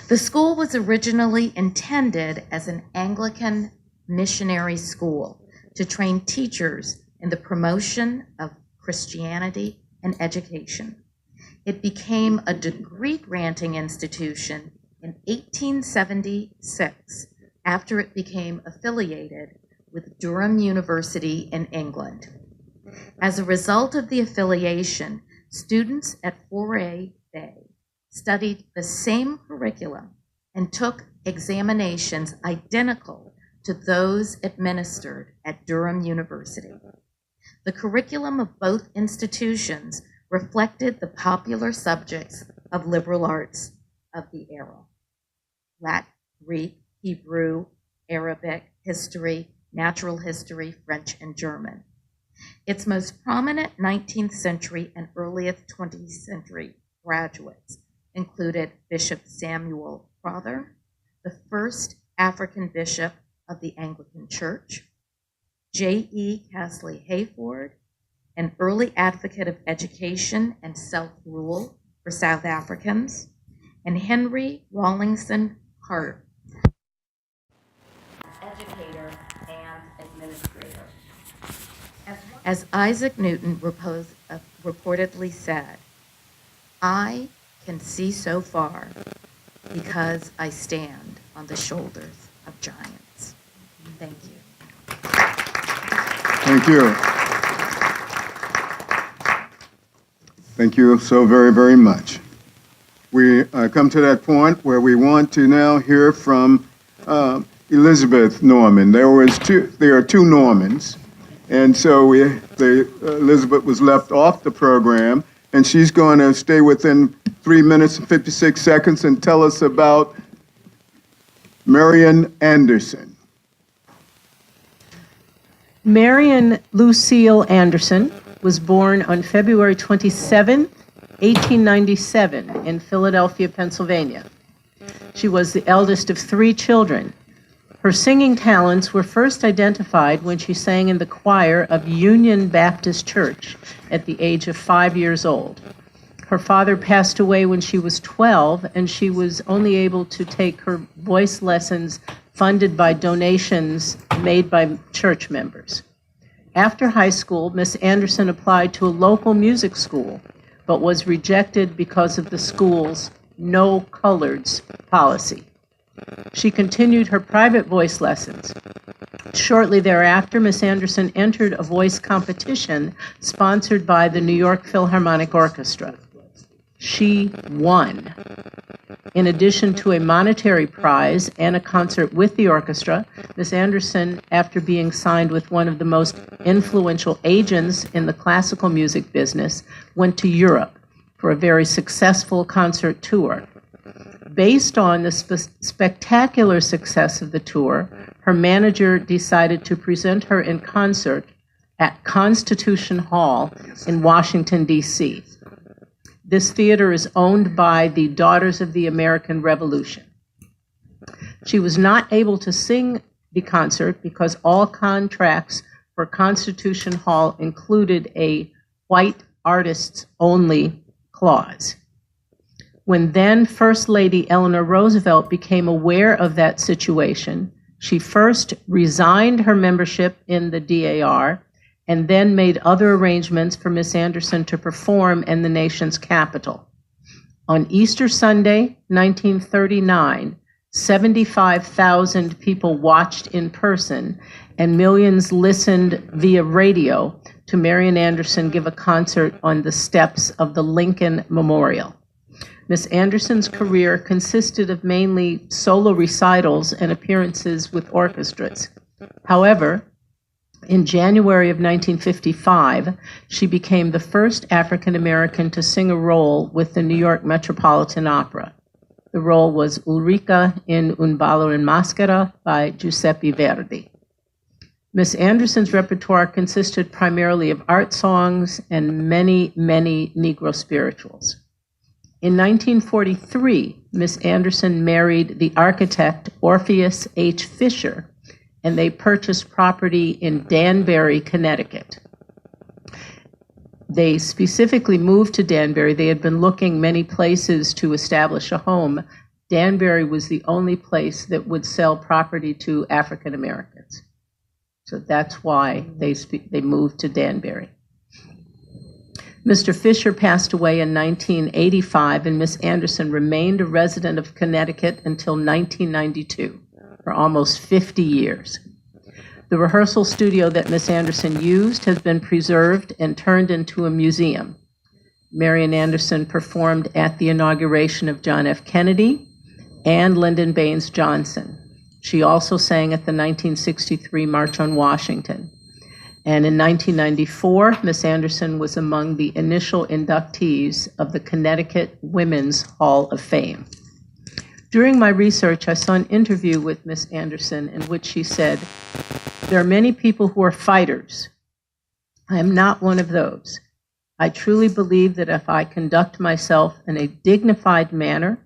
The school was originally intended as an Anglican missionary school to train teachers in the promotion of Christianity and education. It became a degree-granting institution in 1876 after it became affiliated with Durham University in England. As a result of the affiliation, students at 4A Bay studied the same curriculum and took examinations identical to those administered at Durham University. The curriculum of both institutions reflected the popular subjects of liberal arts of the era: Latin, Greek, Hebrew, Arabic, history, natural history, French, and German. Its most prominent 19th century and earliest 20th century graduates included Bishop Samuel Crowther, the first African bishop of the Anglican Church, J.E. Castley Hayford, an early advocate of education and self-rule for South Africans, and Henry Rawlinson Hart, educator and administrator. As Isaac Newton reportedly said, "I can see so far because I stand on the shoulders of giants." Thank you. Thank you. Thank you so very, very much. we come to that point where we want to now hear from Elizabeth Norman. There are two Normans, and so Elizabeth was left off the program, and she's going to stay within 3 minutes and 56 seconds and tell us about Marian Anderson. Marian Lucille Anderson was born on February 27, 1897, in Philadelphia, Pennsylvania. She was the eldest of 3 children. Her singing talents were first identified when she sang in the choir of Union Baptist Church at the age of 5 years old. Her father passed away when she was 12, and she was only able to take her voice lessons funded by donations made by church members. After high school, Miss Anderson applied to a local music school, but was rejected because of the school's no coloreds policy. She continued her private voice lessons. Shortly thereafter, Miss Anderson entered a voice competition sponsored by the New York Philharmonic Orchestra. She won. In addition to a monetary prize and a concert with the orchestra, Miss Anderson, after being signed with one of the most influential agents in the classical music business, went to Europe for a very successful concert tour. Based on the spectacular success of the tour, her manager decided to present her in concert at Constitution Hall in Washington, D.C. This theater is owned by the Daughters of the American Revolution. She was not able to sing the concert because all contracts for Constitution Hall included a white artists only clause. When then First Lady Eleanor Roosevelt became aware of that situation, she first resigned her membership in the DAR and then made other arrangements for Miss Anderson to perform in the nation's capital. On Easter Sunday, 1939, 75,000 people watched in person and millions listened via radio to Marian Anderson give a concert on the steps of the Lincoln Memorial. Miss Anderson's career consisted of mainly solo recitals and appearances with orchestras. However, in January of 1955, she became the first African American to sing a role with the New York Metropolitan Opera. The role was Ulrica in Un ballo in maschera by Giuseppe Verdi. Miss Anderson's repertoire consisted primarily of art songs and many, many Negro spirituals. In 1943, Miss Anderson married the architect Orpheus H. Fisher, and they purchased property in Danbury, Connecticut. They specifically moved to Danbury. They had been looking many places to establish a home. Danbury was the only place that would sell property to African Americans. So that's why they moved to Danbury. Mr. Fisher passed away in 1985, and Miss Anderson remained a resident of Connecticut until 1992. For almost 50 years. The rehearsal studio that Miss Anderson used has been preserved and turned into a museum. Marian Anderson performed at the inauguration of John F. Kennedy and Lyndon Baines Johnson. She also sang at the 1963 March on Washington. And in 1994, Miss Anderson was among the initial inductees of the Connecticut Women's Hall of Fame. During my research, I saw an interview with Miss Anderson in which she said, "There are many people who are fighters. I am not one of those. I truly believe that if I conduct myself in a dignified manner,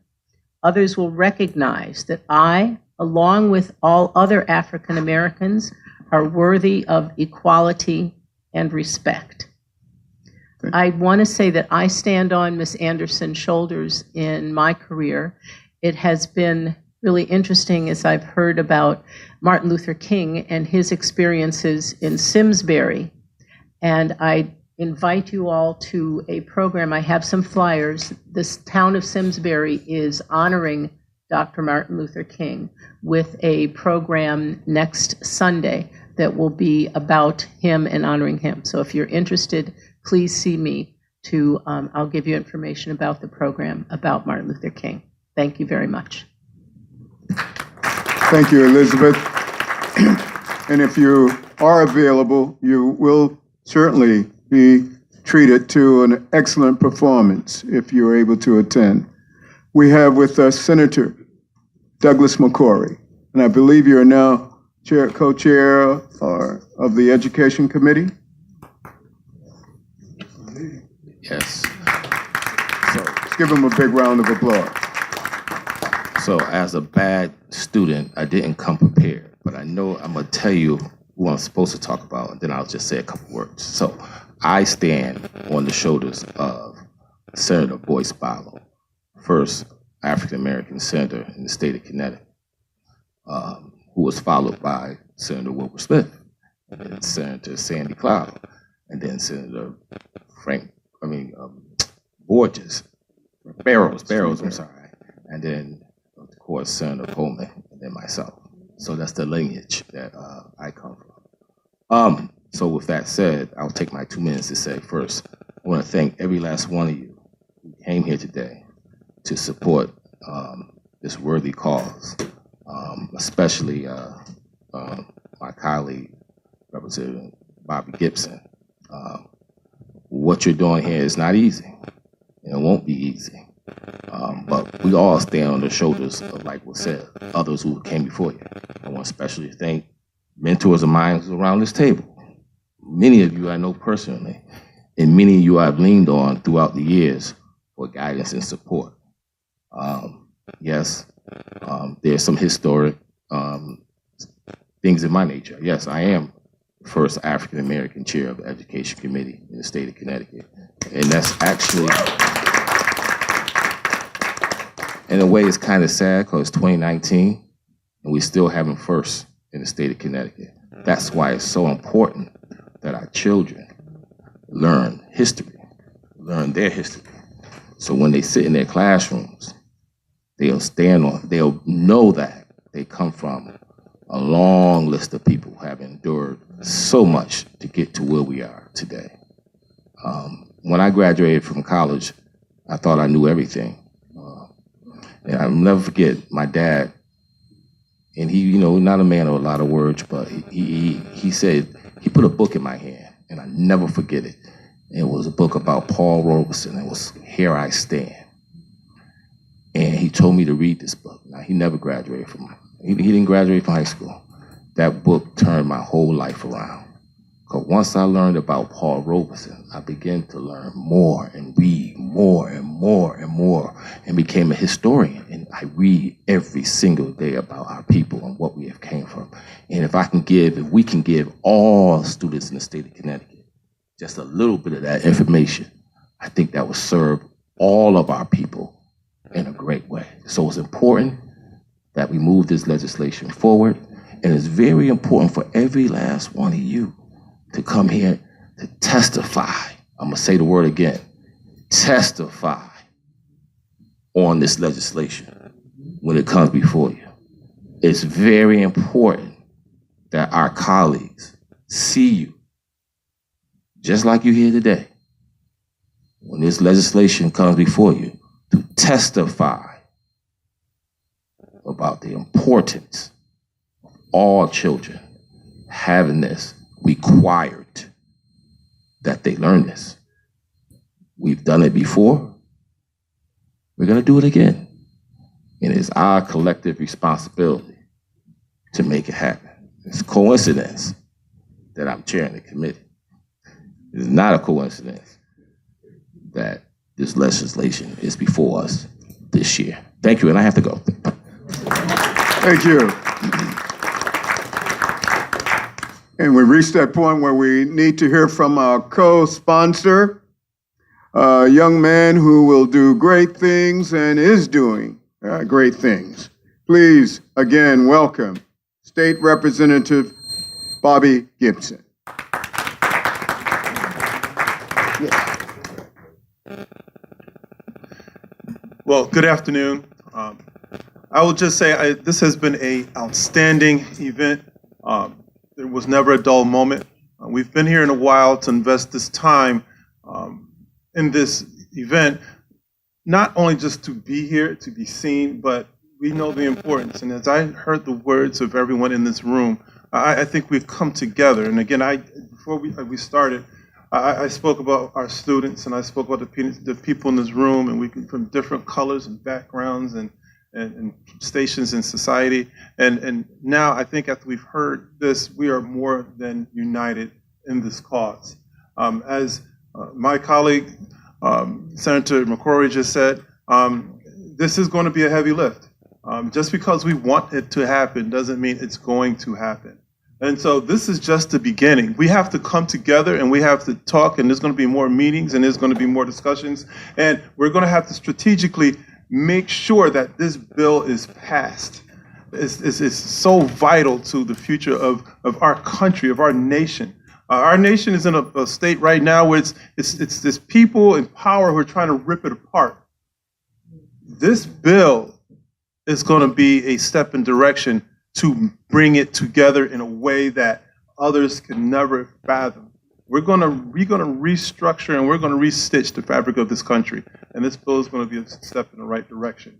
others will recognize that I, along with all other African Americans, are worthy of equality and respect." I want to say that I stand on Miss Anderson's shoulders in my career. It has been really interesting as I've heard about Martin Luther King and his experiences in Simsbury. And I invite you all to a program. I have some flyers. This town of Simsbury is honoring Dr. Martin Luther King with a program next Sunday that will be about him and honoring him. So if you're interested, please see me I'll give you information about the program about Martin Luther King. Thank you very much. Thank you, Elizabeth. And if you are available, you will certainly be treated to an excellent performance if you're able to attend. We have with us Senator Douglas McCauley, and I believe you are now co-chair of the Education Committee. Yes. Let's give him a big round of applause. So as a bad student, I didn't come prepared, but I know I'm going to tell you who I'm supposed to talk about, and then I'll just say a couple words. So I stand on the shoulders of Senator Boyce Barlow, first African-American senator in the state of Connecticut, who was followed by Senator Wilbur Smith, and then Senator Sandy Cloud, and then Senator Barrows, I'm sorry, and then, of course, Senator Coleman, and then myself. So that's the lineage that I come from. So with that said, I'll take my 2 minutes to say first, I want to thank every last one of you who came here today to support this worthy cause, especially my colleague, Representative Bobby Gibson. What you're doing here is not easy, and it won't be easy. But we all stand on the shoulders of, like was said, others who came before you. I want to especially thank mentors of mine who's around this table. Many of you I know personally, and many of you I've leaned on throughout the years for guidance and support. Yes, there's some historic things in my nature. Yes, I am the first African-American chair of the Education Committee in the state of Connecticut. And that's actually, in a way, it's kind of sad because it's 2019 and we still haven't first in the state of Connecticut. That's why it's so important that our children learn history, learn their history. So when they sit in their classrooms, they'll know that they come from a long list of people who have endured so much to get to where we are today. When I graduated from college, I thought I knew everything. And I'll never forget my dad, and he, not a man of a lot of words, but he said, he put a book in my hand, and I never forget it. It was a book about Paul Robeson. It was Here I Stand. And he told me to read this book. Now, he never graduated he didn't graduate from high school. That book turned my whole life around. Because once I learned about Paul Robeson, I began to learn more and read more and more and more and became a historian. And I read every single day about our people and what we have came from. And if we can give all students in the state of Connecticut just a little bit of that information, I think that will serve all of our people in a great way. So it's important that we move this legislation forward. And it's very important for every last one of you to come here to testify. I'm going to say the word again, testify on this legislation when it comes before you. It's very important that our colleagues see you, just like you here today, when this legislation comes before you, to testify about the importance of all children having this required, that they learn this. We've done it before. We're going to do it again. And it's our collective responsibility to make it happen. It's a coincidence that I'm chairing the committee. It's not a coincidence that this legislation is before us this year. Thank you, and I have to go. Thank you. And we reached that point where we need to hear from our co-sponsor, a young man who will do great things and is doing great things. Please, again, welcome State Representative Bobby Gibson. Well, good afternoon. I will just say this has been an outstanding event. There was never a dull moment. We've been here in a while to invest this time in this event, not only just to be here, to be seen, but we know the importance. And as I heard the words of everyone in this room, I think we've come together. And again, before we started, I spoke about our students, and I spoke about the people in this room, and we can from different colors and backgrounds and stations in society. And now I think after we've heard this, we are more than united in this cause. As my colleague, Senator McCauley just said, this is going to be a heavy lift. Just because we want it to happen doesn't mean it's going to happen. And so this is just the beginning. We have to come together and we have to talk, and there's going to be more meetings and there's going to be more discussions. And we're going to have to strategically make sure that this bill is passed. It's so vital to the future of our country, of our nation. Our nation is in a state right now where it's this people in power who are trying to rip it apart. This bill is going to be a step in direction to bring it together in a way that others can never fathom. We're going to restructure and we're going to restitch the fabric of this country. And this bill is going to be a step in the right direction.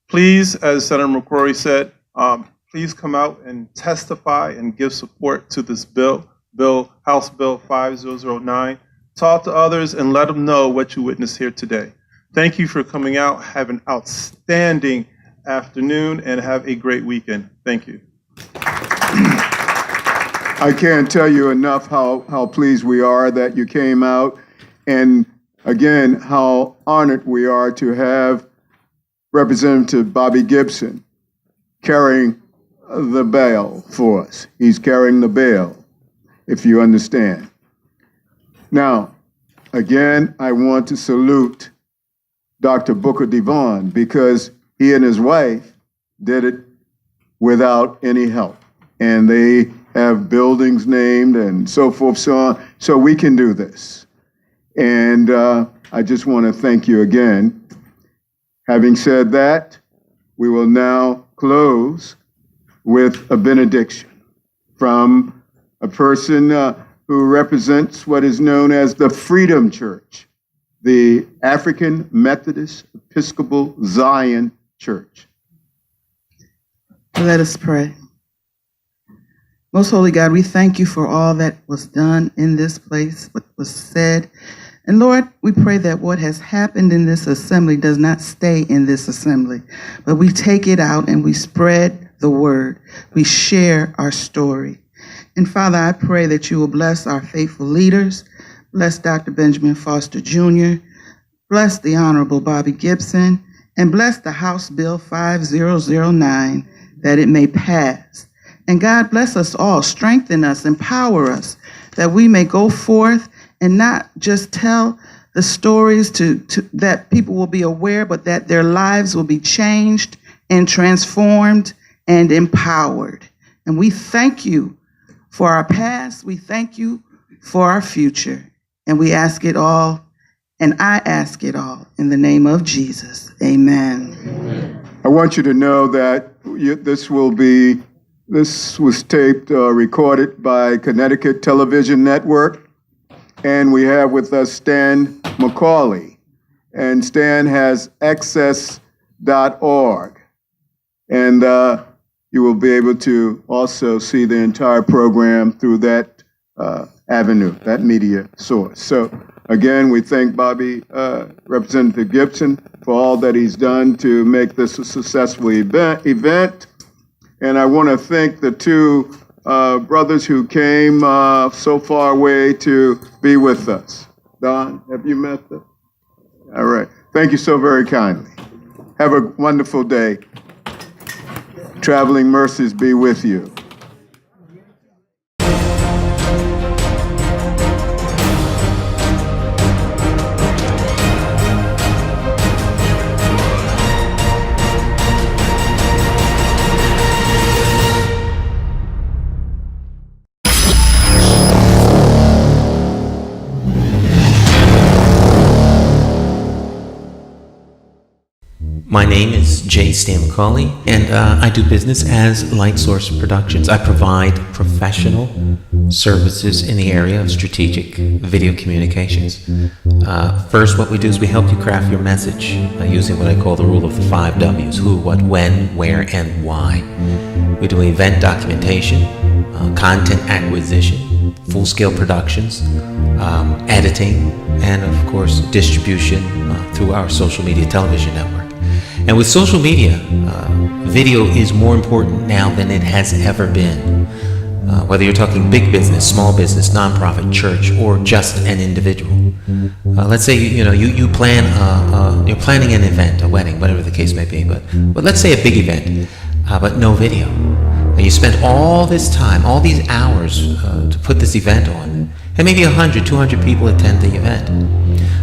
Please, as Senator McCrory said, please come out and testify and give support to this bill, House Bill 5009. Talk to others and let them know what you witnessed here today. Thank you for coming out. Have an outstanding afternoon and have a great weekend. Thank you. I can't tell you enough how pleased we are that you came out, and again, how honored we are to have Representative Bobby Gibson carrying the bail for us. He's carrying the bail, if you understand. Now, again, I want to salute Dr. Booker DeVaughn because he and his wife did it without any help. And they have buildings named and so forth, so on. So we can do this. And I just want to thank you again. Having said that, we will now close with a benediction from a person who represents what is known as the Freedom Church, the African Methodist Episcopal Zion Church. Let us pray. Most Holy God, we thank you for all that was done in this place, what was said. And Lord, we pray that what has happened in this assembly does not stay in this assembly, but we take it out and we spread the word. We share our story. And Father, I pray that you will bless our faithful leaders, bless Dr. Benjamin Foster Jr., bless the Honorable Bobby Gibson, and bless the House Bill 5009, that it may pass. And God bless us all, strengthen us, empower us, that we may go forth and not just tell the stories that people will be aware, but that their lives will be changed and transformed and empowered. And we thank you for our past. We thank you for our future. And we ask it all, and I ask it all, in the name of Jesus. Amen. I want you to know that this was taped, recorded by Connecticut Television Network. And we have with us Stan McCauley. And Stan has access.org. And you will be able to also see the entire program through that avenue, that media source. So again, we thank Bobby, Representative Gibson, for all that he's done to make this a successful event. And I want to thank the two brothers who came so far away to be with us. Don, have you met them? All right. Thank you so very kindly. Have a wonderful day. Traveling mercies be with you. My name is Nyesha McCauley, and I do business as Light Source Productions. I provide professional services in the area of strategic video communications. First, what we do is we help you craft your message using what I call the rule of the 5 W's: who, what, when, where, and why. We do event documentation, content acquisition, full-scale productions, editing, and of course distribution through our social media television network. And with social media, video is more important now than it has ever been. Whether you're talking big business, small business, nonprofit, church, or just an individual. Let's say you're planning an event, a wedding, whatever the case may be. But let's say a big event, but no video. And you spent all this time, all these hours to put this event on, and maybe 100, 200 people attend the event.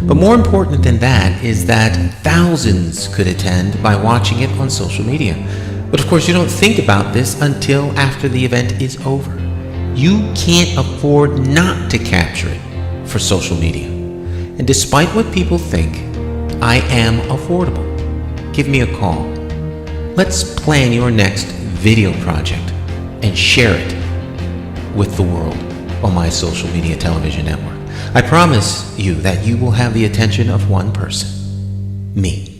But more important than that is that thousands could attend by watching it on social media. But of course, you don't think about this until after the event is over. You can't afford not to capture it for social media. And despite what people think, I am affordable. Give me a call. Let's plan your next video project and share it with the world on my social media television network. I promise you that you will have the attention of one person, me.